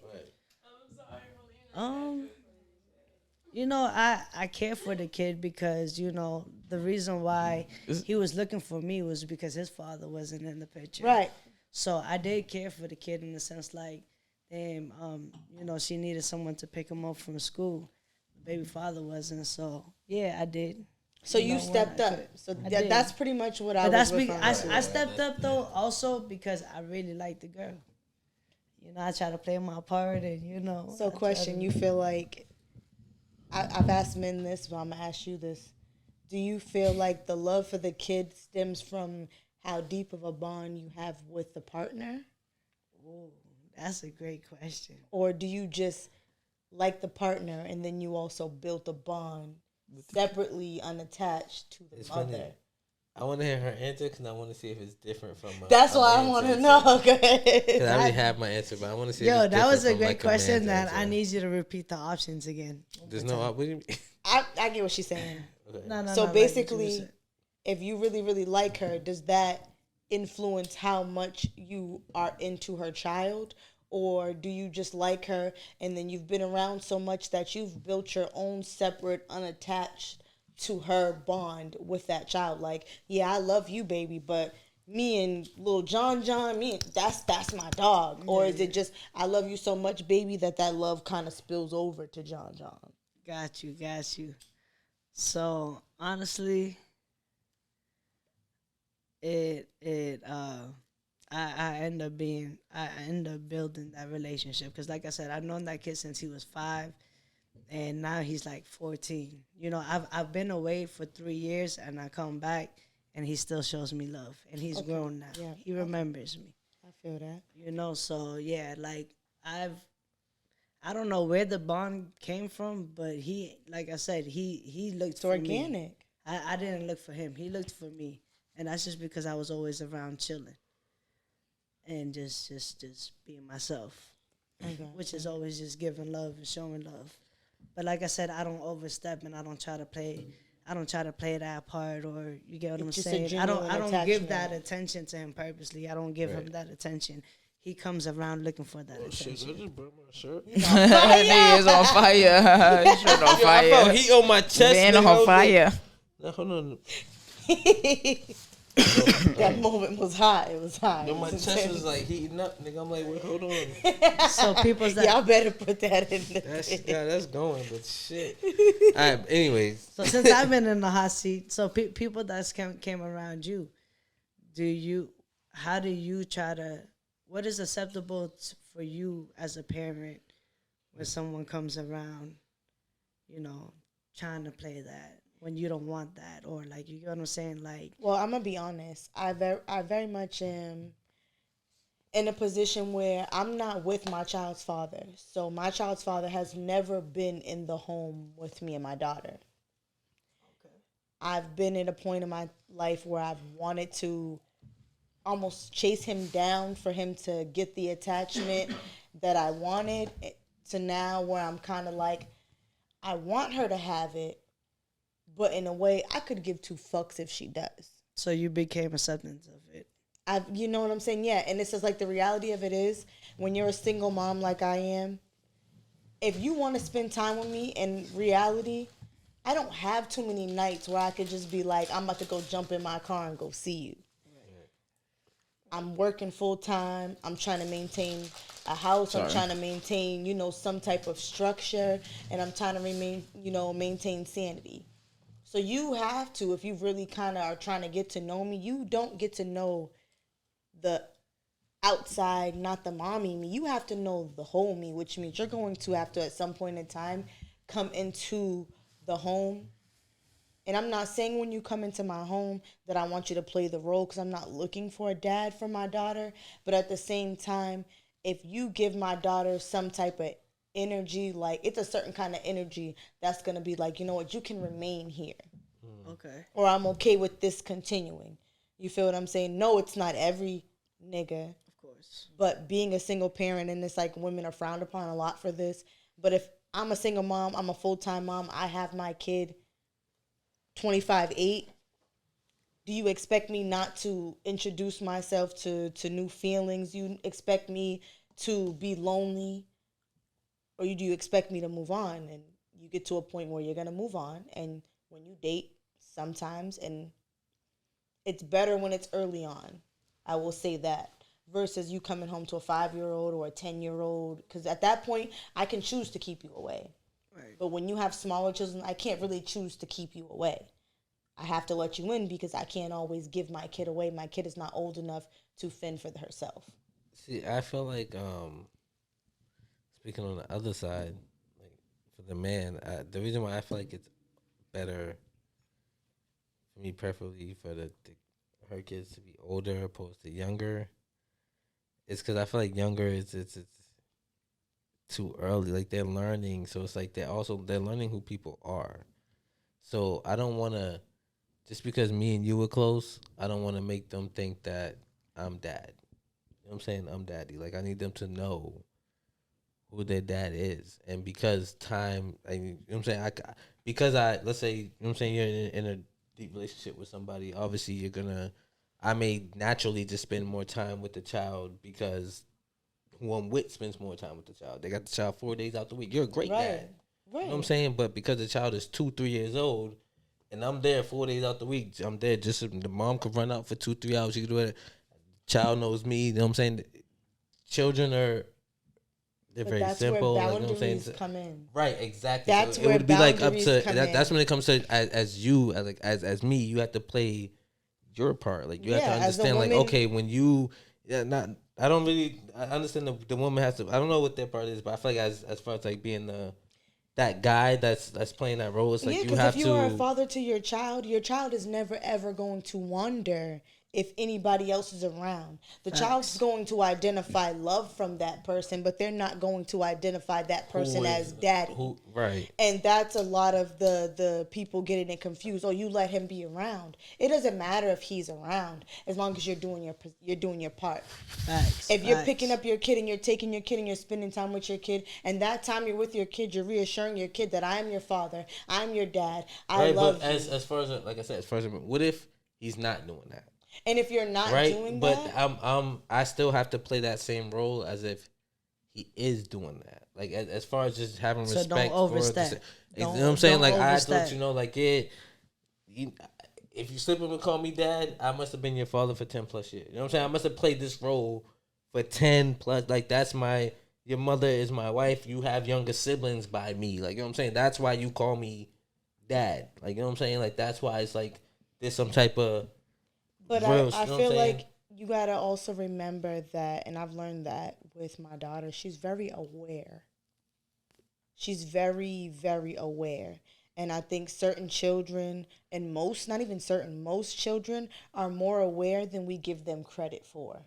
I care for the kid because the reason why he was looking for me was because his father wasn't in the picture. Right. So I did care for the kid in the sense like, damn, she needed someone to pick him up from school. The baby father wasn't. So yeah, I did. So you stepped up. So did. that's pretty much what I But was that's referring to. I stepped up though also because I really liked the girl. I try to play my part and So question, you feel like, I've asked men this, but I'm going to ask you this. Do you feel like the love for the kid stems from how deep of a bond you have with the partner? That's a great question. Or do you just like the partner and then you also built a bond separately, unattached to the It's mother? funny. I want to hear her answer because I want to see if it's different from my. That's why I want to know. Because I already have my answer, but I want to see. Yo, if it's that was a different from, great like, question. man's That answer. I need you to repeat the options again. There's no. What do you mean? I get what she's saying. Okay. No, So like basically, what you if you really, really like her, does that influence how much you are into her child? Or do you just like her and then you've been around so much that you've built your own separate, unattached to her bond with that child? Like, yeah, I love you, baby, but me and little John, that's my dog. Or is it just, I love you so much, baby, that love kind of spills over to John? got you. So honestly, I end up building that relationship because, like I said, I've known that kid since he was 5, and now he's like 14. You know, I've been away for 3 years, and I come back, and he still shows me love, and he's grown now. Yeah. He remembers me. I feel that. You know, so yeah, like I don't know where the bond came from, but he, like I said, he looked It's for me. organic. I didn't look for him. He looked for me, and that's just because I was always around chilling, and just being myself, which is always just giving love and showing love. But like I said, I don't overstep, and I don't try to play that part, or you get what I'm just a saying. I don't genuine give that attachment. attention to him purposely. I don't give him that attention. He comes around looking for that attention. Shit, I just burnt my shirt. Nigga is on fire. Shirt on I felt fire. heat on my chest. Man nigga. I on was like, fire. no, hold on. That moment was hot. It was hot. No, my chest was like heating up, nigga. I'm like, wait, hold on. So people's that Y'all better put that in the That's going, but shit. All right, anyways. So since I've been in the hot seat, so people that came around you, how do you try to, what is acceptable for you as a parent when someone comes around, you know, trying to play that when you don't want that, or like, you get what I'm saying? Like, Well, I'm gonna be honest. I very much am in a position where I'm not with my child's father. So my child's father has never been in the home with me and my daughter. I've been at a point in my life where I've wanted to almost chase him down for him to get the attachment that I wanted, to now where I'm kind of like, I want her to have it, but in a way I could give 2 fucks if she does. so you became acceptance of it. You know what I'm saying? Yeah, and it's just like the reality of it is, when you're a single mom like I am, if you want to spend time with me, in reality, I don't have too many nights where I could just be like, I'm about to go jump in my car and go see you. I'm working full time. I'm trying to maintain a house. I'm trying to maintain, some type of structure, and I'm trying to maintain sanity. So you have to, if you really kind of are trying to get to know me, you don't get to know the outside, not the mommy me. You have to know the whole me, which means you're going to have to, at some point in time, come into the home. And I'm not saying when you come into my home that I want you to play the role, because I'm not looking for a dad for my daughter. But at the same time, if you give my daughter some type of energy, like it's a certain kind of energy that's going to be like, you know what, you can remain here. Okay. Or I'm okay with this continuing. You feel what I'm saying? No, it's not every nigga. Of course. But being a single parent, and it's like women are frowned upon a lot for this. But if I'm a single mom, I'm a full-time mom, I have my kid 25/8, do you expect me not to introduce myself to new feelings? You expect me to be lonely? Or do you expect me to move on? And you get to a point where you're going to move on. And when you date, sometimes, and it's better when it's early on, I will say that, versus you coming home to a 5-year-old or a 10-year-old. Because at that point, I can choose to keep you away. Right. But when you have smaller children, I can't really choose to keep you away. I have to let you in because I can't always give my kid away. My kid is not old enough to fend for herself. See, I feel like, speaking on the other side, like for the man, the reason why I feel like it's better for me, preferably for her kids to be older opposed to younger, it's because I feel like younger it's too early. Like they're learning, so it's like they're learning who people are. So I don't want to, just because me and you were close, I don't want to make them think that I'm dad. You know what I'm saying? I'm daddy. Like I need them to know who their dad is, and because time, you know what I'm saying, let's say, you know what I'm saying, you're in a deep relationship with somebody, obviously I may naturally just spend more time with the child because who I'm with spends more time with the child. They got the child 4 days out the week. You're a great dad. Right. You know what I'm saying? But because the child is 2-3 years old, and I'm there 4 days out the week, I'm there just so the mom could run out for 2-3 hours. She could do it. Child knows me. You know what I'm saying? Children they're But very that's simple. where Like, you know what I'm saying? boundaries come in. Right, exactly. That's So where it would be like up boundaries to come that's in. when it comes to as me, you have to play your part. Like you have to Yeah, as a understand. Like woman- okay, when you I don't really I understand the woman has to. I don't know what their part is, but I feel like as far as like being that guy that's playing that role, it's like Yeah, you because have if you to. are a father to your child is never ever going to wonder if anybody else is around. The child's going to identify love from that person, but they're not going to identify that person as daddy. Right. And that's a lot of the people getting it confused. Oh, you let him be around. It doesn't matter if he's around as long as you're doing your part. Facts. If you're facts. picking up your kid and you're taking your kid and you're spending time with your kid, and that time you're with your kid, you're reassuring your kid that I am your father, I'm your dad, I Right, love but you. as far as like I said, as far as what if he's not doing that? And if you're not Right, doing but that, I still have to play that same role as if he is doing that. Like as far as just having So respect don't overstep. you know what I'm saying? Don't Like I overstep. let you know, like if you slip up and call me dad, I must have been your father for 10 plus years. You know what I'm saying? I must have played this role for 10 plus. Like that's your mother is my wife. You have younger siblings by me. Like you know what I'm saying? That's why you call me dad. Like you know what I'm saying? Like that's why it's like there's some type of. but Real, I you know what I'm feel saying? like you gotta also remember that, and I've learned that with my daughter, she's very aware. She's very, very aware. And I think certain children, and not even certain, most children are more aware than we give them credit for.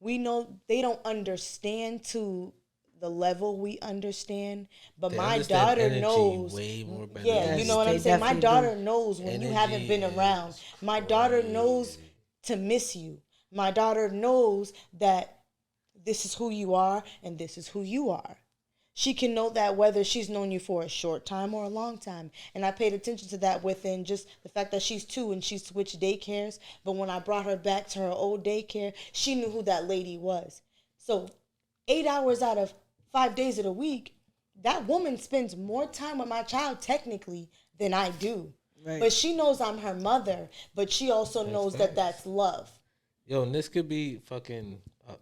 We know they don't understand to the level we understand, but They my understand daughter energy knows. way more better Yeah, than you we know what do. I'm saying? My definitely daughter do. knows when you haven't been Energy around. is My daughter knows crazy. to miss you. My daughter knows that this is who you are and this is who you are. She can know that whether she's known you for a short time or a long time. And I paid attention to that within just the fact that she's 2 and she switched daycares. But when I brought her back to her old daycare, she knew who that lady was. So 8 hours out of 5 days of the week, that woman spends more time with my child technically than I do. Right. But she knows I'm her mother, but she also knows that that's love. Yo, and this could be fucking.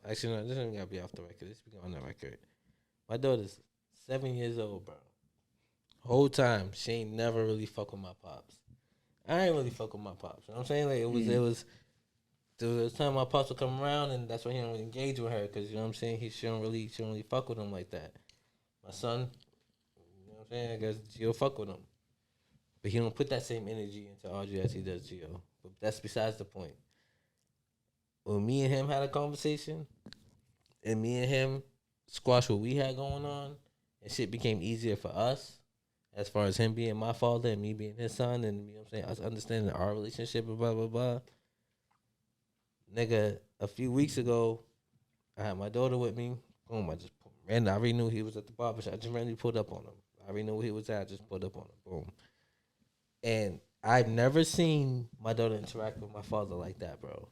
Actually, no, this ain't gotta be off the record. This be on the record. My daughter's 7 years old, bro. Whole time she ain't never really fuck with my pops. I ain't really fuck with my pops. You know what I'm saying? Like there was a time my pops would come around, and that's why he don't really engage with her, because you know what I'm saying. She don't really fuck with him like that. My son, you know what I'm saying? I guess Gio fuck with him, but he don't put that same energy into Audrey as he does Gio. But that's besides the point. When me and him had a conversation, and me and him squash what we had going on, and shit became easier for us, as far as him being my father and me being his son, and you know what I'm saying, us understanding our relationship and blah blah blah. Nigga, a few weeks ago, I had my daughter with me. Boom, I already knew he was at the barbershop. I just randomly pulled up on him. I already knew where he was at. I just pulled up on him. Boom. And I've never seen my daughter interact with my father like that, bro.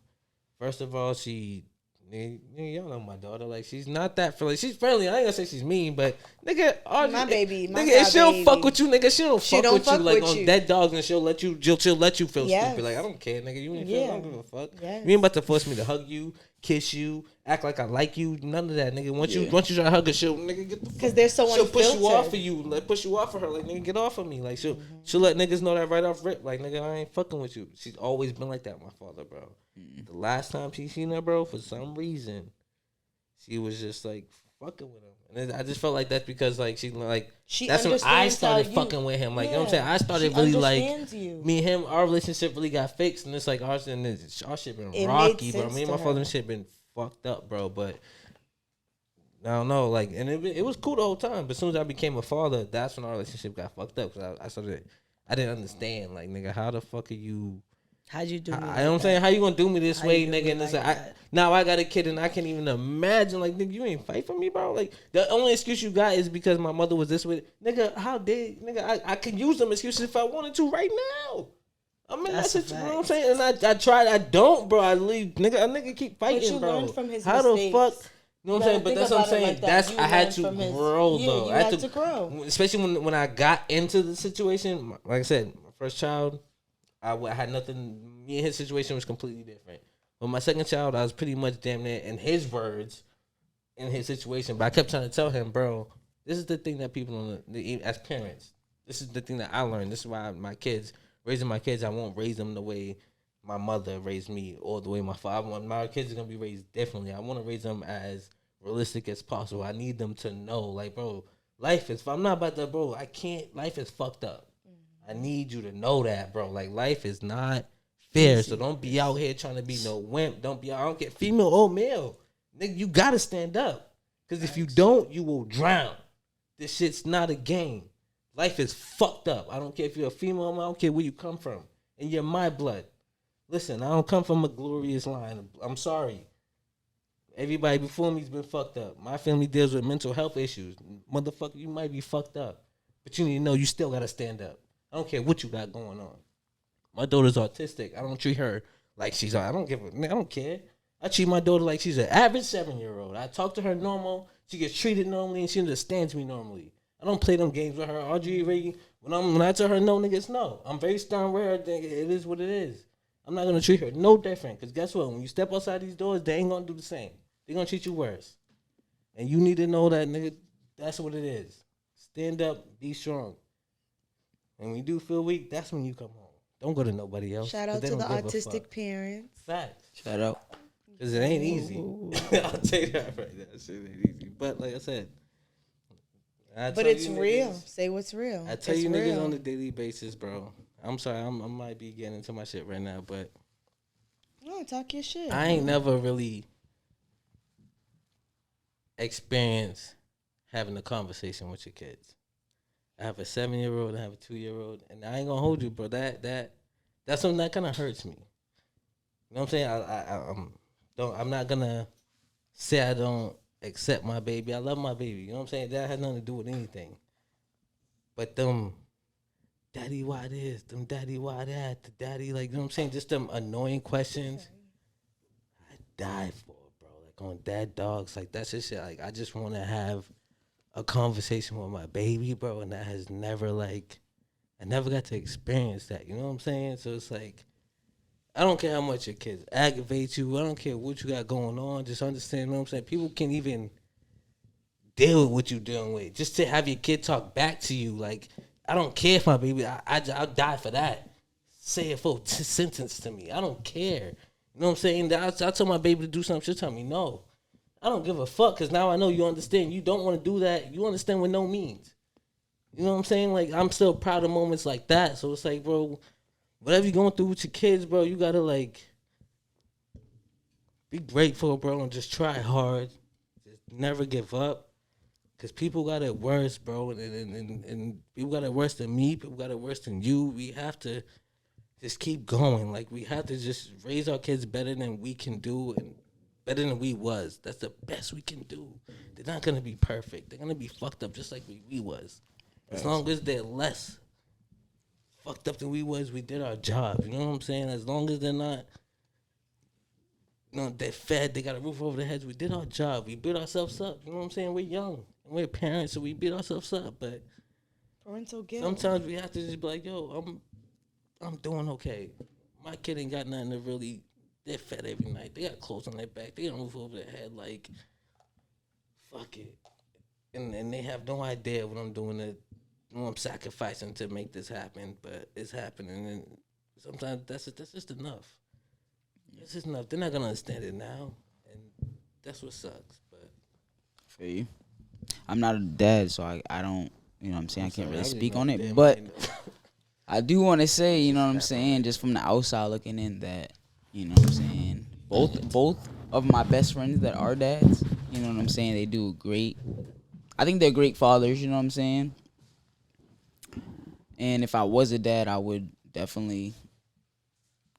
First of all, y'all know my daughter. Like, she's not that friendly. She's friendly. I ain't gonna say she's mean, but nigga, My baby, my nigga, if she don't baby. fuck with you, nigga, she don't fuck with you. Like with on you. dead dogs, and she'll let you feel Yes. stupid. Like, I don't care, nigga. You ain't feel. I don't Yeah. give a fuck. Yes. You ain't about to force me to hug you, kiss you, act like I like you. None of that, nigga. Once you try to hug her, she'll nigga get the fuck. 'Cause they're so she'll push you unfiltered. off of you, like push you off of her, like nigga, get off of me. Like she'll let niggas know that right off rip. Like nigga, I ain't fucking with you. She's always been like that, my father, bro. The last time she seen her, bro, for some reason, she was just like fucking with him, and I just felt like that's because like she that's when I understands started how you- fucking with him. Like you know what I'm saying, I Yeah. started She really like understands you. me and him. Our relationship really got fixed, and it's like our shit been It made rocky, bro. sense Me and to my father her. and shit been fucked up, bro. But I don't know, like, and it was cool the whole time. But as soon as I became a father, that's when our relationship got fucked up. Cause I didn't understand, like, nigga, how the fuck are you? How'd you do me? I know like what I'm saying. that? How you gonna do me this How way, you do nigga? me And it's like like, that? now I got a kid, and I can't even imagine, like, nigga, you ain't fight for me, bro. Like, the only excuse you got is because my mother was this way, nigga. How did, nigga? I can use them excuses if I wanted to right now. I'm in That's that a situation, you know what I'm fact. saying? And I tried, I don't, bro. I leave, nigga. A nigga keep But fighting, you bro. learned from his How the mistakes. fuck? You know what I'm saying? But Think that's what I'm about it saying. like that. That's You I had learned to from his- grow, yeah, though. you I had to grow. especially when I got into the situation. Like I said, my first child, I had nothing. Me and his situation was completely different. But my second child, I was pretty much damn near in his words, in his situation. But I kept trying to tell him, bro, this is the thing that people don't, as parents, this is the thing that I learned. This is why raising my kids, I won't raise them the way my mother raised me or the way my father. My kids are gonna be raised differently. I want to raise them as realistic as possible. I need them to know, like, bro, life is. I'm not about to, bro. I can't. Life is fucked up. I need you to know that, bro. Like, life is not fair. So don't be out here trying to be no wimp. Don't be. I don't care, female or male. Nigga, you gotta stand up. Cause if you don't, you will drown. This shit's not a game. Life is fucked up. I don't care if you're a female. I don't care where you come from. And you're my blood. Listen, I don't come from a glorious line. I'm sorry. Everybody before me's been fucked up. My family deals with mental health issues. Motherfucker, you might be fucked up. But you need to know you still gotta stand up. I don't care what you got going on. My daughter's autistic. I don't treat her like she's. I don't care. I treat my daughter like she's an average 7-year-old. I talk to her normal. She gets treated normally, and she understands me normally. I don't play them games with her. Audrey, when I tell her no, niggas, no. I'm very stern with her. It is what it is. I'm not gonna treat her no different. Cause guess what? When you step outside these doors, they ain't gonna do the same. They gonna treat you worse. And you need to know that, nigga. That's what it is. Stand up, be strong. And when you do feel weak, that's when you come home. Don't go to nobody else. Shout 'cause out they to the don't give a autistic fuck. parents. Facts. Shout out. Cause it ain't easy. I'll tell you that right now. Shit ain't easy. But like I said, But it's real. Say what's real. I tell It's you niggas real. on a daily basis, bro. I'm sorry, I might be getting into my shit right now, but No, talk your shit. I ain't never really experienced having a conversation with your kids. I have a 7-year-old, I have a 2-year-old, and I ain't gonna hold you, bro. That's something that kind of hurts me. You know what I'm saying? I'm not gonna say I don't accept my baby. I love my baby. You know what I'm saying? That has nothing to do with anything. But them, daddy, why this? Them, daddy, why that? The daddy, like, you know what I'm saying? Just them annoying questions. I die for it, bro. Like, on dad dogs, like, that's just shit. Like, I just want to have a conversation with my baby, bro, and that has never, like, I never got to experience that. You know what I'm saying? So it's like, I don't care how much your kids aggravate you. I don't care what you got going on. Just understand, you know what I'm saying? People can't even deal with what you're dealing with. Just to have your kid talk back to you, like, I don't care if my baby, I'll die for that. Say a full sentence to me. I don't care. You know what I'm saying? I'll tell my baby to do something. She'll tell me no. I don't give a fuck because now I know you understand. You don't want to do that. You understand what no means. You know what I'm saying? Like, I'm still proud of moments like that. So it's like, bro, whatever you're going through with your kids, bro, you got to, like, be grateful, bro, and just try hard. Just never give up. Because people got it worse, bro, and people got it worse than me. People got it worse than you. We have to just keep going. Like, we have to just raise our kids better than we can do and better than we was. That's the best we can do. They're not going to be perfect. They're going to be fucked up just like we was. As long as they're less fucked up than we was, we did our job. You know what I'm saying? As long as they're not, you know, they're fed, they got a roof over their heads, we did our job. We built ourselves up. You know what I'm saying? We're young. And we're parents, so we beat ourselves up. But Parental guilt. sometimes we have to just be like, yo, I'm doing okay. My kid ain't got nothing to really, they're fed every night. They got clothes on their back. They got a roof over their head. Like, fuck it. And they have no idea what I'm doing to, I'm sacrificing to make this happen, but it's happening, and sometimes that's just enough. It's just enough. They're not gonna understand it now, and that's what sucks. But For you, I'm not a dad, so I don't, you know what I'm saying, I can't really speak on it. Damn, But I I do want to say, you know what I'm saying, just from the outside looking in, that, you know what I'm saying, both of my best friends that are dads, you know what I'm saying, they do great. I think they're great fathers, you know what I'm saying? And if I was a dad, I would definitely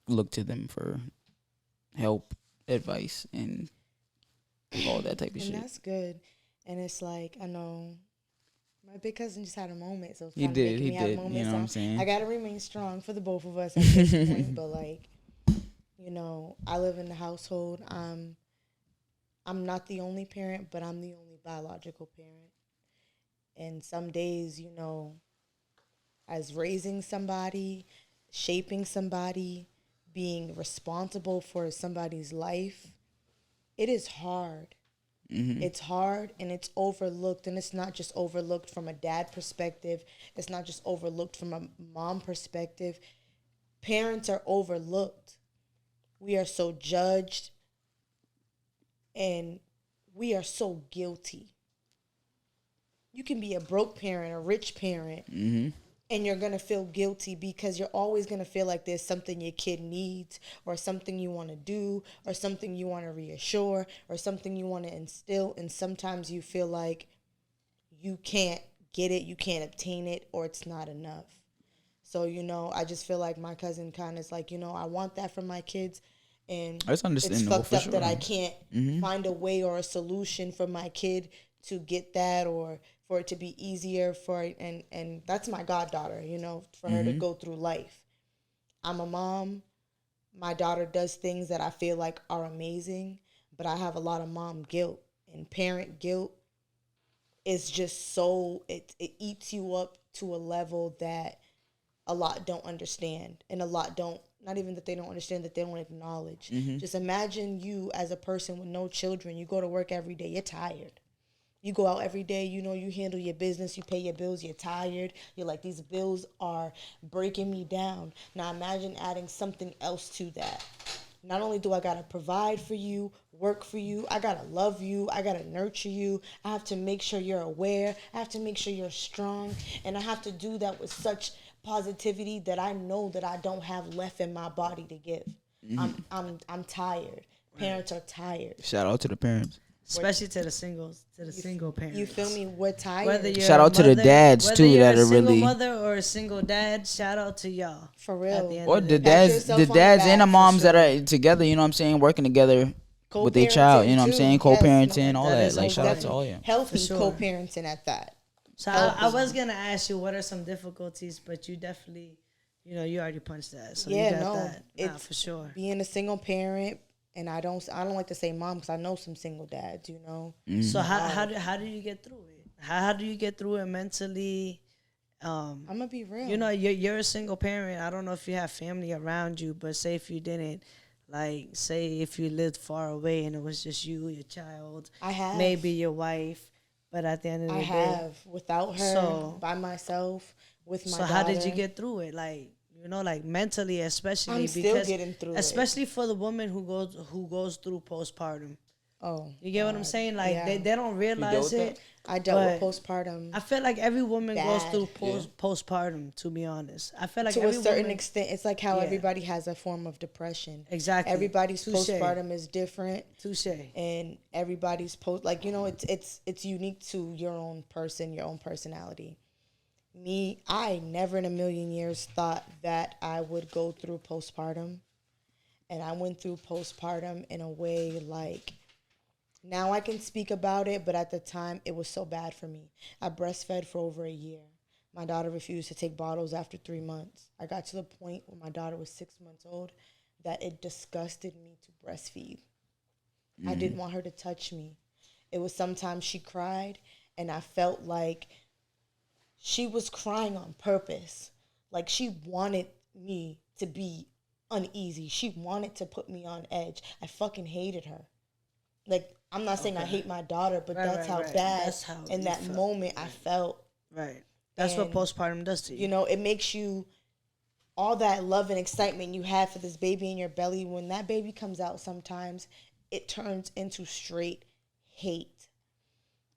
look to them for help, advice, and all that type of And shit. that's good. And it's like, I know my big cousin just had a moment, so it's He kind of did, making he me have did, moments. you know what I'm saying? I gotta remain strong for the both of us at this point. But like, you know, I live in the household. I'm not the only parent, but I'm the only biological parent. And some days, you know, as raising somebody, shaping somebody, being responsible for somebody's life, it is hard. It's hard and it's overlooked, and it's not just overlooked from a dad perspective. It's not just overlooked from a mom perspective. Parents are overlooked. We are so judged and we are so guilty. You can be a broke parent, a rich parent, and you're going to feel guilty because you're always going to feel like there's something your kid needs or something you want to do or something you want to reassure or something you want to instill. And sometimes you feel like you can't get it, you can't obtain it, or it's not enough. So, you know, I just feel like my cousin kind of is like, you know, I want that for my kids. And That's it's understandable fucked for up sure. that I can't find a way or a solution for my kid to get that or for it to be easier for and that's my goddaughter, you know, for her to go through life. I'm a mom. My daughter does things that I feel like are amazing, but I have a lot of mom guilt, and parent guilt is just so it eats you up to a level that a lot don't understand, and a lot don't, not even that they don't understand, that they don't acknowledge. Just imagine you as a person with no children. You go to work every day, you're tired. You go out every day, you know, you handle your business, you pay your bills, you're tired. You're like, these bills are breaking me down. Now imagine adding something else to that. Not only do I got to provide for you, work for you, I got to love you, I got to nurture you, I have to make sure you're aware, I have to make sure you're strong, and I have to do that with such positivity that I know that I don't have left in my body to give. I'm tired. Parents are tired. Shout out to the parents. Especially to the single parents. You feel me? We're tired. Whether you're Shout a out to the mother- dads, whether too, you're that a are single really- mother or a single dad. Shout out to y'all. For real. At the end Or of the day. dads, yourself the on the dads and the back, for moms that sure. are together, you know what I'm saying, working together with their child, you know what I'm too. saying, Yes, co-parenting, no, all that that. is Like, shout out to important. all y'all. Healthy For sure. co-parenting at that. So I was gonna ask you what are some difficulties, but you definitely, you know, you already punched that. So Yeah, you got no, that. Nah, it's for sure. Being a single parent, and I don't like to say mom because I know some single dads, you know. So how do you get through it? How do you get through it mentally? I'm gonna be real. You know, you're a single parent. I don't know if you have family around you, but say if you didn't, like say if you lived far away and it was just you, your child, I have. maybe your wife, but at the end of the I day, have without her, So- by myself, with my so daughter. how did you get through it? Like, you know, like mentally, especially I'm still because getting through it. especially for the woman who goes through postpartum. Oh, You get what I'm saying? Like yeah. they don't realize with it. I dealt with but postpartum I feel like every woman goes Bad. through postpartum. To be honest, I feel like to a every certain woman, extent. It's like how Yeah. everybody has a form of depression. Exactly. Everybody's Touche. postpartum is different. Touche. And everybody's like, you know, it's unique to your own person, your own personality. Me, I never in a million years thought that I would go through postpartum, and I went through postpartum in a way like, now I can speak about it, but at the time it was so bad for me. I breastfed for over a year. My daughter refused to take bottles after 3 months. I got to the point when my daughter was 6 months old that it disgusted me to breastfeed. I didn't want her to touch me. It was sometimes she cried, and I felt like she was crying on purpose. Like she wanted me to be uneasy. She wanted to put me on edge. I fucking hated her. Like, I'm not saying I hate my daughter, but Right, that's right, how right. bad That's how in you that felt. moment I felt. Right. That's what And, postpartum does to you. You know, it makes you, all that love and excitement you have for this baby in your belly, when that baby comes out sometimes, it turns into straight hate.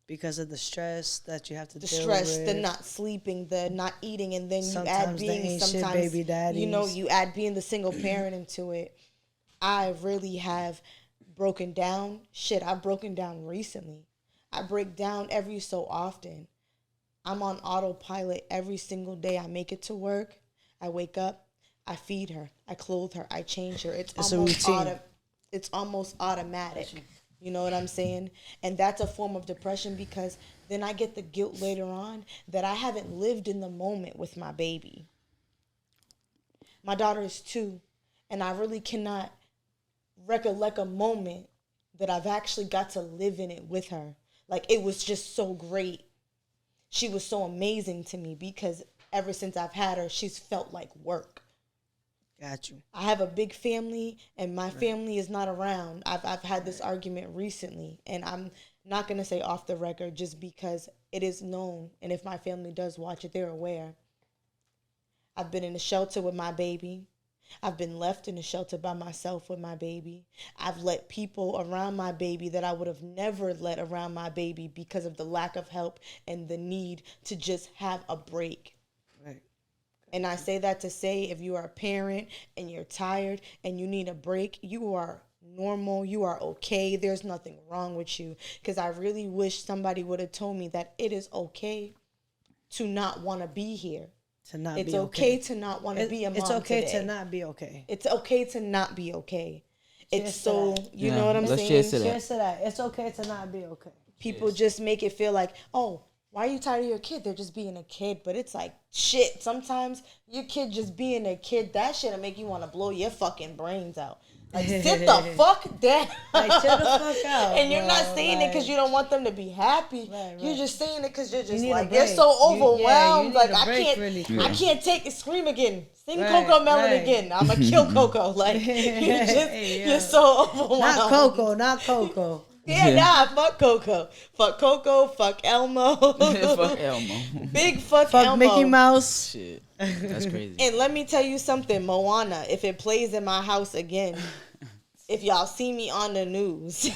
Because of the stress that you have to The deal stress, with. the not sleeping, the not eating, and then you add Sometimes the being ain't shit sometimes, baby daddies. you know, you add being the single parent into it. I really have broken down. Shit, I've broken down recently. I break down every so often. I'm on autopilot every single day. I make it to work. I wake up. I feed her. I clothe her. I change her. It's almost automatic. You know what I'm saying? And that's a form of depression because then I get the guilt later on that I haven't lived in the moment with my baby. My daughter is 2, and I really cannot recollect a moment that I've actually got to live in it with her. Like, it was just so great. She was so amazing to me because ever since I've had her, she's felt like work. Got you. I have a big family, and my family is not around. I've had this argument recently, and I'm not going to say off the record just because it is known, and if my family does watch it, they're aware. I've been in a shelter with my baby. I've been left in a shelter by myself with my baby. I've let people around my baby that I would have never let around my baby because of the lack of help and the need to just have a break. Right. And I say that to say if you are a parent and you're tired and you need a break, you are normal, you are okay. There's nothing wrong with you. Because I really wish somebody would have told me that it is okay to not want to be here. It's okay to not want to be a mom. It's okay today. to not be okay. It's okay to not be okay. It's so, you Yeah, know what I'm let's saying? cheers to that. Cheers to that. It's okay to not be okay. People just make it feel like, oh, why are you tired of your kid? They're just being a kid. But it's like, shit, sometimes your kid just being a kid, that shit'll make you want to blow your fucking brains out. Like, sit the fuck down. Like, chill the fuck out. And you're bro. not saying it because you don't want them to be happy. Right. You're just saying it because you're just need a like, you're break. so You overwhelmed. need Like, a I break can't, really I quick. can't take it. Scream again. Sing Right, Coco Melon right. again. I'm going to kill Coco. Like, you're so overwhelmed. Not Coco. Yeah, fuck Coco. Fuck Coco, fuck Elmo. Fuck Elmo. Big fuck Fuck Elmo. Mickey Mouse. Shit, that's crazy. And let me tell you something, Moana, if it plays in my house again, if y'all see me on the news,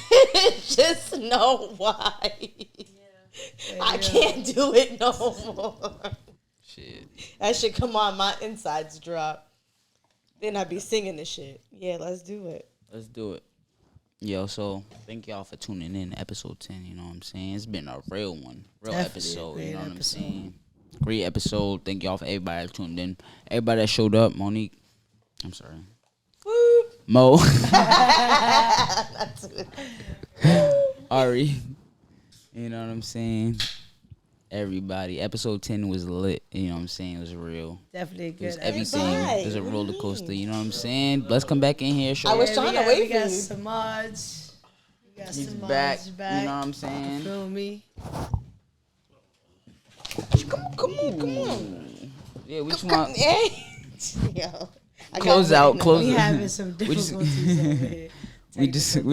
just know why. I can't do it no more. Shit. That shit come on, my insides drop. Then I be singing the shit. Yeah, let's do it. Let's do it. Yo, so thank y'all for tuning in to episode 10, you know what I'm saying? It's been a real one. Real Definitely episode, a you know great what I'm episode. saying? Great episode. Thank y'all for everybody that tuned in. Everybody that showed up. Monique. I'm sorry. Woo. Mo. Ari. You know what I'm saying? Everybody. Episode 10 was lit. You know what I'm saying? It was real. Definitely a It was good. everything. Right. It was a What do you roller coaster. mean? You know what I'm saying? Let's come back in here. Show I was us. trying to wait we for got you. some mods. We got He's some back. mods You know back. what I'm saying? Feel me? Come on. Yeah, we just want Hey. Yo. I close got out. one. Close We it. having some We just- difficulties over here. We're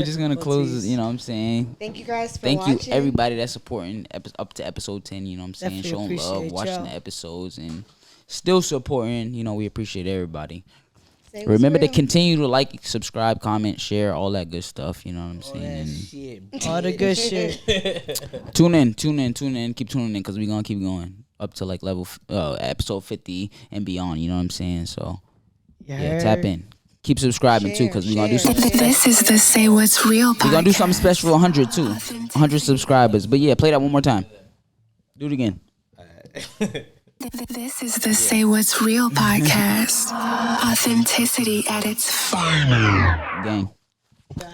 just gonna close it. You know what I'm saying? Thank you guys for Thank watching. you everybody that's supporting up to episode 10. You know what I'm saying? Definitely Showing love, appreciate watching y'all. the episodes, and still supporting. You know, we appreciate everybody. Say what's Remember to real. continue to like, subscribe, comment, share, all that good stuff. You know what I'm saying? And Shit. All the good shit. tune in. Keep tuning in because we're gonna keep going up to like episode 50 and beyond. You know what I'm saying? So yeah, tap in. Keep subscribing too because we're gonna do Share. something. This is the Say What's Real podcast. We're gonna do something special for 100 too. 100 subscribers. But yeah, play that one more time. Do it again. This is the Say What's Real podcast. Authenticity at its finest. Gang.